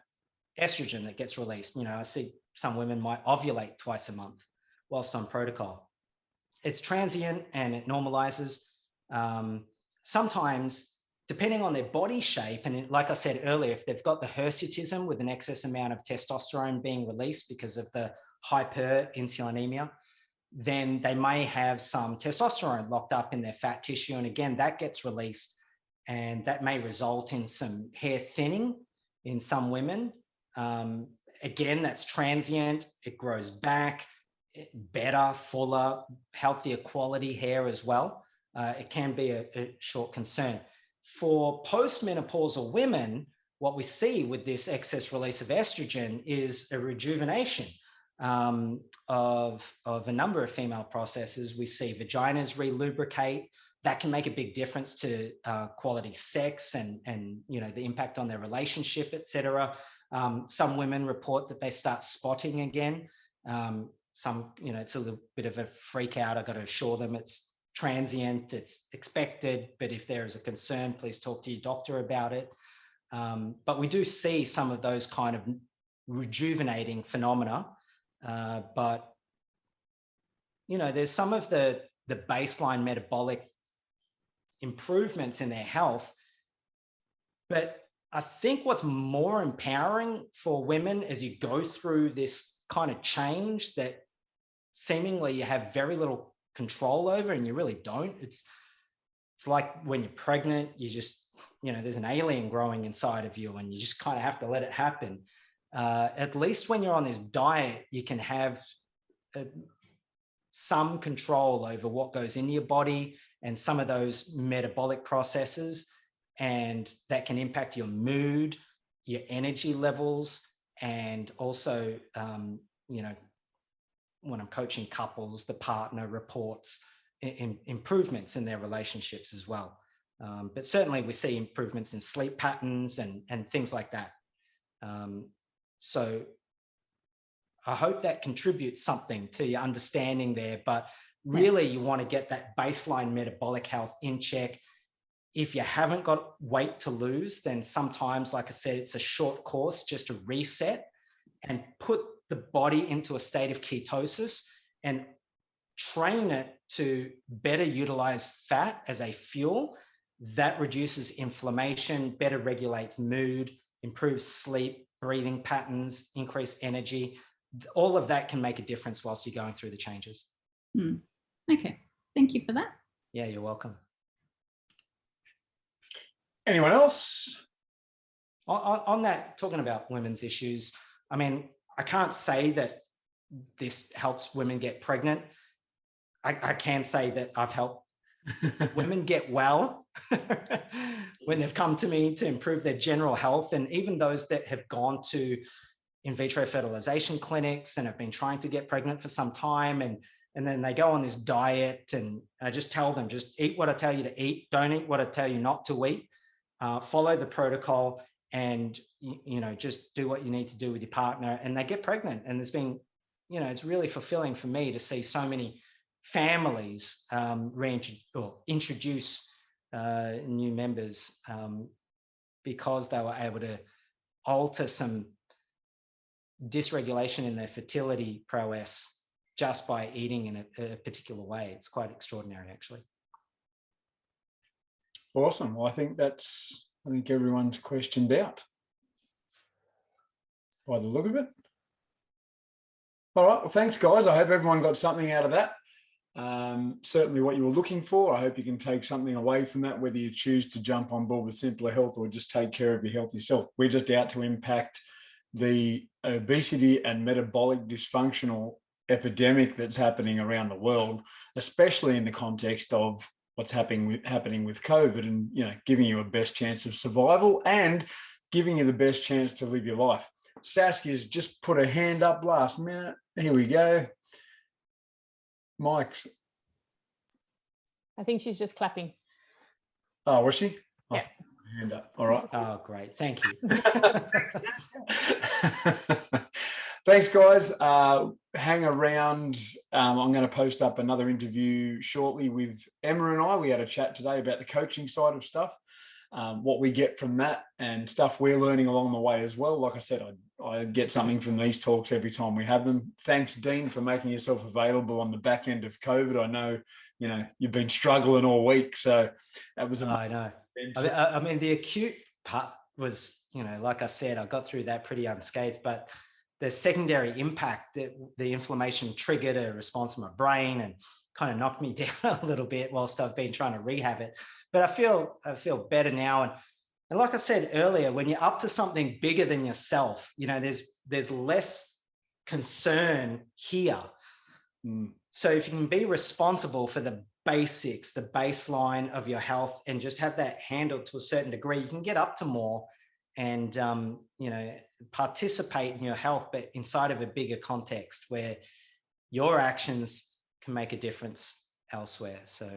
estrogen that gets released. You know, I see some women might ovulate twice a month whilst on protocol. It's transient and it normalizes. sometimes, depending on their body shape, and like I said earlier, if they've got the hirsutism with an excess amount of testosterone being released because of the hyperinsulinemia, then they may have some testosterone locked up in their fat tissue. And again, that gets released, and that may result in some hair thinning in some women. Again, that's transient. It grows back, better, fuller, healthier quality hair as well. It can be a short concern. For postmenopausal women, what we see with this excess release of estrogen is a rejuvenation of a number of female processes. We see vaginas relubricate. That can make a big difference to quality sex and the impact on their relationship, etc. Some women report that they start spotting again. Some, it's a little bit of a freak out. I've got to assure them it's transient, it's expected, but if there is a concern, please talk to your doctor about it. But we do see some of those kind of rejuvenating phenomena. But, there's some of the baseline metabolic improvements in their health. But I think what's more empowering for women as you go through this kind of change that seemingly you have very little control over, and you really don't. It's like when you're pregnant, you just, there's an alien growing inside of you and you just kind of have to let it happen. At least when you're on this diet, you can have some control over what goes into your body and some of those metabolic processes, and that can impact your mood, your energy levels, and also, when I'm coaching couples, the partner reports improvements in their relationships as well. But certainly we see improvements in sleep patterns and things like that. So I hope that contributes something to your understanding there, but really you want to get that baseline metabolic health in check. If you haven't got weight to lose, then sometimes, like I said, it's a short course just to reset and put the body into a state of ketosis and train it to better utilize fat as a fuel. That reduces inflammation, better regulates mood, improves sleep, breathing patterns, increased energy. All of that can make a difference whilst you're going through the changes. Okay, thank you for that. Yeah, you're welcome. Anyone else? On that, talking about women's issues, I mean, I can't say that this helps women get pregnant. I can say that I've helped women get well when they've come to me to improve their general health. And even those that have gone to in vitro fertilization clinics and have been trying to get pregnant for some time, and then they go on this diet, and I just tell them, just eat what I tell you to eat. Don't eat what I tell you not to eat. Follow the protocol, and just do what you need to do with your partner, and they get pregnant. And there's been, it's really fulfilling for me to see so many families introduce new members because they were able to alter some dysregulation in their fertility prowess just by eating in a particular way. It's quite extraordinary, actually. Awesome. Well, I think everyone's questioned out by the look of it. All right. Well, thanks, guys. I hope everyone got something out of that. Certainly what you were looking for. I hope you can take something away from that, whether you choose to jump on board with Simplr Health or just take care of your health yourself. We're just out to impact the obesity and metabolic dysfunctional epidemic that's happening around the world, especially in the context of what's happening with COVID, and giving you a best chance of survival and giving you the best chance to live your life. Saskia's just put her hand up last minute. Here we go. Mike's. I think she's just clapping. Oh, was she? Yeah. Hand up. All right. Oh, great. Thank you. Thanks, guys. Hang around. I'm going to post up another interview shortly with Emma and I. We had a chat today about the coaching side of stuff, what we get from that, and stuff we're learning along the way as well. Like I said, I get something from these talks every time we have them. Thanks, Dean, for making yourself available on the back end of COVID. I know, you've been struggling all week, so that was I know. I mean, the acute part was, like I said, I got through that pretty unscathed, but the secondary impact that the inflammation triggered a response in my brain and kind of knocked me down a little bit whilst I've been trying to rehab it. But I feel better now. And like I said earlier, when you're up to something bigger than yourself, there's less concern here. So if you can be responsible for the basics, the baseline of your health, and just have that handled to a certain degree, you can get up to more and, participate in your health, but inside of a bigger context where your actions can make a difference elsewhere. So,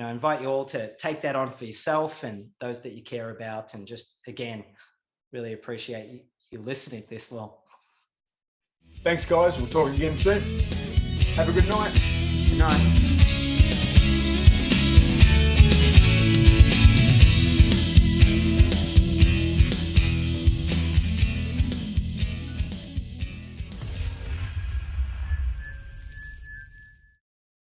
I invite you all to take that on for yourself and those that you care about, and just, again, really appreciate you listening this long. Thanks, guys. We'll talk again soon. Have a good night. Good night.